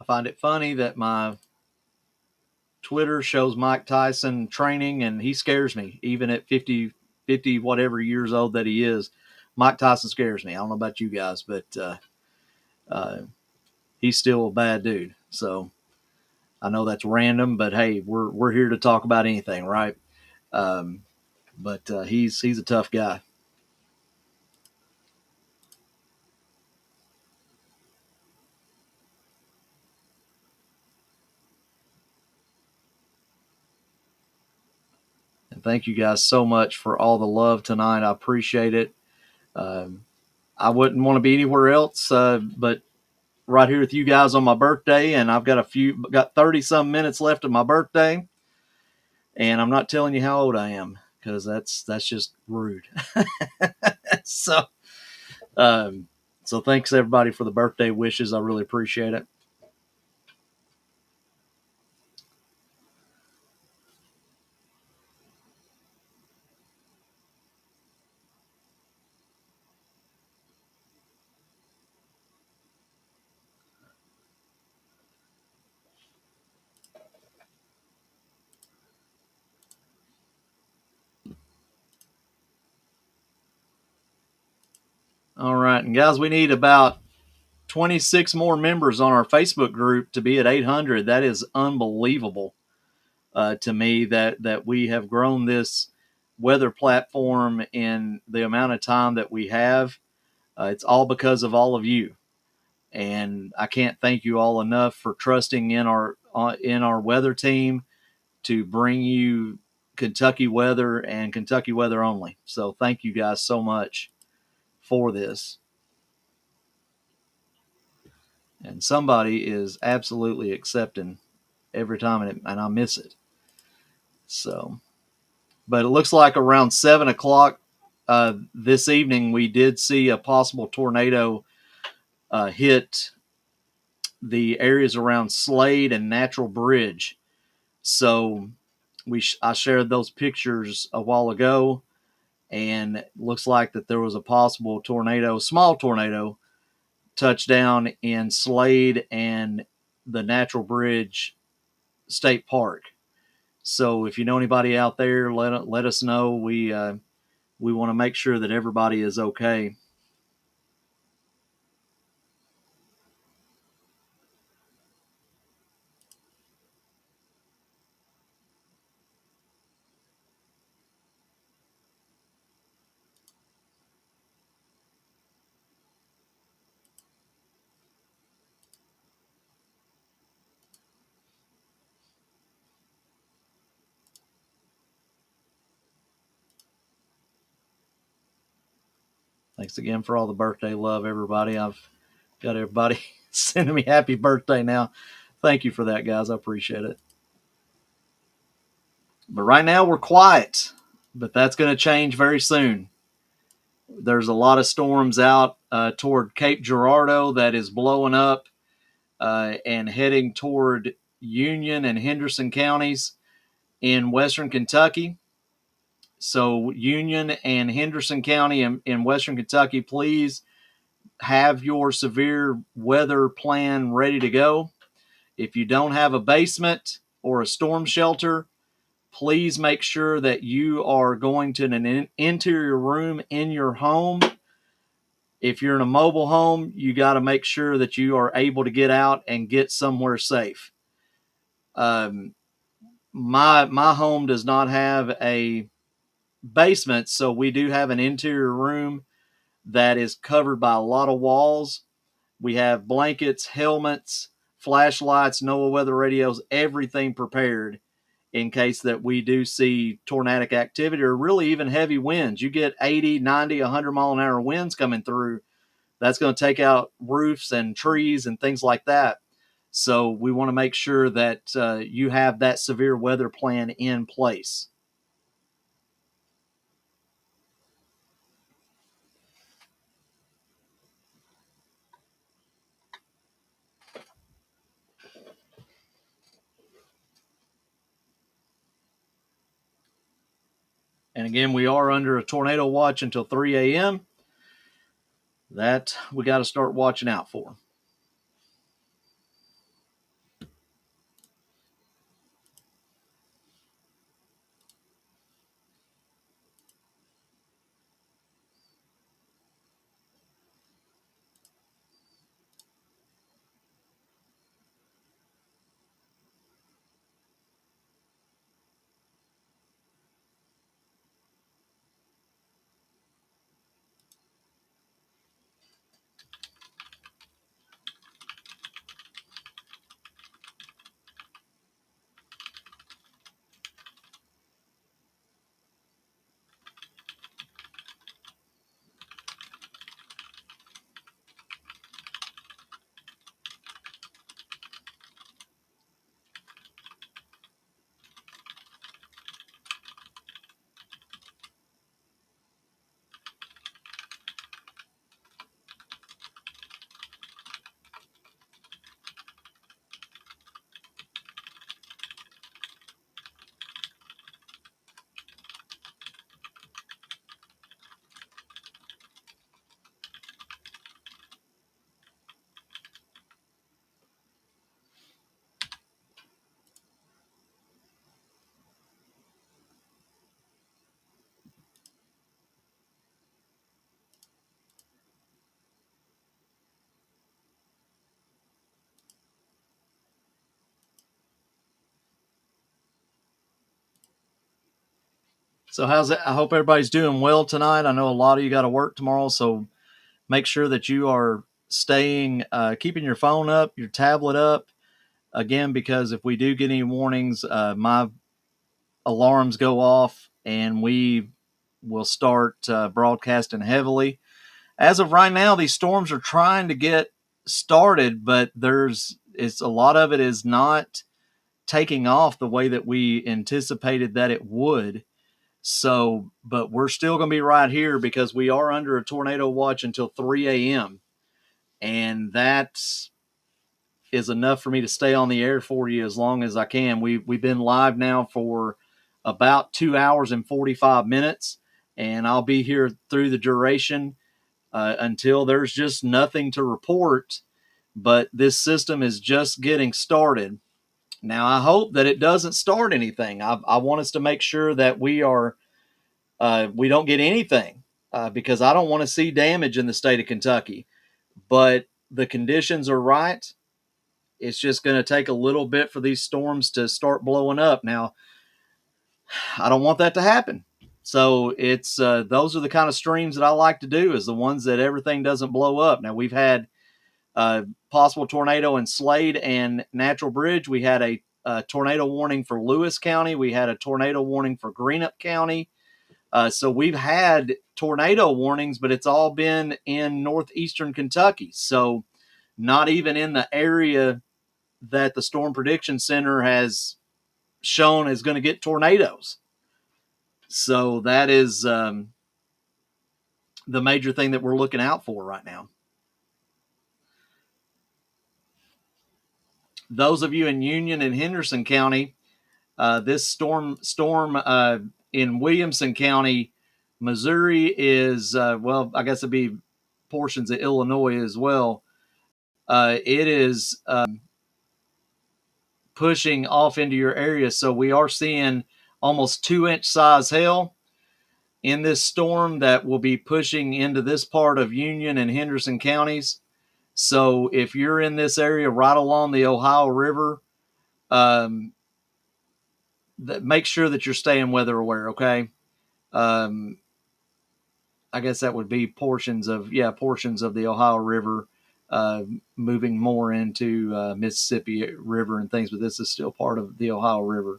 I find it funny that my Twitter shows Mike Tyson training, and he scares me. Even at 50 whatever years old that he is, Mike Tyson scares me. I don't know about you guys, but he's still a bad dude. So I know that's random, but hey, we're here to talk about anything, right? But he's a tough guy. Thank you guys so much for all the love tonight. I appreciate it. I wouldn't want to be anywhere else, but right here with you guys on my birthday, and I've got 30 some minutes left of my birthday, and I'm not telling you how old I am because that's just rude. so, so thanks everybody for the birthday wishes. I really appreciate it. All right, and guys, we need about 26 more members on our Facebook group to be at 800. That is unbelievable to me that we have grown this weather platform in the amount of time that we have. It's all because of all of you, and I can't thank you all enough for trusting in our weather team to bring you Kentucky weather and Kentucky weather only. So thank you guys so much for this. And somebody is absolutely accepting every time, and I miss it. So, but it looks like around 7 o'clock this evening, we did see a possible tornado hit the areas around Slade and Natural Bridge. So I shared those pictures a while ago, and it looks like that there was a possible tornado, small tornado, touchdown in Slade and the Natural Bridge State Park. So if you know anybody out there, let us know. We want to make sure that everybody is okay. Thanks again for all the birthday love, everybody. I've got everybody sending me happy birthday now. Thank you for that, guys. I appreciate it. But right now we're quiet, but that's going to change very soon. There's a lot of storms out toward Cape Girardeau that is blowing up and heading toward Union and Henderson counties in western Kentucky. So Union and Henderson County in western Kentucky, please have your severe weather plan ready to go. If you don't have a basement or a storm shelter, please make sure that you are going to an interior room in your home. If you're in a mobile home, you got to make sure that you are able to get out and get somewhere safe. My home does not have a basement, so we do have an interior room that is covered by a lot of walls. We have blankets, helmets, flashlights, NOAA weather radios, everything prepared in case that we do see tornadic activity or really even heavy winds. You get 80, 90, 100 mile an hour winds coming through. That's going to take out roofs and trees and things like that. So we want to make sure that you have that severe weather plan in place. And again, we are under a tornado watch until 3 a.m. That we got to start watching out for. So how's it? I hope everybody's doing well tonight. I know a lot of you got to work tomorrow, so make sure that you are staying, keeping your phone up, your tablet up. Again, because if we do get any warnings, my alarms go off and we will start broadcasting heavily. As of right now, these storms are trying to get started, but it's a lot of it is not taking off the way that we anticipated that it would. So, but we're still going to be right here because we are under a tornado watch until 3 a.m. And that is enough for me to stay on the air for you as long as I can. We've been live now for about 2 hours and 45 minutes, and I'll be here through the duration until there's just nothing to report. But this system is just getting started. Now, I hope that it doesn't start anything. I want us to make sure that we don't get anything because I don't want to see damage in the state of Kentucky. But the conditions are right. It's just going to take a little bit for these storms to start blowing up. Now, I don't want that to happen. So it's those are the kind of streams that I like to do, is the ones that everything doesn't blow up. Now, we've had possible tornado in Slade and Natural Bridge. We had a tornado warning for Lewis County. We had a tornado warning for Greenup County. So we've had tornado warnings, but it's all been in northeastern Kentucky. So not even in the area that the Storm Prediction Center has shown is going to get tornadoes. So that is the major thing that we're looking out for right now. Those of you in Union and Henderson County, this storm in Williamson County, Missouri is, well, I guess it'd be portions of Illinois as well. It is pushing off into your area. So we are seeing almost 2-inch size hail in this storm that will be pushing into this part of Union and Henderson counties. So if you're in this area right along the Ohio River, make sure that you're staying weather aware, okay? I guess that would be portions of the Ohio River moving more into Mississippi River and things, but this is still part of the Ohio River.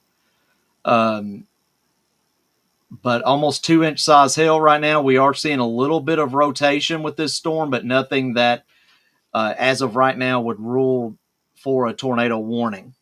But almost 2-inch size hail right now. We are seeing a little bit of rotation with this storm, but nothing that, as of right now, would rule for a tornado warning.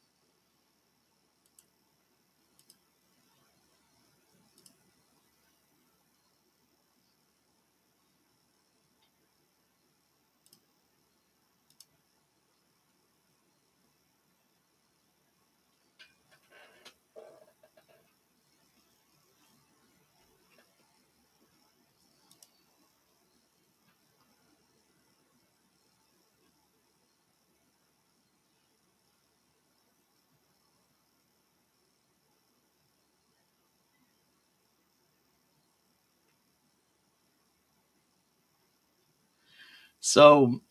So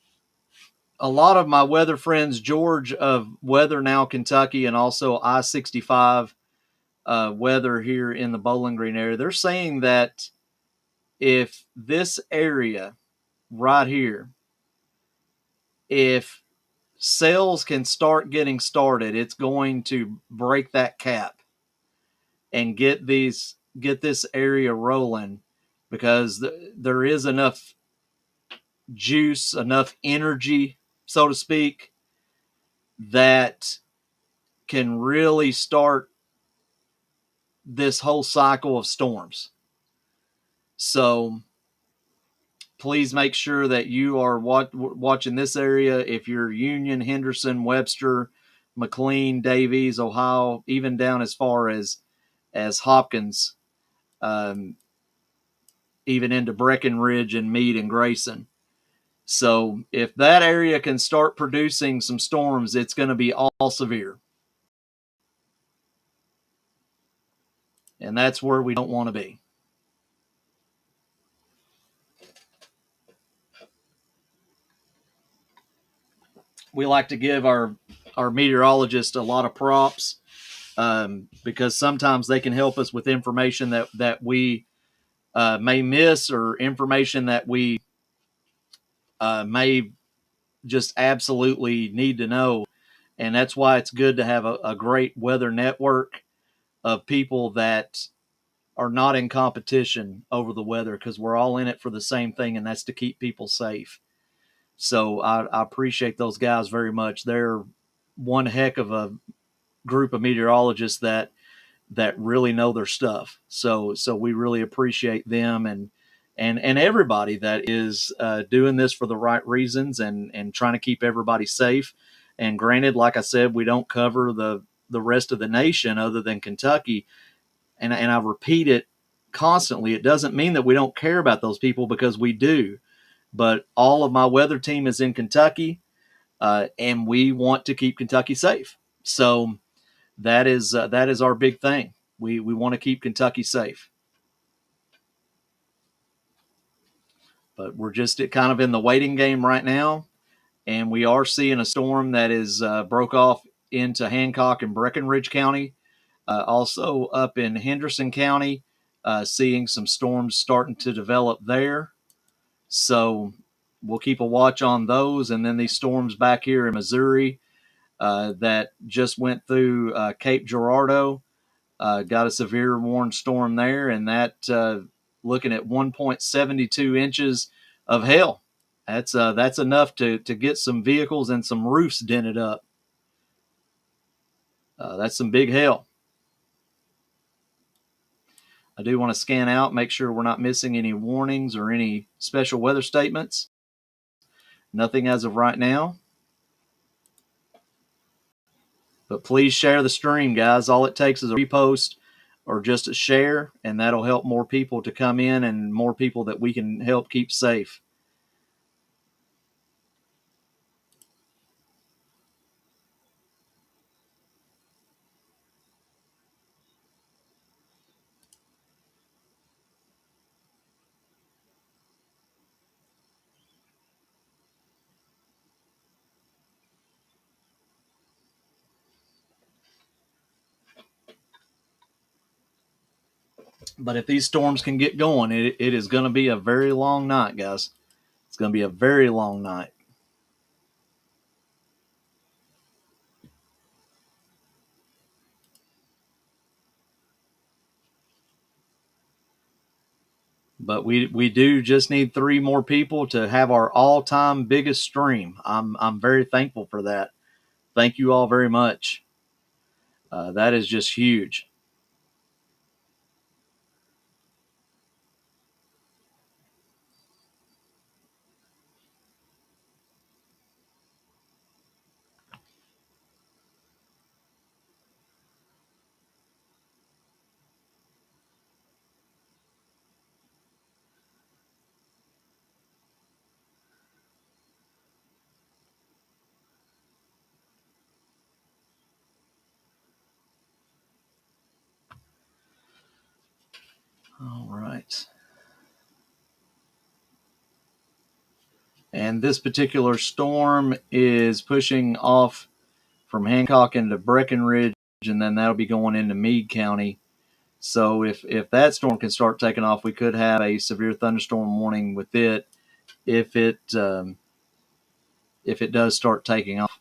a lot of my weather friends, George of Weather Now Kentucky, and also I-65 weather here in the Bowling Green area, they're saying that if this area right here, if sales can start getting started, it's going to break that cap and get this area rolling, because there is enough juice, enough energy, so to speak, that can really start this whole cycle of storms. So please make sure that you are watching this area. If you're Union, Henderson, Webster, McLean, Davies, Ohio, even down as far as Hopkins, even into Breckenridge and Meade and Grayson. So if that area can start producing some storms, it's going to be all severe. And that's where we don't want to be. We like to give our meteorologist a lot of props because sometimes they can help us with information that we may miss, or information that we may just absolutely need to know. And that's why it's good to have a great weather network of people that are not in competition over the weather, because we're all in it for the same thing, and that's to keep people safe. So I appreciate those guys very much. They're one heck of a group of meteorologists that really know their stuff. So we really appreciate them, and everybody that is doing this for the right reasons, and trying to keep everybody safe. And granted, like I said, we don't cover the rest of the nation other than Kentucky, and I repeat it constantly. It doesn't mean that we don't care about those people, because we do. But all of my weather team is in Kentucky, and we want to keep Kentucky safe. So that is our big thing. We want to keep Kentucky safe. But we're just kind of in the waiting game right now, and we are seeing a storm that is broke off into Hancock and Breckinridge County. Also up in Henderson County, seeing some storms starting to develop there. So we'll keep a watch on those. And then these storms back here in Missouri that just went through Cape Girardeau, got a severe warned storm there, and that looking at 1.72 inches of hail. That's enough to get some vehicles and some roofs dented up. That's some big hail. I do want to scan out, make sure we're not missing any warnings or any special weather statements. Nothing as of right now. But please share the stream, guys. All it takes is a repost or just a share, and that'll help more people to come in, and more people that we can help keep safe. But if these storms can get going, it is going to be a very long night, guys. It's going to be a very long night. But we do just need 3 more people to have our all-time biggest stream. I'm very thankful for that. Thank you all very much. That is just huge. All right. And this particular storm is pushing off from Hancock into Breckinridge, and then that'll be going into Meade County. So if that storm can start taking off, we could have a severe thunderstorm warning with it if it does start taking off.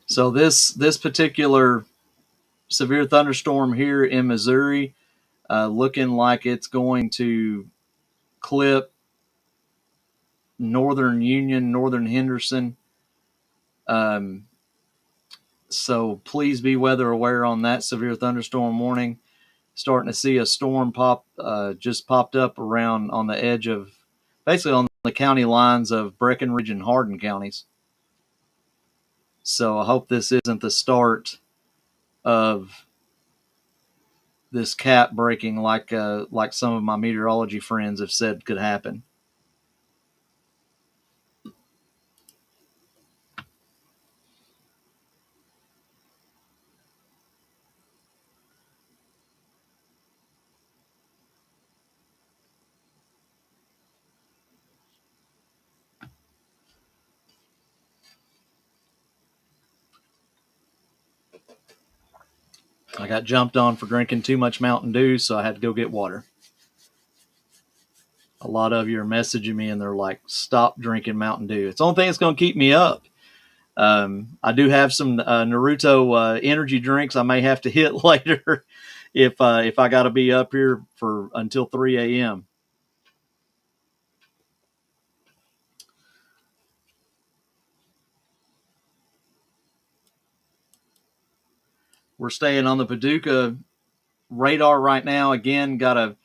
So this particular severe thunderstorm here in Missouri, looking like it's going to clip northern Union, northern Henderson, So please be weather aware on that severe thunderstorm warning. Starting to see a storm just popped up around on the edge of, basically on the county lines of Breckenridge and Hardin counties. So I hope this isn't the start of this cap breaking like some of my meteorology friends have said could happen. I got jumped on for drinking too much Mountain Dew, so I had to go get water. A lot of you are messaging me and they're like, stop drinking Mountain Dew. It's the only thing that's going to keep me up. I do have some Naruto energy drinks I may have to hit later if I got to be up here for until 3 a.m. We're staying on the Paducah radar right now. Again, got a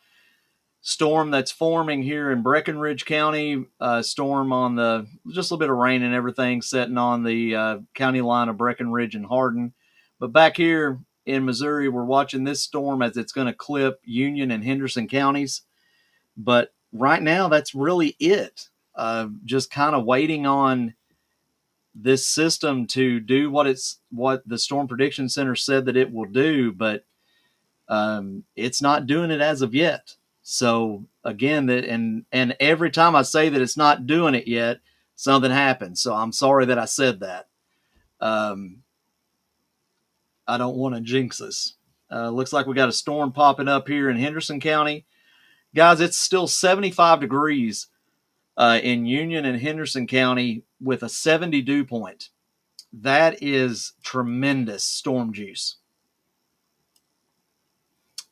storm that's forming here in Breckenridge County. Storm on the, just a little bit of rain and everything setting on the county line of Breckenridge and Hardin. But back here in Missouri, we're watching this storm as it's going to clip Union and Henderson counties. But right now, that's really it. Just kind of waiting on this system to do what the Storm Prediction Center said that it will do, but it's not doing it as of yet. So again, and every time I say that it's not doing it yet, something happens. So I'm sorry that I said that. I don't want to jinx this. Looks like we got a storm popping up here in Henderson County. Guys, it's still 75 degrees in Union and Henderson County with a 70 dew point. That is tremendous storm juice.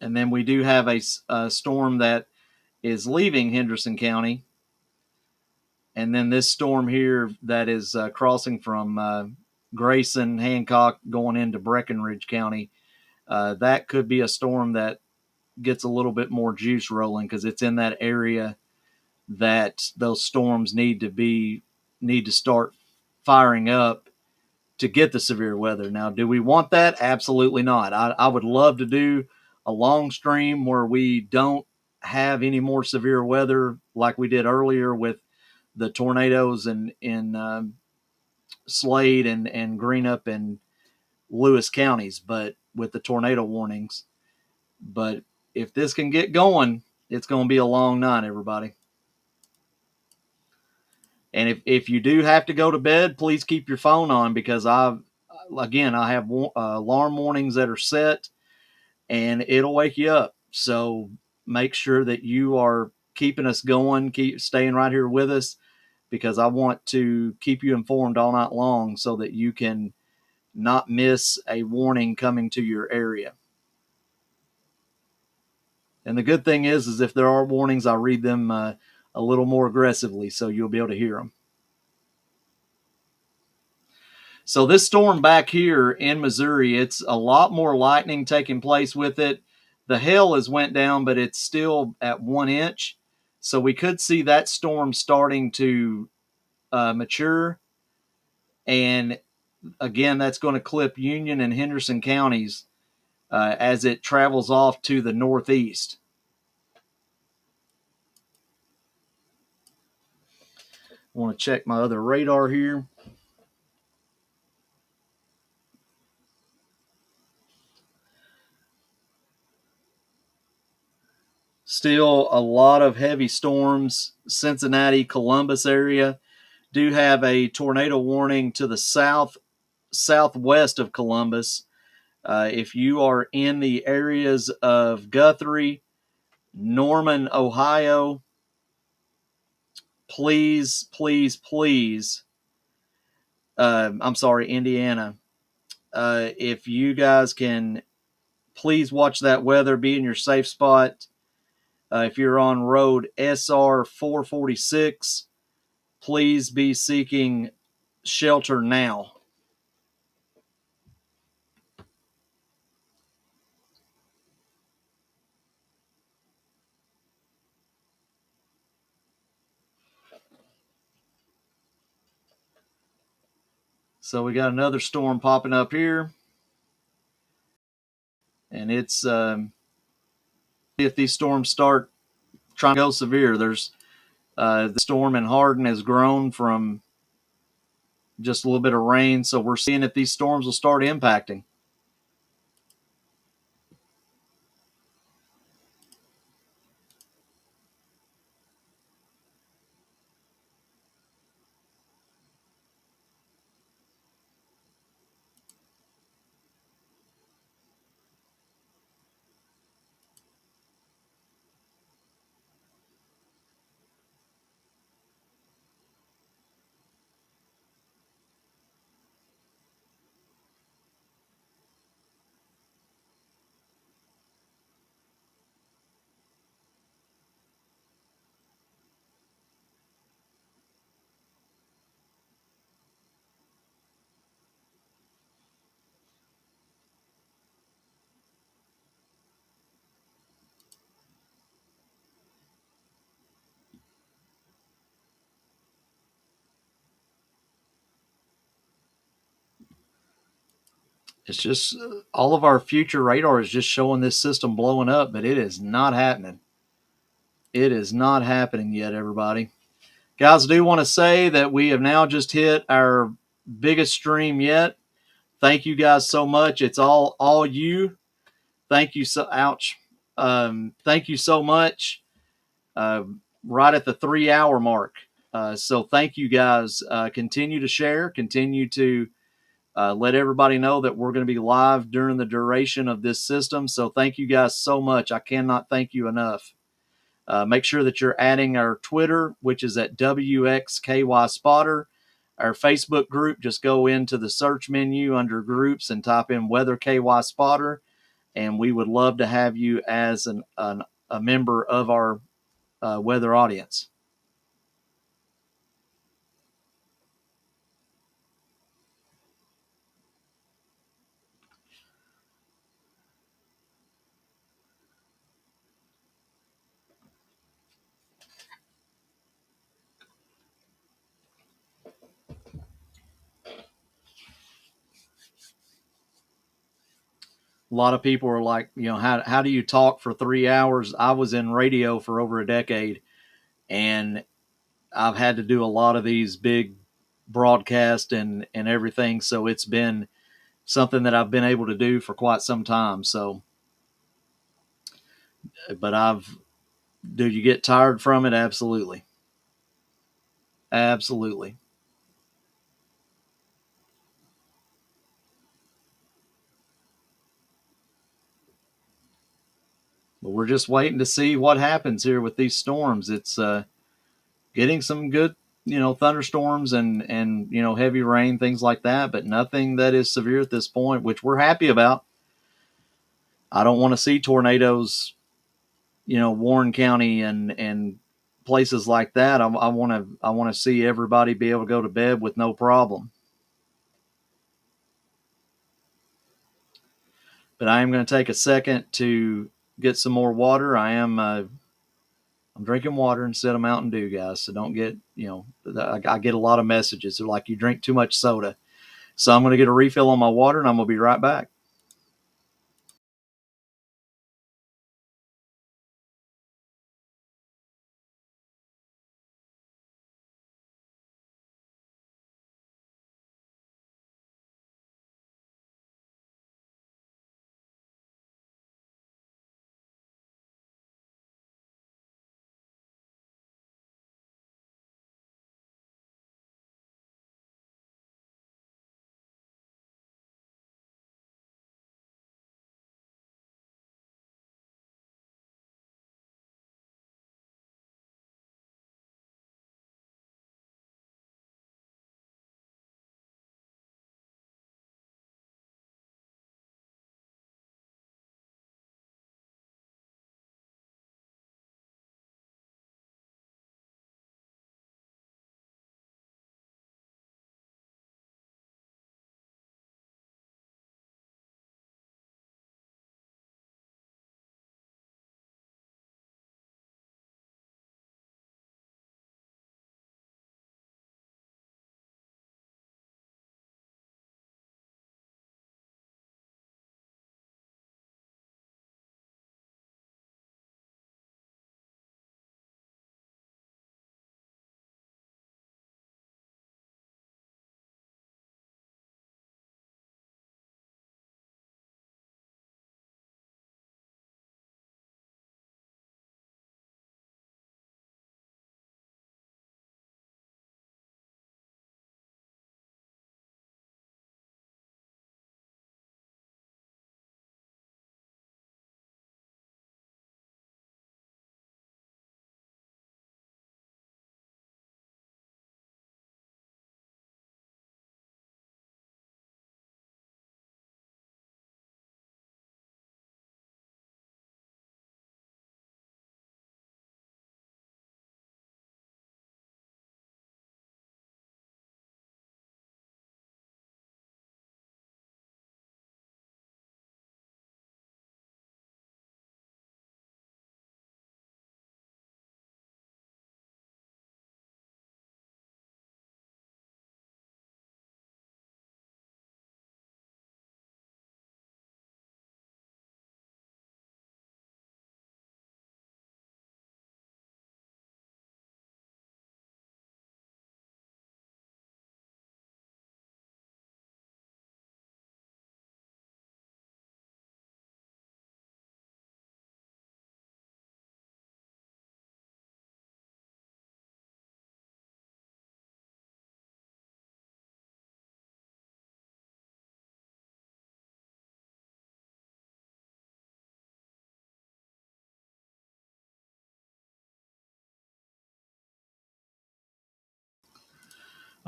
And then we do have a storm that is leaving Henderson County. And then this storm here that is crossing from Grayson, Hancock, going into Breckenridge County. That could be a storm that gets a little bit more juice rolling because it's in that area that those storms need to start firing up to get the severe weather. Now, do we want that? Absolutely not. I would love to do a long stream where we don't have any more severe weather like we did earlier with the tornadoes in Slade and Greenup and Lewis counties, but with the tornado warnings. But if this can get going, it's going to be a long night, everybody. And if you do have to go to bed, please keep your phone on because I have alarm warnings that are set and it'll wake you up. So make sure that you are keeping us going, keep staying right here with us because I want to keep you informed all night long so that you can not miss a warning coming to your area. And the good thing is if there are warnings, I read them a little more aggressively so you'll be able to hear them. So this storm back here in Missouri, it's a lot more lightning taking place with it. The hail has went down, but it's still at 1 inch. So we could see that storm starting to mature. And again, that's going to clip Union and Henderson counties as it travels off to the northeast. I want to check my other radar here. Still a lot of heavy storms. Cincinnati, Columbus area do have a tornado warning to the southwest of Columbus. If you are in the areas of Guthrie, Norman, Ohio, please, Indiana. If you guys can, please watch that weather, be in your safe spot. If you're on road SR 446, please be seeking shelter now. So we got another storm popping up here, and it's if these storms start trying to go severe. There's the storm in Hardin has grown from just a little bit of rain, so we're seeing if these storms will start impacting. It's just all of our future radar is just showing this system blowing up, but it is not happening. It is not happening yet, everybody. Guys, I do want to say that we have now just hit our biggest stream yet. Thank you guys so much. It's all you. Thank you so ouch. Thank you so much. Uh, right at the 3 hour mark. So thank you guys. Continue to share. Continue to let everybody know that we're going to be live during the duration of this system. So thank you guys so much. I cannot thank you enough. Make sure that you're adding our Twitter, which is at WXKY Spotter. Our Facebook group, just go into the search menu under groups and type in Weather KY Spotter. And we would love to have you as a member of our weather audience. A lot of people are like, how do you talk for 3 hours? I was in radio for over a decade, and I've had to do a lot of these big broadcasts and everything. So it's been something that I've been able to do for quite some time. So, but do you get tired from it? Absolutely. Absolutely. But we're just waiting to see what happens here with these storms. It's getting some good, thunderstorms and heavy rain, things like that, but nothing that is severe at this point, which we're happy about. I don't want to see tornadoes, Warren County and places like that. I want to see everybody be able to go to bed with no problem. But I am going to take a second to get some more water. I'm drinking water instead of Mountain Dew, guys. So don't get, I get a lot of messages. They're like, you drink too much soda. So I'm going to get a refill on my water and I'm going to be right back.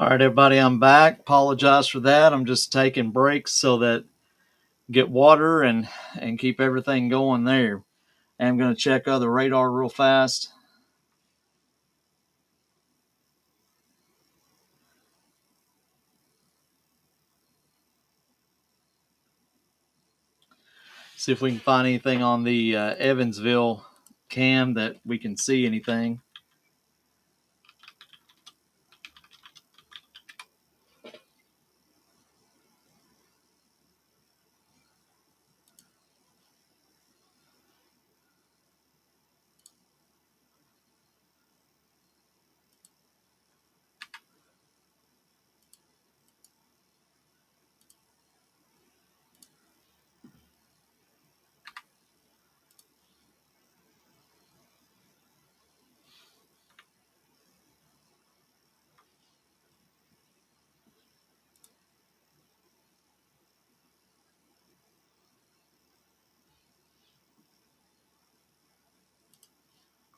All right, everybody, I'm back. Apologize for that. I'm just taking breaks so that get water and keep everything going there. I'm going to check other radar real fast. See if we can find anything on the Evansville cam that we can see anything.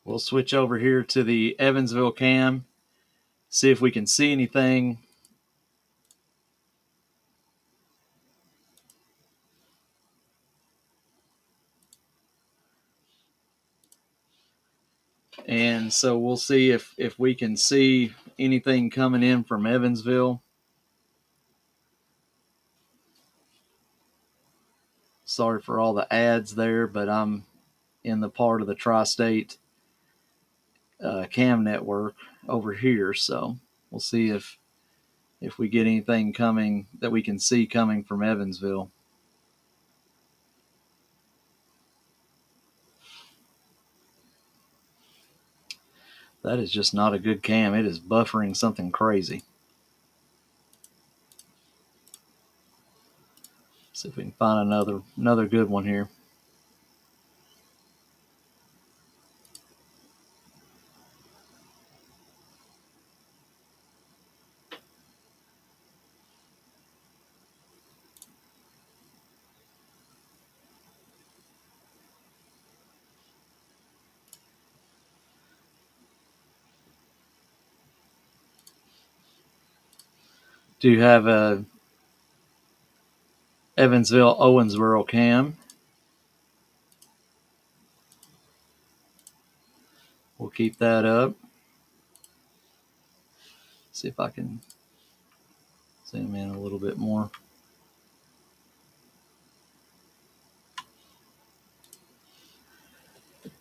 We'll switch over here to the Evansville cam, see if we can see anything. And so we'll see if we can see anything coming in from Evansville. Sorry for all the ads there, but I'm in the part of the Tri-State cam network over here. So we'll see if we get anything coming that we can see coming from Evansville. That is just not a good cam. It is buffering something crazy. See if we can find another good one here. Do you have a Evansville Owensboro cam? We'll keep that up. See if I can zoom in a little bit more.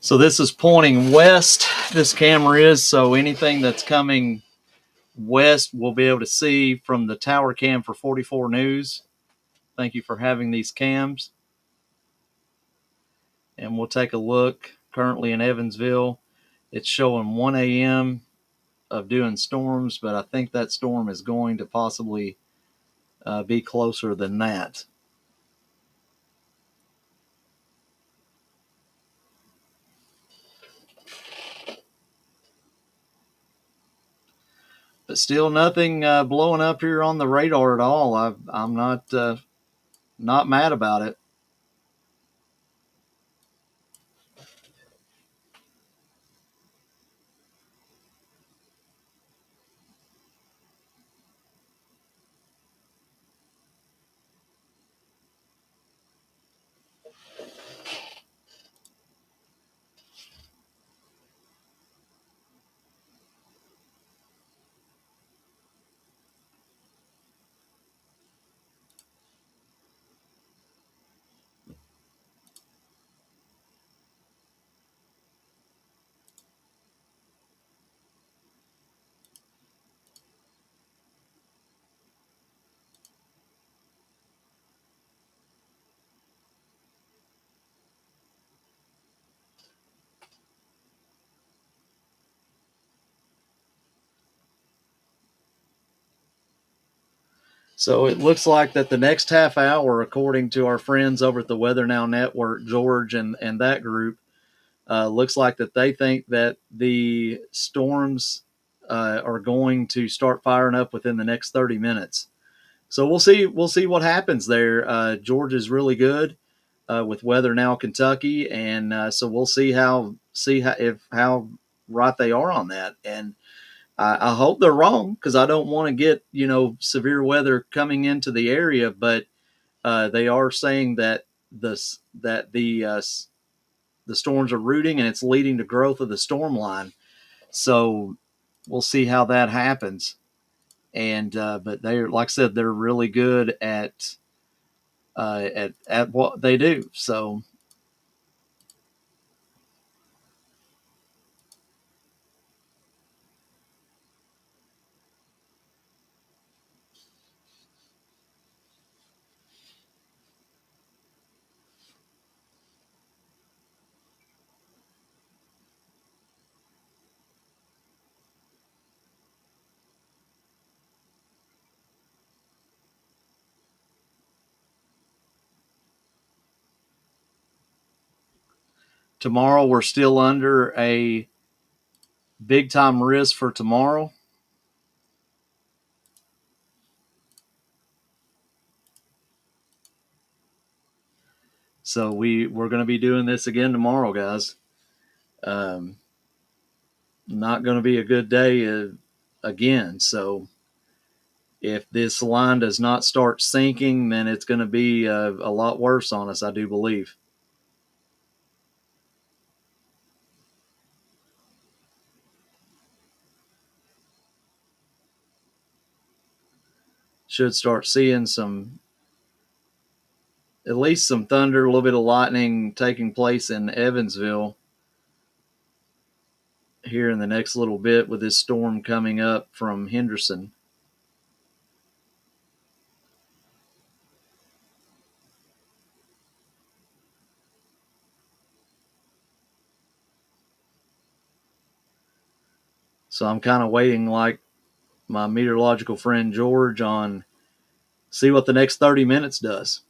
So this is pointing west, this camera is, so anything that's coming west we'll be able to see from the tower cam for 44 News. Thank you for having these cams. And we'll take a look. Currently in Evansville, it's showing 1 a.m. of doing storms, but I think that storm is going to possibly be closer than that. But still nothing blowing up here on the radar at all. I'm not mad about it. So it looks like that the next half hour, according to our friends over at the Weather Now Network, George and that group, looks like that they think that the storms are going to start firing up within the next 30 minutes. So we'll see what happens there. George is really good with Weather Now Kentucky, and so we'll see how right they are on that. And I hope they're wrong because I don't want to get severe weather coming into the area, but they are saying that the storms are rooting and it's leading to growth of the storm line. So we'll see how that happens. And but they're, like I said, they're really good at what they do. So tomorrow we're still under a big time risk for tomorrow. So we're going to be doing this again tomorrow, guys. Um, Not going to be a good day again. So if this line does not start sinking, then it's going to be a lot worse on us, I do believe. Should start seeing at least some thunder, a little bit of lightning taking place in Evansville here in the next little bit with this storm coming up from Henderson. So I'm kind of waiting, like my meteorological friend George, on see what the next 30 minutes does.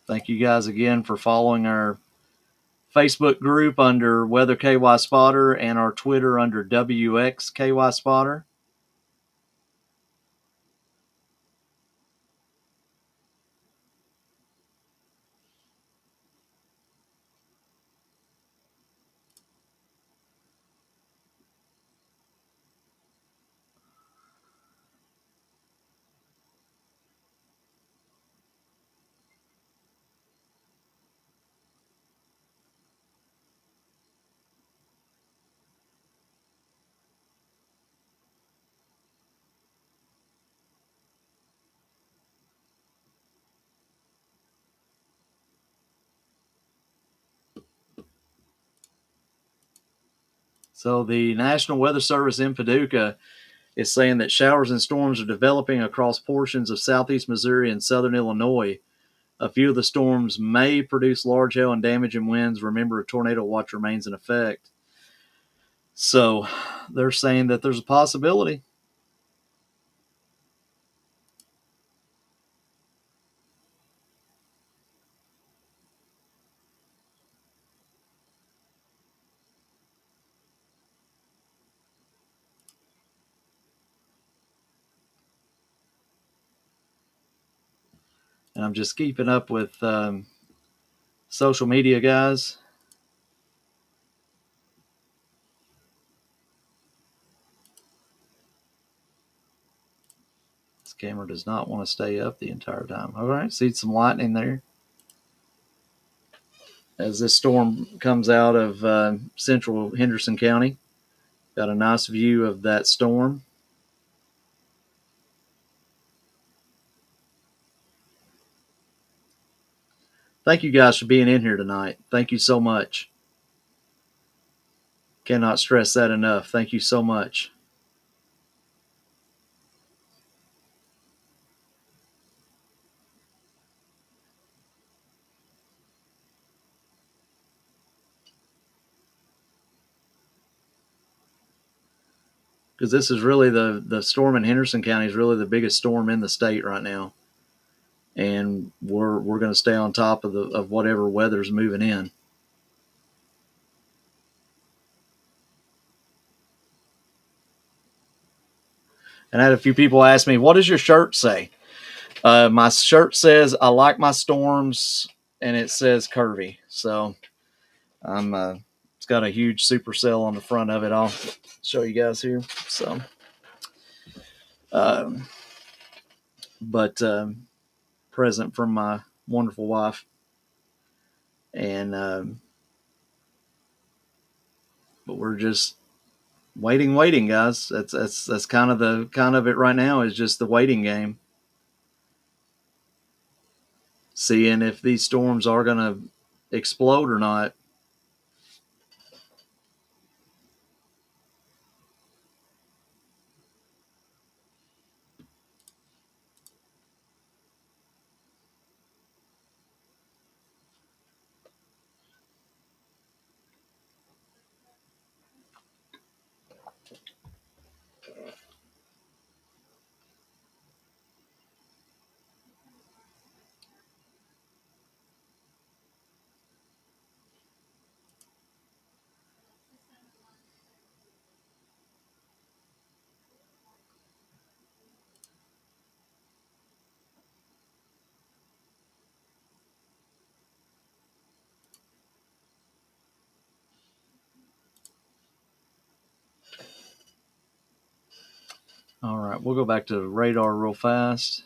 Thank you guys again for following our Facebook group under Weather KY Spotter and our Twitter under WX KY Spotter. So the National Weather Service in Paducah is saying that showers and storms are developing across portions of southeast Missouri and southern Illinois. A few of the storms may produce large hail and damaging winds. Remember, a tornado watch remains in effect. So they're saying that there's a possibility. And I'm just keeping up with social media, guys. This camera does not want to stay up the entire time. All right, see some lightning there as this storm comes out of central Henderson County. Got a nice view of that storm. Thank you guys for being in here tonight. Thank you so much. Cannot stress that enough. Thank you so much. Because this is really the storm in Henderson County is really the biggest storm in the state right now. and we're going to stay on top of whatever weather's moving in. And I had a few people ask me, "What does your shirt say?" My shirt says, "I like my storms," and it says "curvy." So I'm it's got a huge supercell on the front of it. I'll show you guys here. So, um, but present from my wonderful wife, and but we're just waiting, guys. That's kind of it right now. Is just the waiting game, seeing if these storms are going to explode or not. All right, we'll go back to the radar real fast.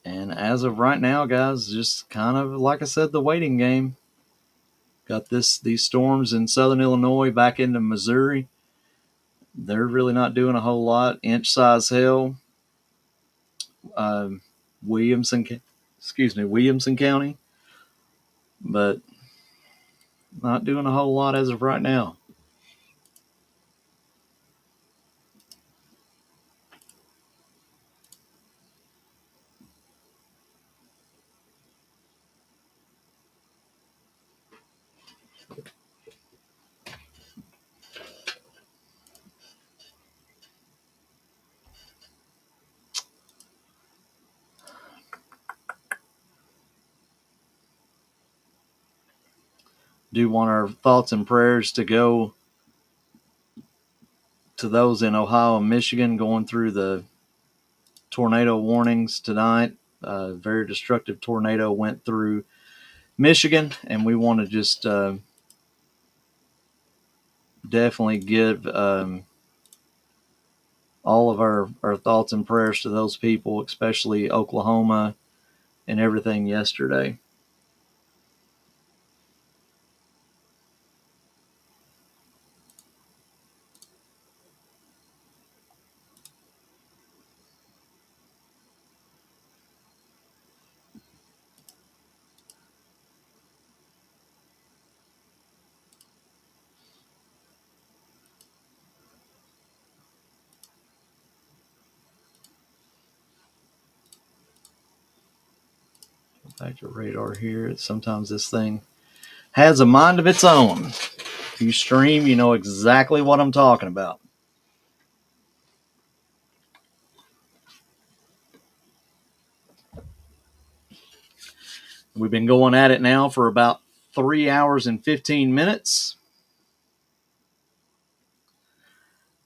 And as of right now, guys, just kind of like I said, the waiting game. Got these storms in southern Illinois back into Missouri. They're really not doing a whole lot. Inch size hail. Um, Williamson County, but not doing a whole lot as of right now. Do want our thoughts and prayers to go to those in Ohio and Michigan going through the tornado warnings tonight. A very destructive tornado went through Michigan, and we want to just definitely give all of our thoughts and prayers to those people, especially Oklahoma and everything yesterday. Back to radar here. Sometimes this thing has a mind of its own. If you stream, you know exactly what I'm talking about. We've been going at it now for about 3 hours and 15 minutes.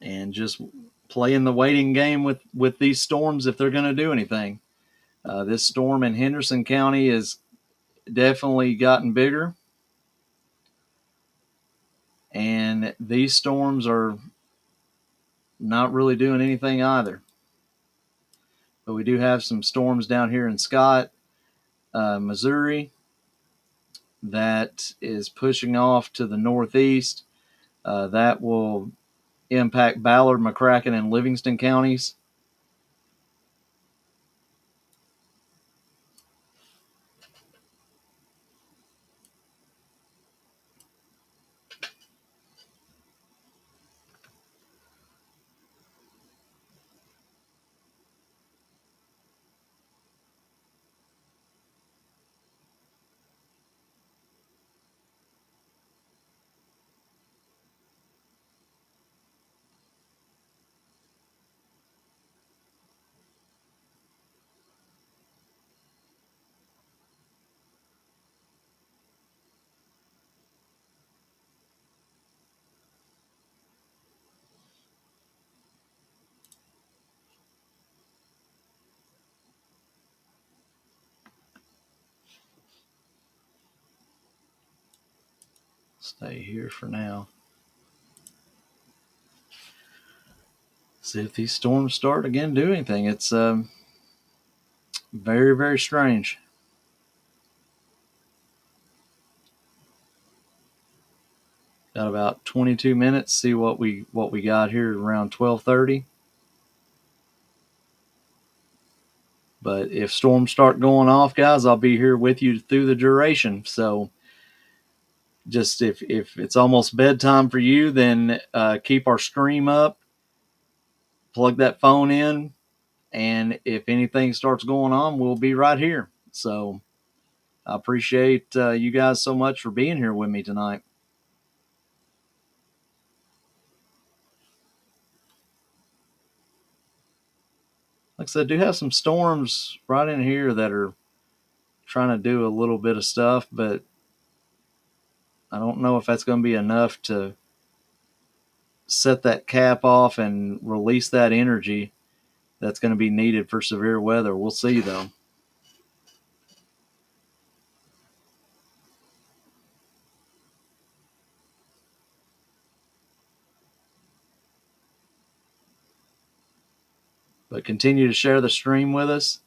And just playing the waiting game with these storms if they're going to do anything. This storm in Henderson County has definitely gotten bigger. And these storms are not really doing anything either. But we do have some storms down here in Scott, Missouri, that is pushing off to the northeast. That will impact Ballard, McCracken, and Livingston counties. stay here for now. See if these storms start again do anything. It's very, very strange. Got about 22 minutes. See what we got here around 12:30. But if storms start going off, guys, I'll be here with you through the duration. So just if it's almost bedtime for you, then keep our stream up, plug that phone in, and if anything starts going on, we'll be right here. So I appreciate you guys so much for being here with me tonight. Like I said, I do have some storms right in here that are trying to do a little bit of stuff, but I don't know if that's going to be enough to set that cap off and release that energy that's going to be needed for severe weather. We'll see, though. But continue to share the stream with us.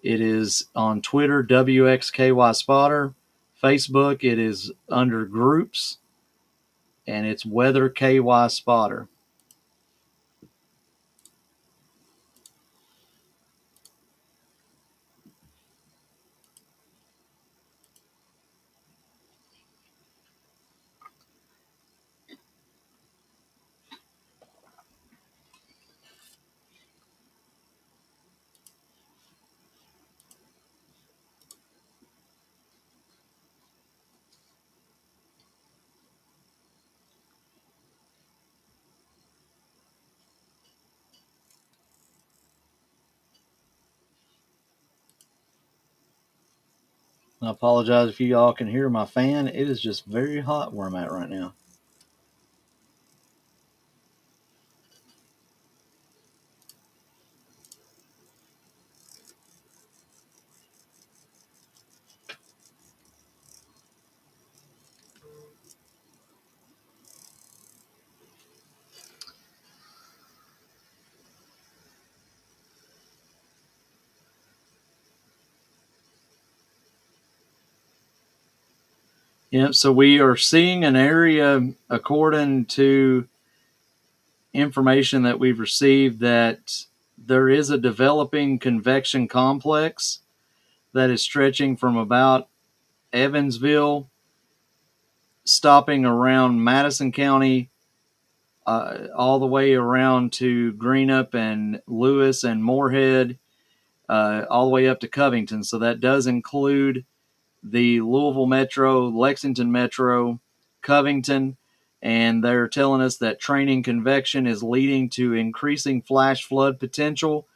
It is on Twitter, WXKY Spotter. Facebook, it is under groups, and it's Weather KY Spotter. I apologize if you all can hear my fan. It is just very hot where I'm at right now. Yeah, so we are seeing an area, according to information that we've received, that there is a developing convection complex that is stretching from about Evansville, stopping around Madison County, all the way around to Greenup and Lewis and Moorhead, all the way up to Covington. So that does include the Louisville Metro, Lexington Metro, Covington, and they're telling us that training convection is leading to increasing flash flood potential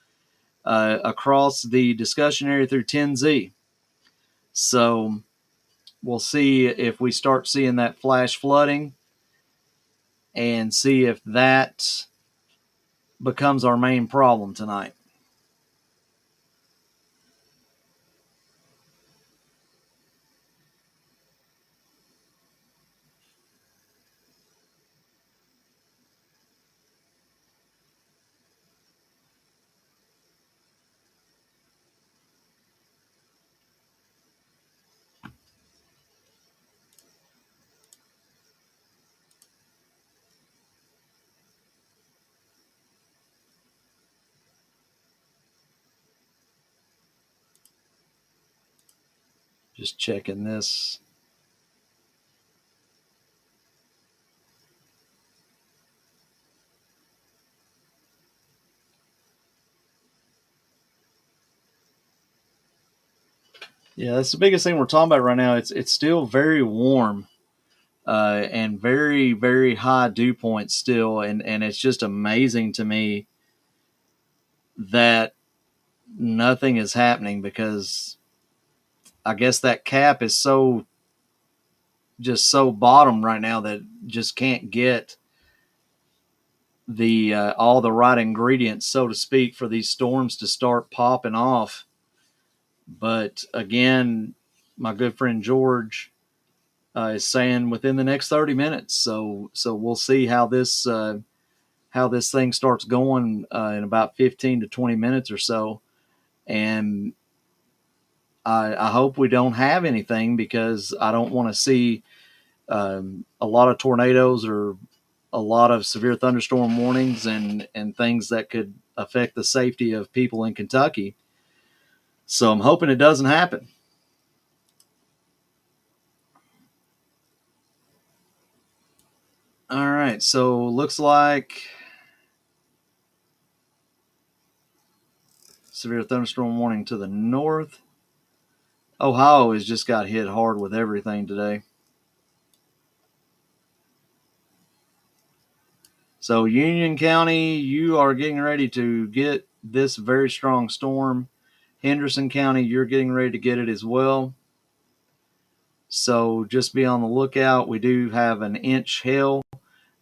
across the discussion area through 10Z. So we'll see if we start seeing that flash flooding and see if that becomes our main problem tonight. Just checking this. Yeah, that's the biggest thing we're talking about right now. It's still very warm and very, very high dew points still. And it's just amazing to me that nothing is happening, because I guess that cap is so bottom right now that just can't get the all the right ingredients, so to speak, for these storms to start popping off. But again, my good friend George is saying within the next 30 minutes. So we'll see how this thing starts going in about 15 to 20 minutes or so, and I hope we don't have anything, because I don't want to see a lot of tornadoes or a lot of severe thunderstorm warnings and things that could affect the safety of people in Kentucky. So I'm hoping it doesn't happen. All right, so looks like severe thunderstorm warning to the north. Ohio has just got hit hard with everything today. So Union County, you are getting ready to get this very strong storm. Henderson County, you're getting ready to get it as well. So just be on the lookout. We do have an inch hail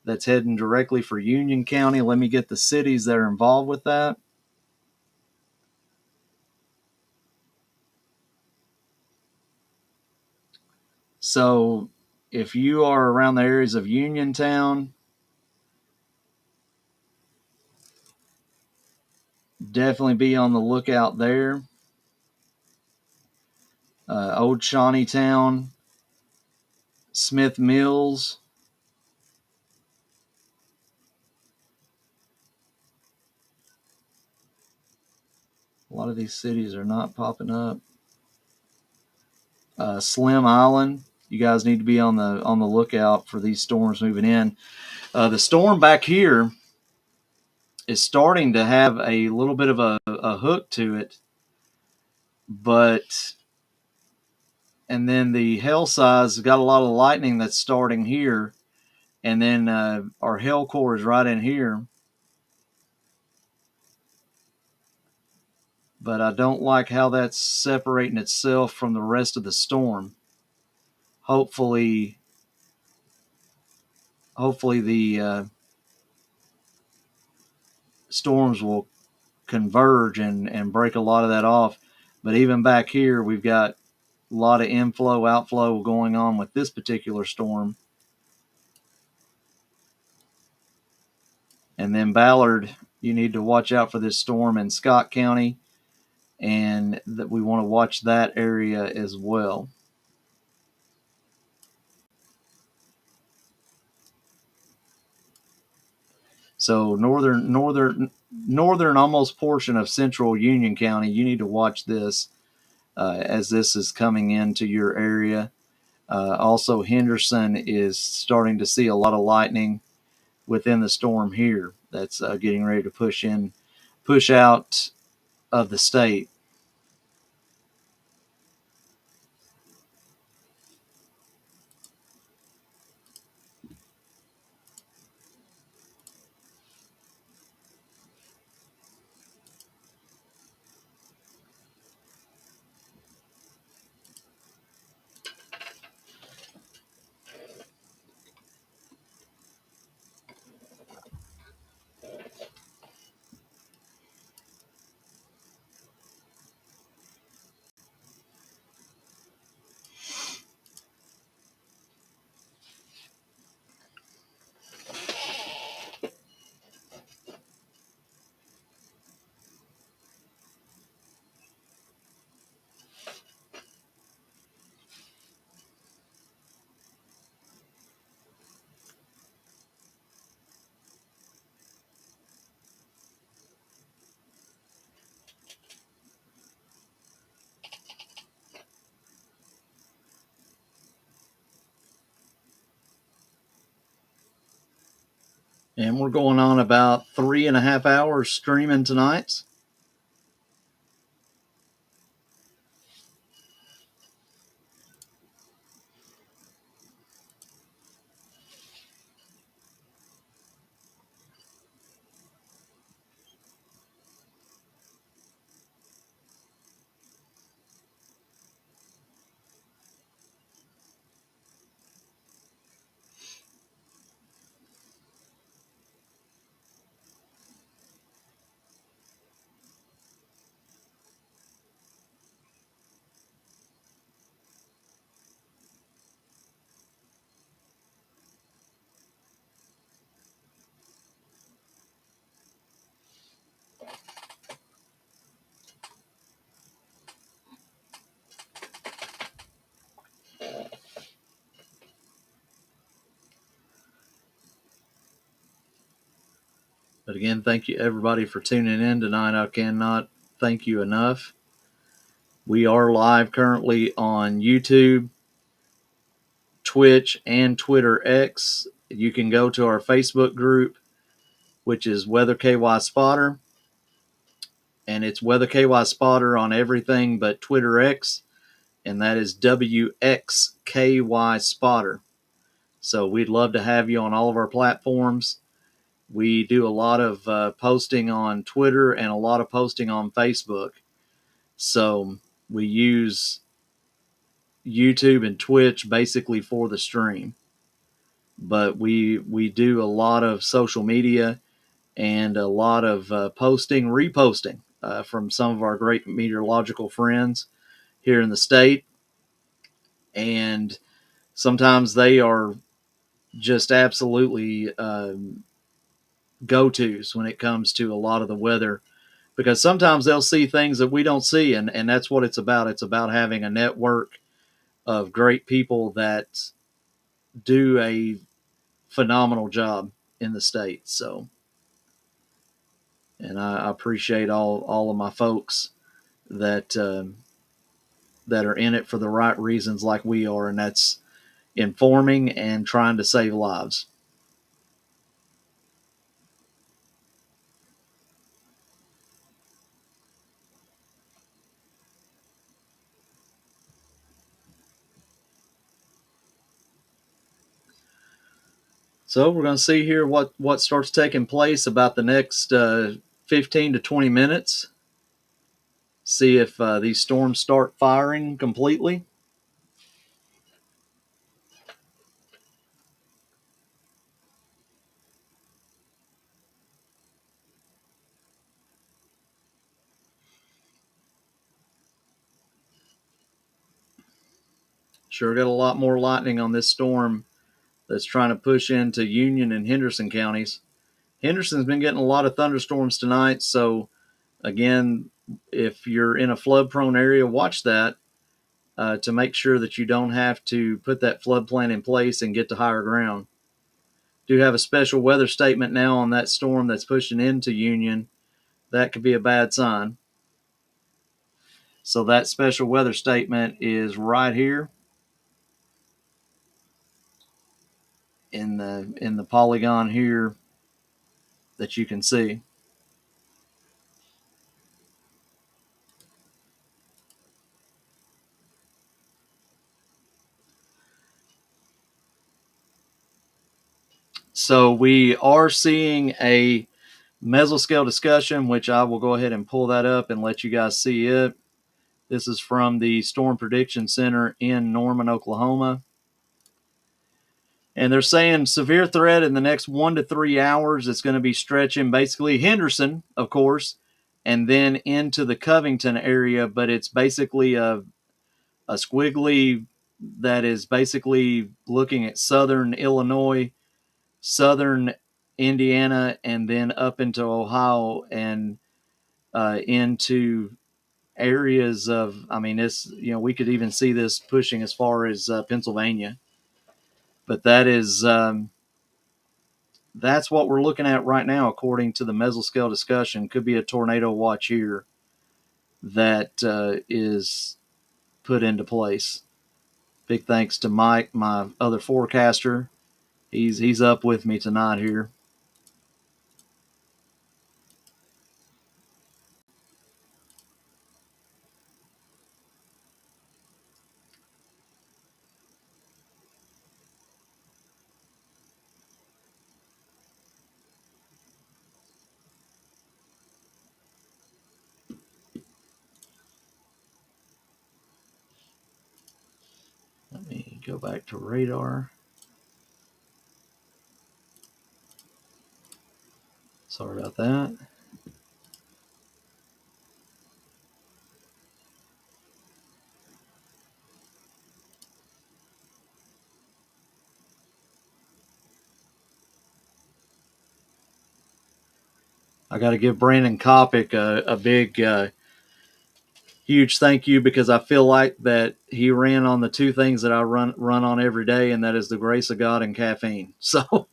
that's heading directly for Union County. Let me get the cities that are involved with that. So if you are around the areas of Uniontown, definitely be on the lookout there. Old Shawneetown, Smith Mills. A lot of these cities are not popping up. Slim Island. You guys need to be on the lookout for these storms moving in. The storm back here is starting to have a little bit of a hook to it, and then the hail size has got a lot of lightning that's starting here, and then our hail core is right in here. But I don't like how that's separating itself from the rest of the storm. Hopefully the storms will converge and break a lot of that off. But even back here, we've got a lot of inflow, outflow going on with this particular storm. And then Ballard, you need to watch out for this storm in Scott County, and that we want to watch that area as well. So northern, almost portion of central Union County, you need to watch this as this is coming into your area. Also, Henderson is starting to see a lot of lightning within the storm here. That's getting ready to push out of the state. And we're going on about 3.5 hours streaming tonight. But again, thank you everybody for tuning in tonight. I cannot thank you enough. We are live currently on YouTube, Twitch, and Twitter X. You can go to our Facebook group, which is Weather KY Spotter, and it's Weather KY Spotter on everything but Twitter X, and that is WXKY Spotter. So we'd love to have you on all of our platforms. We do a lot of posting on Twitter and a lot of posting on Facebook. So we use YouTube and Twitch basically for the stream. But we do a lot of social media and a lot of posting, reposting from some of our great meteorological friends here in the state. And sometimes they are just absolutely go-tos when it comes to a lot of the weather, because sometimes they'll see things that we don't see, and that's what it's about. It's about having a network of great people that do a phenomenal job in the state. So, and I appreciate all of my folks that that are in it for the right reasons, like we are, and that's informing and trying to save lives. So we're going to see here what starts taking place about the next 15 to 20 minutes. See if these storms start firing completely. Sure got a lot more lightning on this storm that's trying to push into Union and Henderson counties. Henderson's been getting a lot of thunderstorms tonight, so again, if you're in a flood-prone area, watch that to make sure that you don't have to put that flood plan in place and get to higher ground. Do have a special weather statement now on that storm that's pushing into Union. That could be a bad sign. So that special weather statement is right here in the polygon here that you can see. So we are seeing a mesoscale discussion, which I will go ahead and pull that up and let you guys see it. This is from the Storm Prediction Center in Norman, Oklahoma. And they're saying severe threat in the next 1 to 3 hours. It's going to be stretching basically Henderson, of course, and then into the Covington area. But it's basically a squiggly that is basically looking at southern Illinois, southern Indiana, and then up into Ohio and into areas of, I mean, it's, we could even see this pushing as far as Pennsylvania. But that is, that's what we're looking at right now, according to the mesoscale discussion. Could be a tornado watch here that is put into place. Big thanks to Mike, my other forecaster. He's up with me tonight here. Let me go back to radar. Sorry about that. I got to give Brandon Kopic a big, huge thank you, because I feel like that he ran on the two things that I run on every day, and that is the grace of God and caffeine. So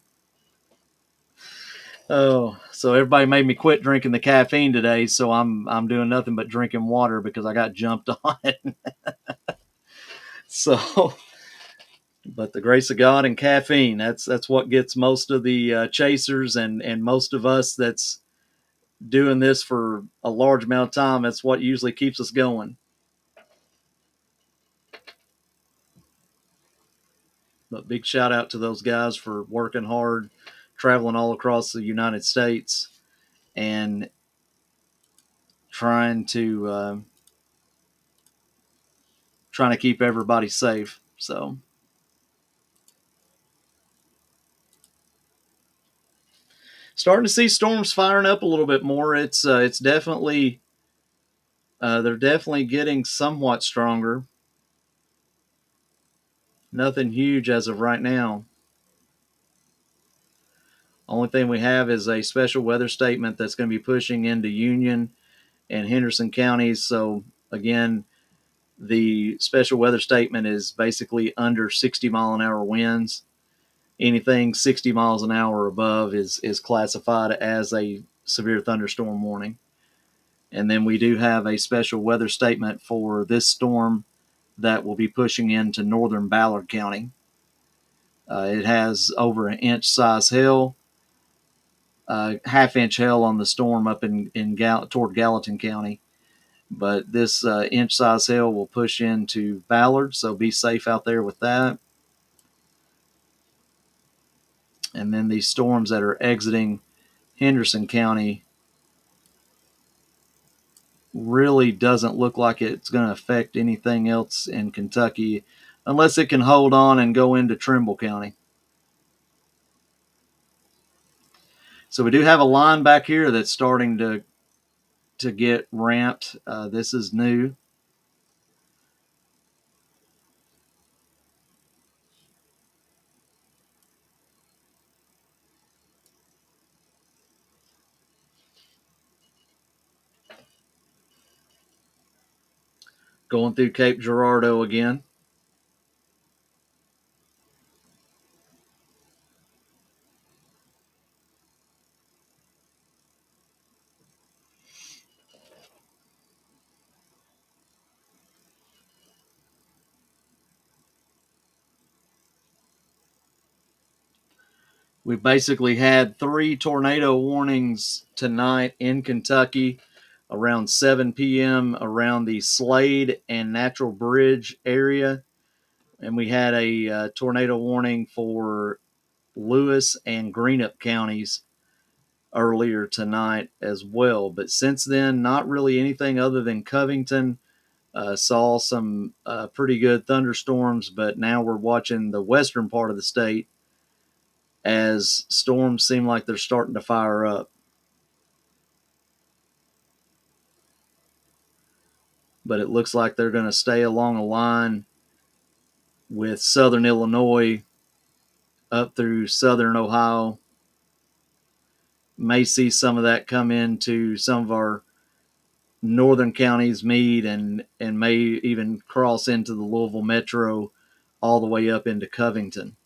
Oh, so everybody made me quit drinking the caffeine today, so I'm doing nothing but drinking water because I got jumped on it. So, but the grace of God and caffeine, that's what gets most of the chasers and most of us that's doing this for a large amount of time. That's what usually keeps us going. But big shout out to those guys for working hard, traveling all across the United States, and trying to keep everybody safe. So starting to see storms firing up a little bit more. It's definitely they're definitely getting somewhat stronger. Nothing huge as of right now. Only thing we have is a special weather statement that's going to be pushing into Union and Henderson counties. So again, the special weather statement is basically under 60-mile-an-hour winds. Anything 60 miles an hour above is classified as a severe thunderstorm warning. And then we do have a special weather statement for this storm that will be pushing into northern Ballard County. It has over an inch size hail, half-inch hail on the storm up toward Gallatin County. But this inch size hail will push into Ballard, so be safe out there with that. And then these storms that are exiting Henderson County really doesn't look like it's going to affect anything else in Kentucky unless it can hold on and go into Trimble County. So we do have a line back here that's starting to get ramped. This is new. Going through Cape Girardeau again. We basically had 3 tornado warnings tonight in Kentucky around 7 p.m. around the Slade and Natural Bridge area. And we had a tornado warning for Lewis and Greenup counties earlier tonight as well. But since then, not really anything other than Covington. Saw some pretty good thunderstorms, but now we're watching the western part of the state as storms seem like they're starting to fire up. But it looks like they're going to stay along a line with southern Illinois up through southern Ohio. May see some of that come into some of our northern counties, Meade, and may even cross into the Louisville metro all the way up into Covington.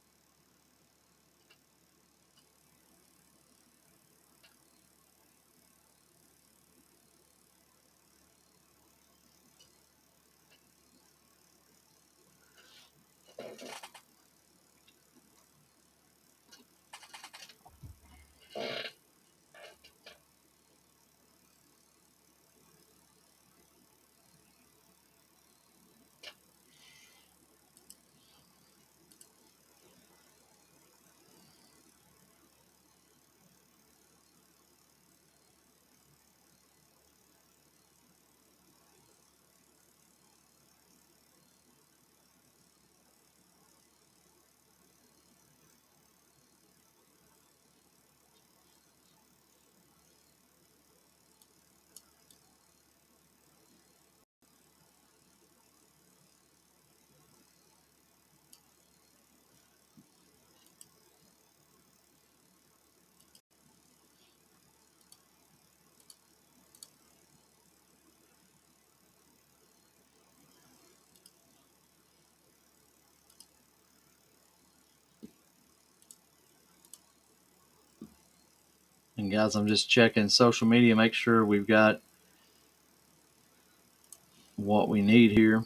And guys, I'm just checking social media, make sure we've got what we need here.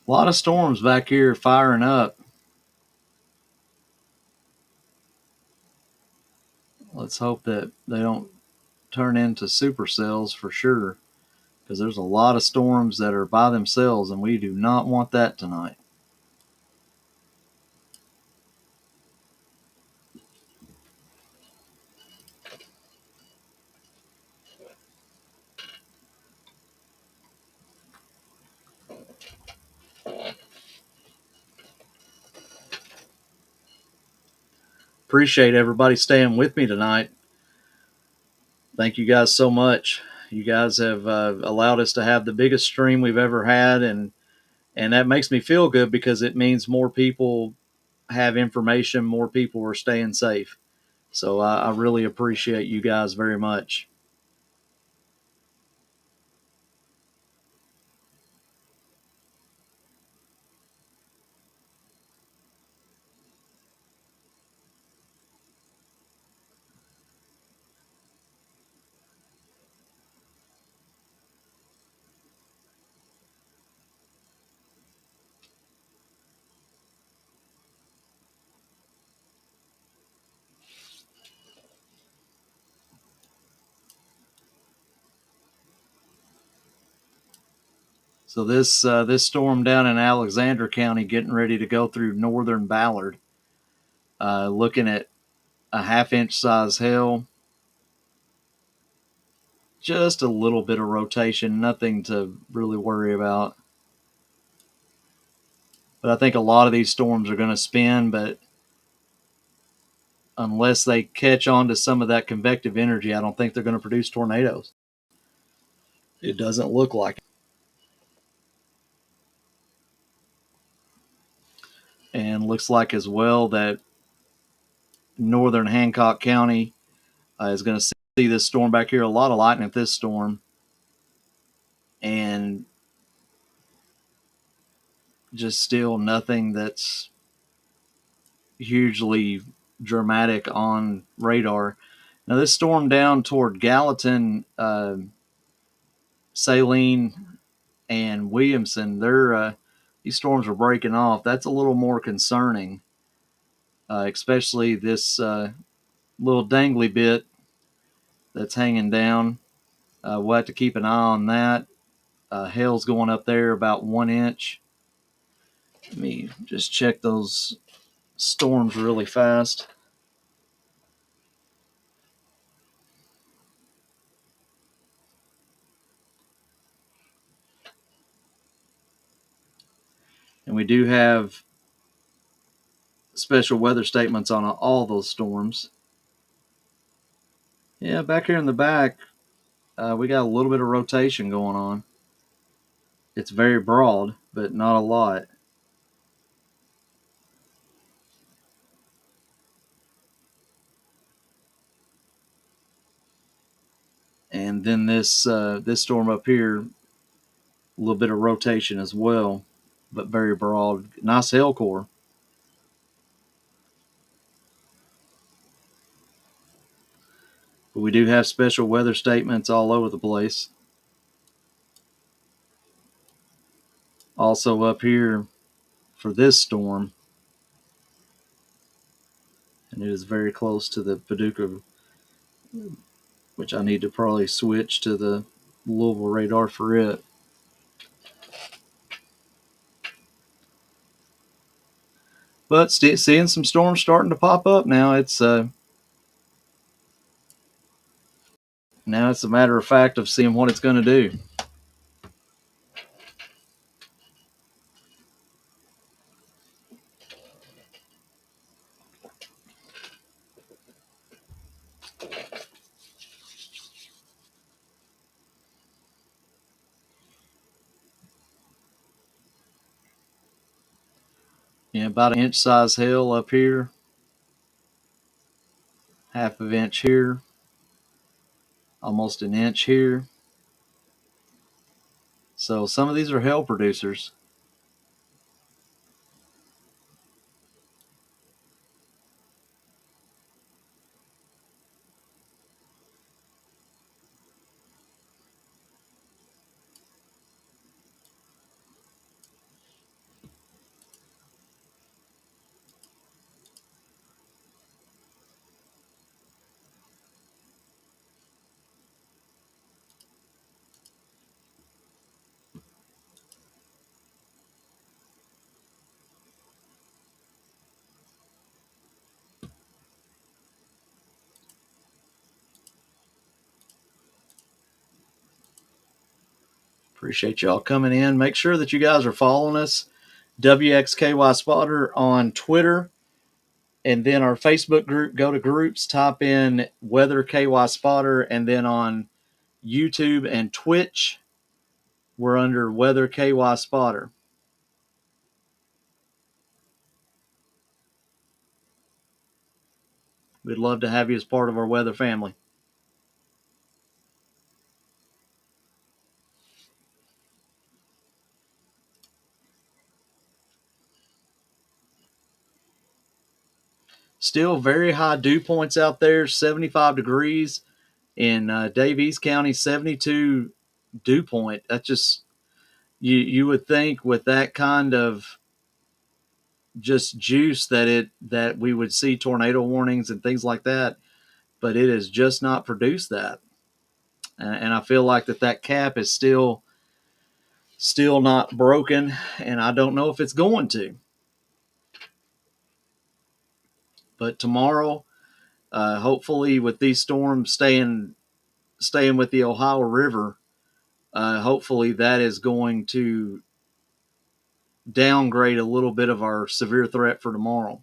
A lot of storms back here firing up. Let's hope that they don't turn into supercells for sure, because there's a lot of storms that are by themselves, and we do not want that tonight. Appreciate everybody staying with me tonight. Thank you guys so much. You guys have allowed us to have the biggest stream we've ever had, and that makes me feel good because it means more people have information, more people are staying safe. So I really appreciate you guys very much. So this storm down in Alexander County, getting ready to go through northern Ballard, looking at a half-inch size hail, just a little bit of rotation, nothing to really worry about. But I think a lot of these storms are going to spin, but unless they catch on to some of that convective energy, I don't think they're going to produce tornadoes. It doesn't look like it. And looks like as well that northern Hancock County is going to see this storm back here. A lot of lightning at this storm, and just still nothing that's hugely dramatic on radar. Now this storm down toward Gallatin, Saline, and Williamson, these storms are breaking off. That's a little more concerning, especially this little dangly bit that's hanging down. We'll have to keep an eye on that. Hail's going up there about 1 inch. Let me just check those storms really fast. And we do have special weather statements on all those storms. Yeah, back here in the back, we got a little bit of rotation going on. It's very broad, but not a lot. And then this storm up here, a little bit of rotation as well, but very broad. Nice hail core. But we do have special weather statements all over the place. Also up here for this storm, and it is very close to the Paducah which I need to probably switch to the Louisville radar for it. But seeing some storms starting to pop up now. Now it's a matter of fact of seeing what it's going to do. Yeah, about an inch size hail up here, half of inch here, almost an inch here. So some of these are hail producers. Appreciate y'all coming in. Make sure that you guys are following us, WXKY Spotter on Twitter, and then our Facebook group. Go to groups, type in Weather KY Spotter, and then on YouTube and Twitch, we're under Weather KY Spotter. We'd love to have you as part of our weather family. Still very high dew points out there, 75 degrees in Davies County, 72 dew point. That's just, you would think with that kind of just juice that we would see tornado warnings and things like that, but it has just not produced that. And I feel like that cap is still not broken, and I don't know if it's going to. But tomorrow, hopefully, with these storms staying with the Ohio River, hopefully that is going to downgrade a little bit of our severe threat for tomorrow.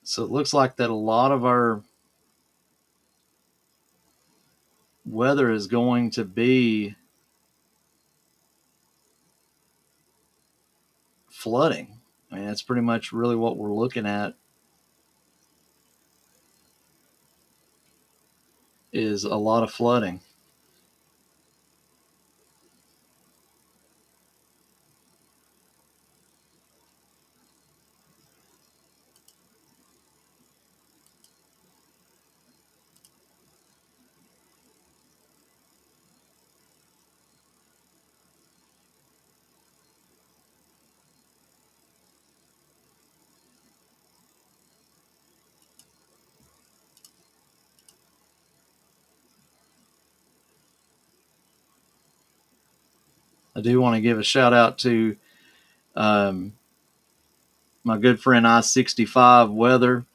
So it looks like that a lot of our weather is going to be flooding. I mean, that's pretty much really what we're looking at, is a lot of flooding. I do want to give a shout out to my good friend I-65 Weather.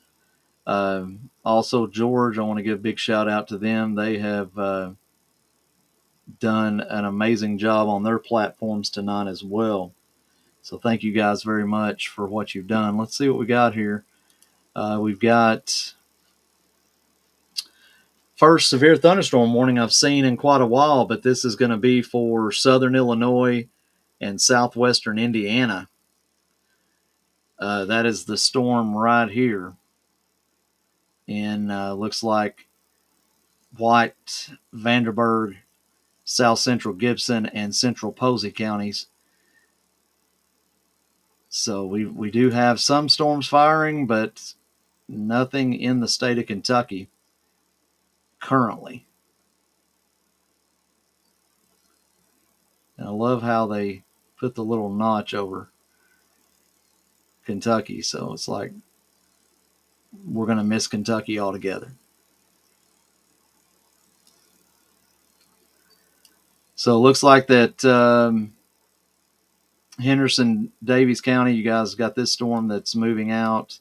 Also, George, I want to give a big shout out to them. They have done an amazing job on their platforms tonight as well. So thank you guys very much for what you've done. Let's see what we got here. We've got first severe thunderstorm warning I've seen in quite a while, but this is going to be for southern Illinois and southwestern Indiana. That is the storm right here. And looks like White, Vanderburgh, South Central Gibson, and Central Posey counties. So we do have some storms firing, but nothing in the state of Kentucky currently. And I love how they put the little notch over Kentucky. So it's like we're going to miss Kentucky altogether. So it looks like that Henderson, Daviess County, you guys got this storm that's moving out.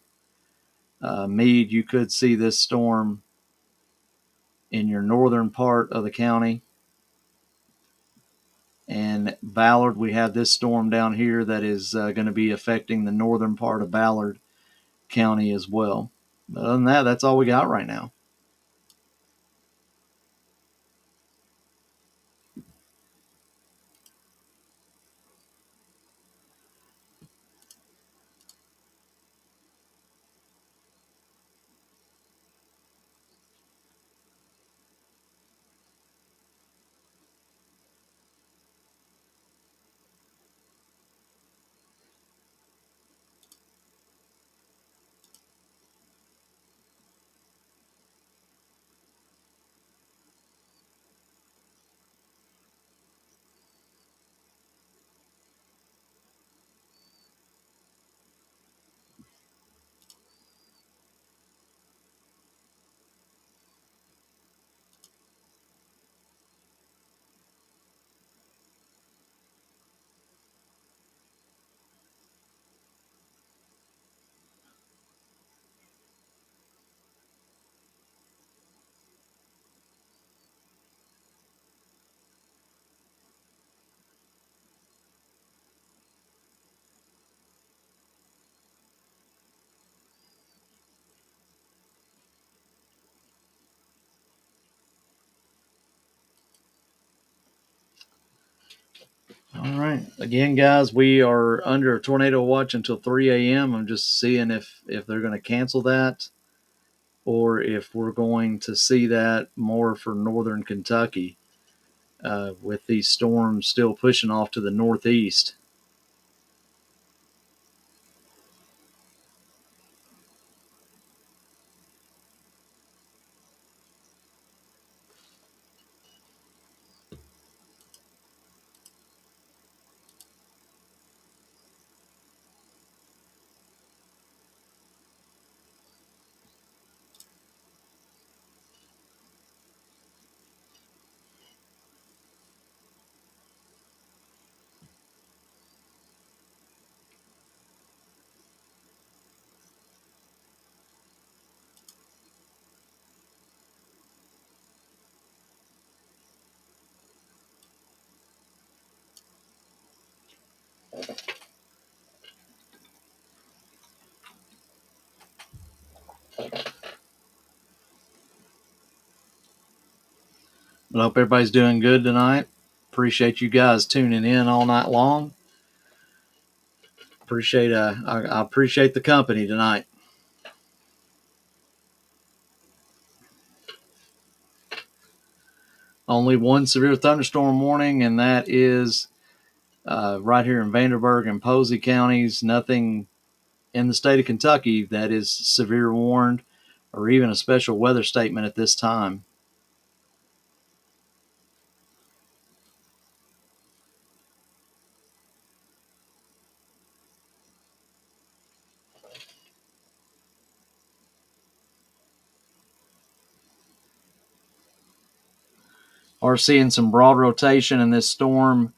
Meade, you could see this storm in your northern part of the county. And Ballard, we have this storm down here that is going to be affecting the northern part of Ballard County as well. But other than that, that's all we got right now. All right. Again, guys, we are under a tornado watch until 3 a.m. I'm just seeing if they're going to cancel that or if we're going to see that more for northern Kentucky with these storms still pushing off to the northeast. But I hope everybody's doing good tonight. Appreciate you guys tuning in all night long. I appreciate the company tonight. Only one severe thunderstorm warning, and that is right here in Vanderburgh and Posey counties. Nothing in the state of Kentucky that is severe warned or even a special weather statement at this time. Are seeing some broad rotation in this storm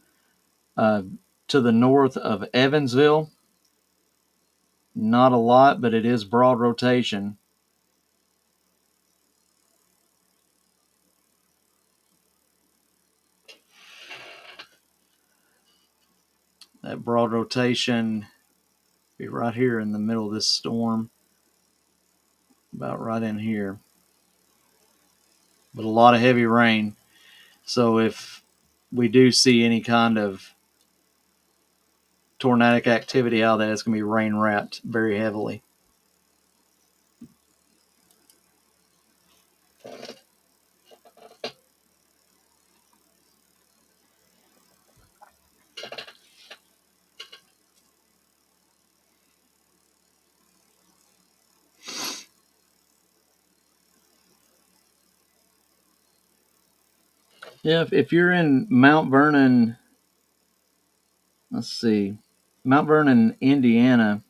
to the north of Evansville. Not a lot, but it is broad rotation. That broad rotation be right here in the middle of this storm, about right in here. but a lot of heavy rain. So if we do see any kind of tornadic activity out of that, it's going to be rain wrapped very heavily. Yeah, if you're in Mount Vernon, let's see, Mount Vernon, Indiana,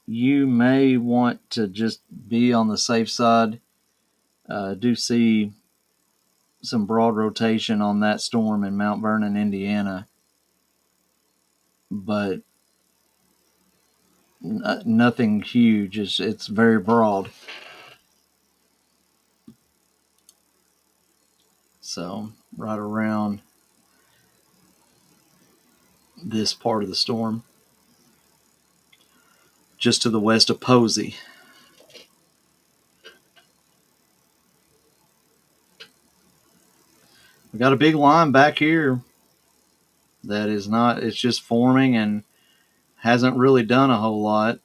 you may want to just be on the safe side. Do see some broad rotation on that storm in Mount Vernon, Indiana, but nothing huge. It's very broad. So right around this part of the storm, just to the west of Posey. We got a big line back here that is not, it's just forming and hasn't really done a whole lot.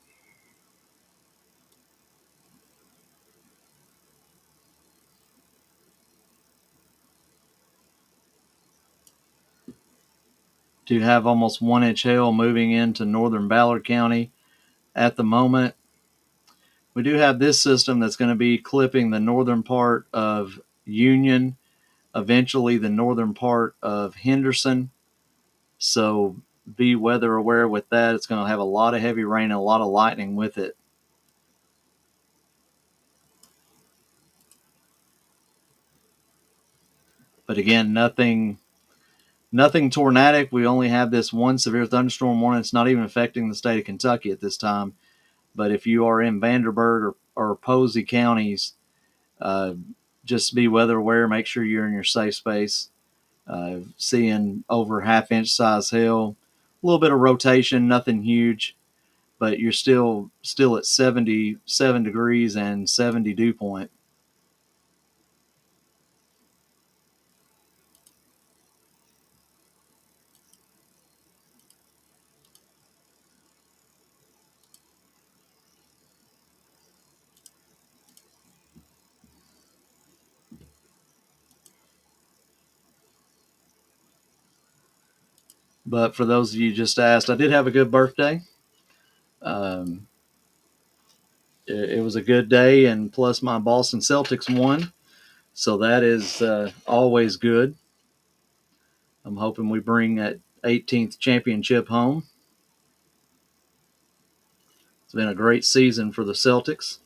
Do have almost 1 inch hail moving into northern Ballard County at the moment. We do have this system that's going to be clipping the northern part of Union, eventually the northern part of Henderson. So be weather aware with that. It's going to have a lot of heavy rain and a lot of lightning with it. But again, nothing tornadic. We only have this one severe thunderstorm warning. It's not even affecting the state of Kentucky at this time. But if you are in Vanderburgh or Posey counties, just be weather aware. Make sure you're in your safe space. Seeing over half-inch size hail, a little bit of rotation, nothing huge, but you're still at 77 degrees and 70 dew point. But for those of you just asked, I did have a good birthday. Um, it was a good day, and plus my Boston Celtics won, so that is always good. I'm hoping we bring that 18th championship home. It's been a great season for the Celtics.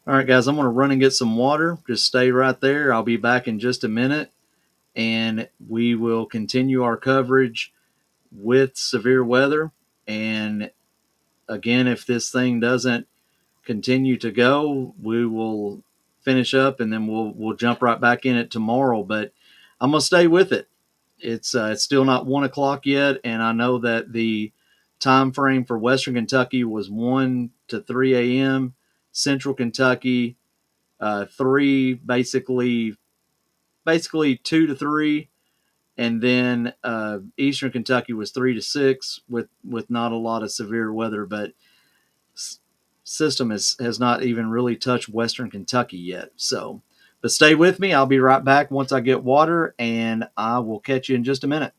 All right, guys, I'm going to run and get some water. Just stay right there. I'll be back in just a minute, and we will continue our coverage with severe weather. And again, if this thing doesn't continue to go, we will finish up, and then we'll jump right back in it tomorrow. But I'm gonna stay with it. It's still not 1 o'clock yet, and I know that the time frame for Western Kentucky was 1 to 3 a.m. Central Kentucky 3 basically 2 to 3, and then Eastern Kentucky was 3 to 6 with not a lot of severe weather, but system has not even really touched Western Kentucky yet. So, but stay with me. I'll be right back once I get water, and I will catch you in just a minute.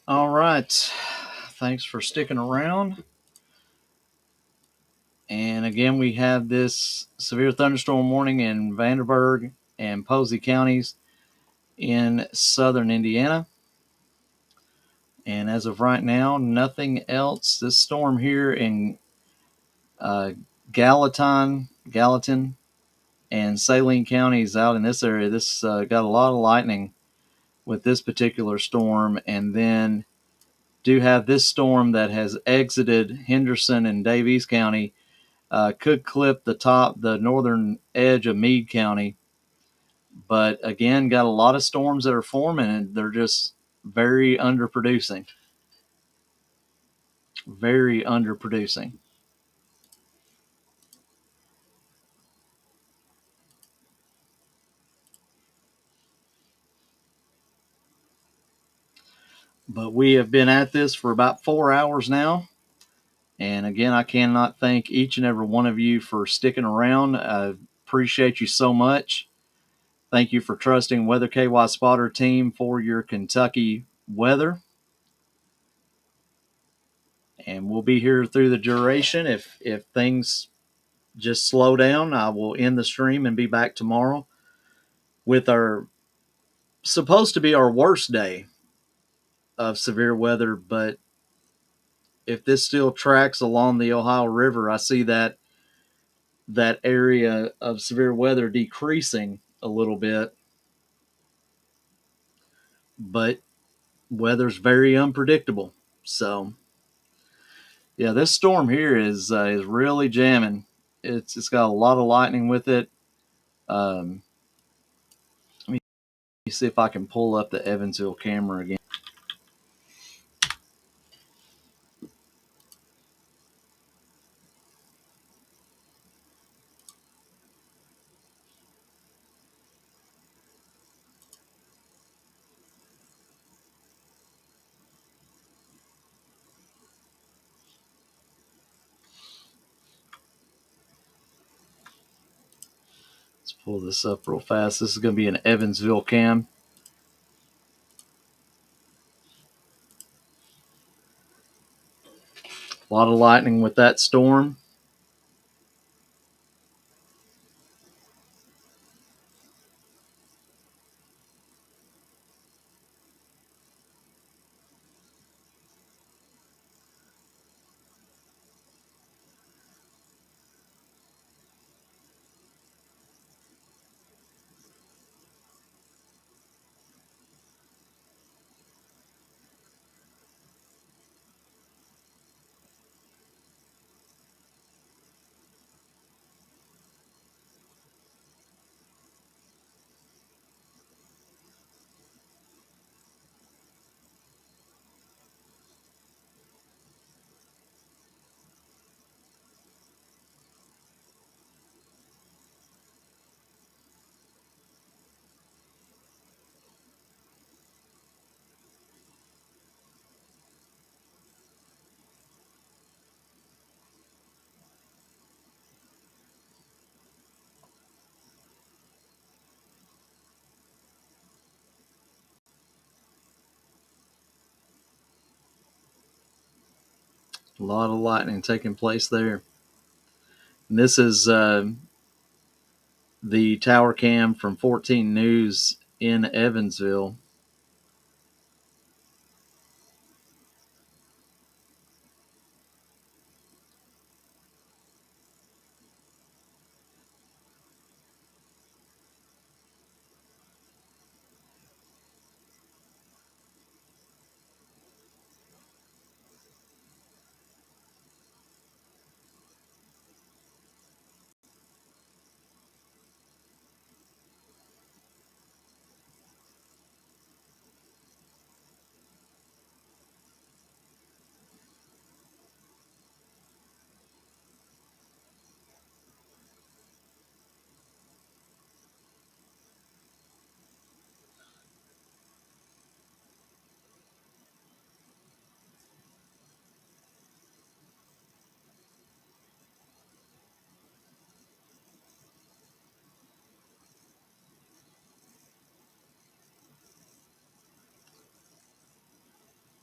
All right. Thanks for sticking around. And again, we have this severe thunderstorm warning in Vanderburgh and Posey counties in southern Indiana. And as of right now, nothing else. This storm here in Gallatin, and Saline counties out in this area, this got a lot of lightning with this particular storm. And then do have this storm that has exited Henderson and Davies County, could clip the northern edge of Meade County. But again, got a lot of storms that are forming, and they're just very underproducing. Very underproducing. But we have been at this for about 4 hours now. And again, I cannot thank each and every one of you for sticking around. I appreciate you so much. Thank you for trusting Weather KY Spotter Team for your Kentucky weather. And we'll be here through the duration. If things just slow down, I will end the stream and be back tomorrow with our supposed to be our worst day of severe weather. But if this still tracks along the Ohio River, I see that area of severe weather decreasing a little bit. But weather's very unpredictable. So yeah, this storm here is really jamming. It's got a lot of lightning with it. Let me see if I can pull up the Evansville camera again. Let's pull this up real fast. This is going to be an Evansville cam. A lot of lightning with that storm. A lot of lightning taking place there. And this is the tower cam from 14 News in Evansville.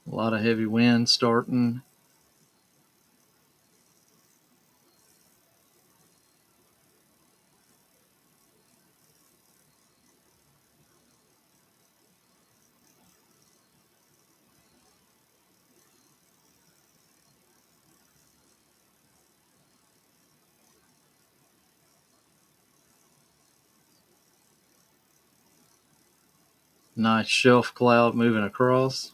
A lot of heavy wind starting. Nice shelf cloud moving across.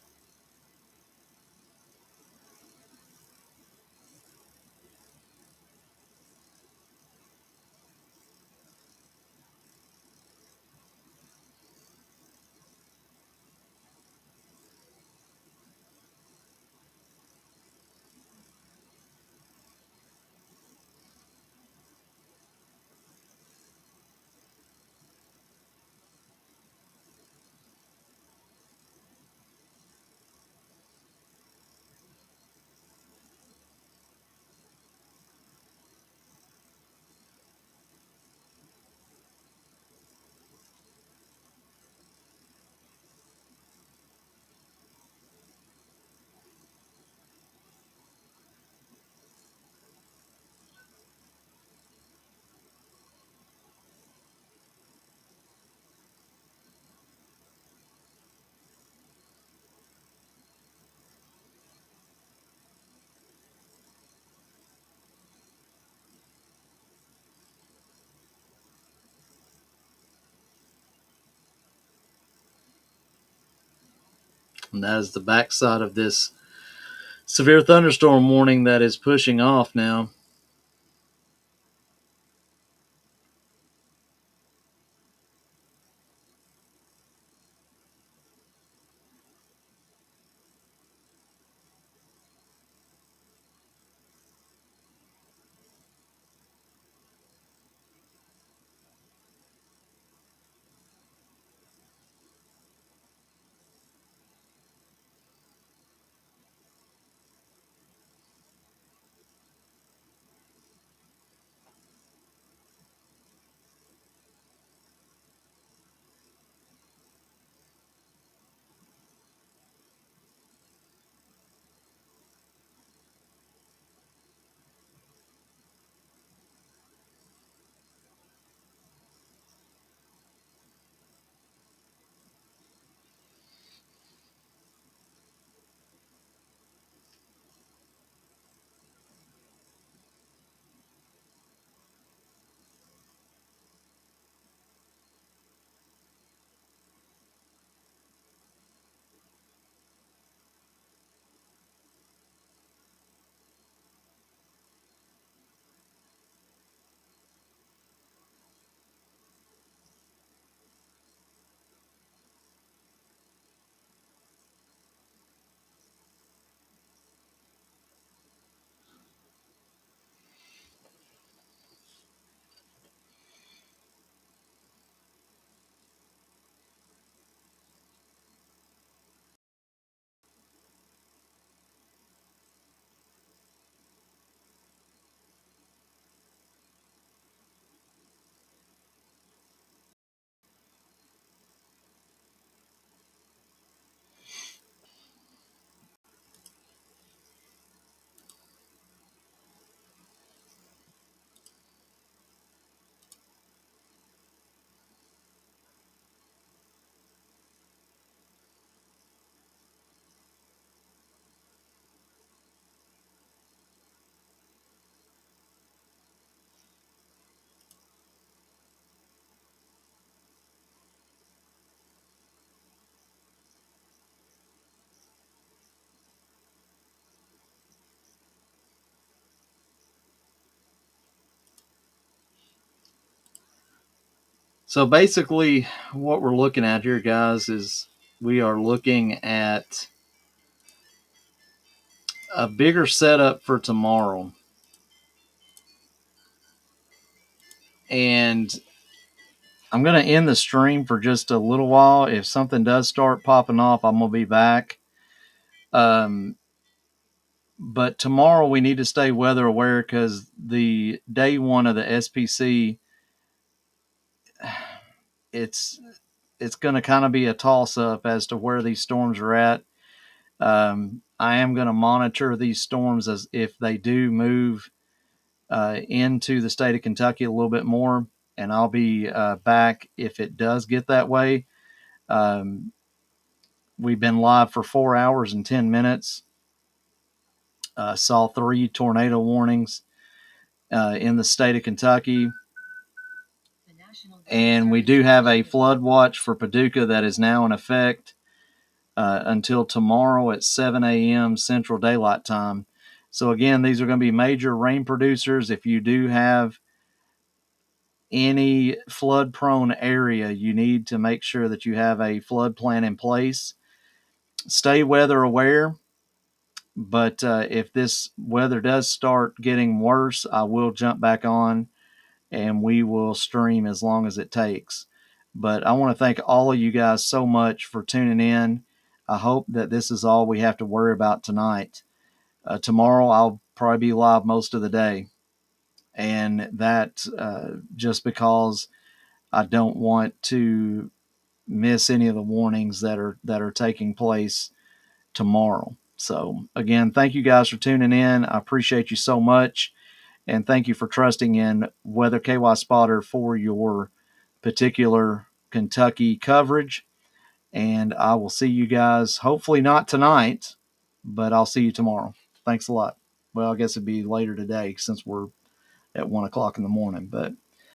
And that is the backside of this severe thunderstorm warning that is pushing off now. So basically, what we're looking at here, guys, is we are looking at a bigger setup for tomorrow. And I'm going to end the stream for just a little while. If something does start popping off, I'm going to be back. But tomorrow we need to stay weather aware because the day one of the SPC, it's going to kind of be a toss up as to where these storms are at. I am going to monitor these storms as if they do move into the state of Kentucky a little bit more, and I'll be back if it does get that way. We've been live for 4 hours and 10 minutes. Saw 3 tornado warnings in the state of Kentucky. And we do have a flood watch for Paducah that is now in effect until tomorrow at 7 a.m. Central Daylight Time. So again, these are going to be major rain producers. If you do have any flood prone area, you need to make sure that you have a flood plan in place. Stay weather aware, but if this weather does start getting worse, I will jump back on and we will stream as long as it takes. But I want to thank all of you guys so much for tuning in. I hope that this is all we have to worry about tonight. Tomorrow I'll probably be live most of the day, and that just because I don't want to miss any of the warnings that are taking place tomorrow. So again, thank you guys for tuning in. I appreciate you so much, and thank you for trusting in Weather KY Spotter for your particular Kentucky coverage. And I will see you guys hopefully not tonight, but I'll see you tomorrow. Thanks a lot. Well, I guess it'd be later today since we're at 1 o'clock in the morning, but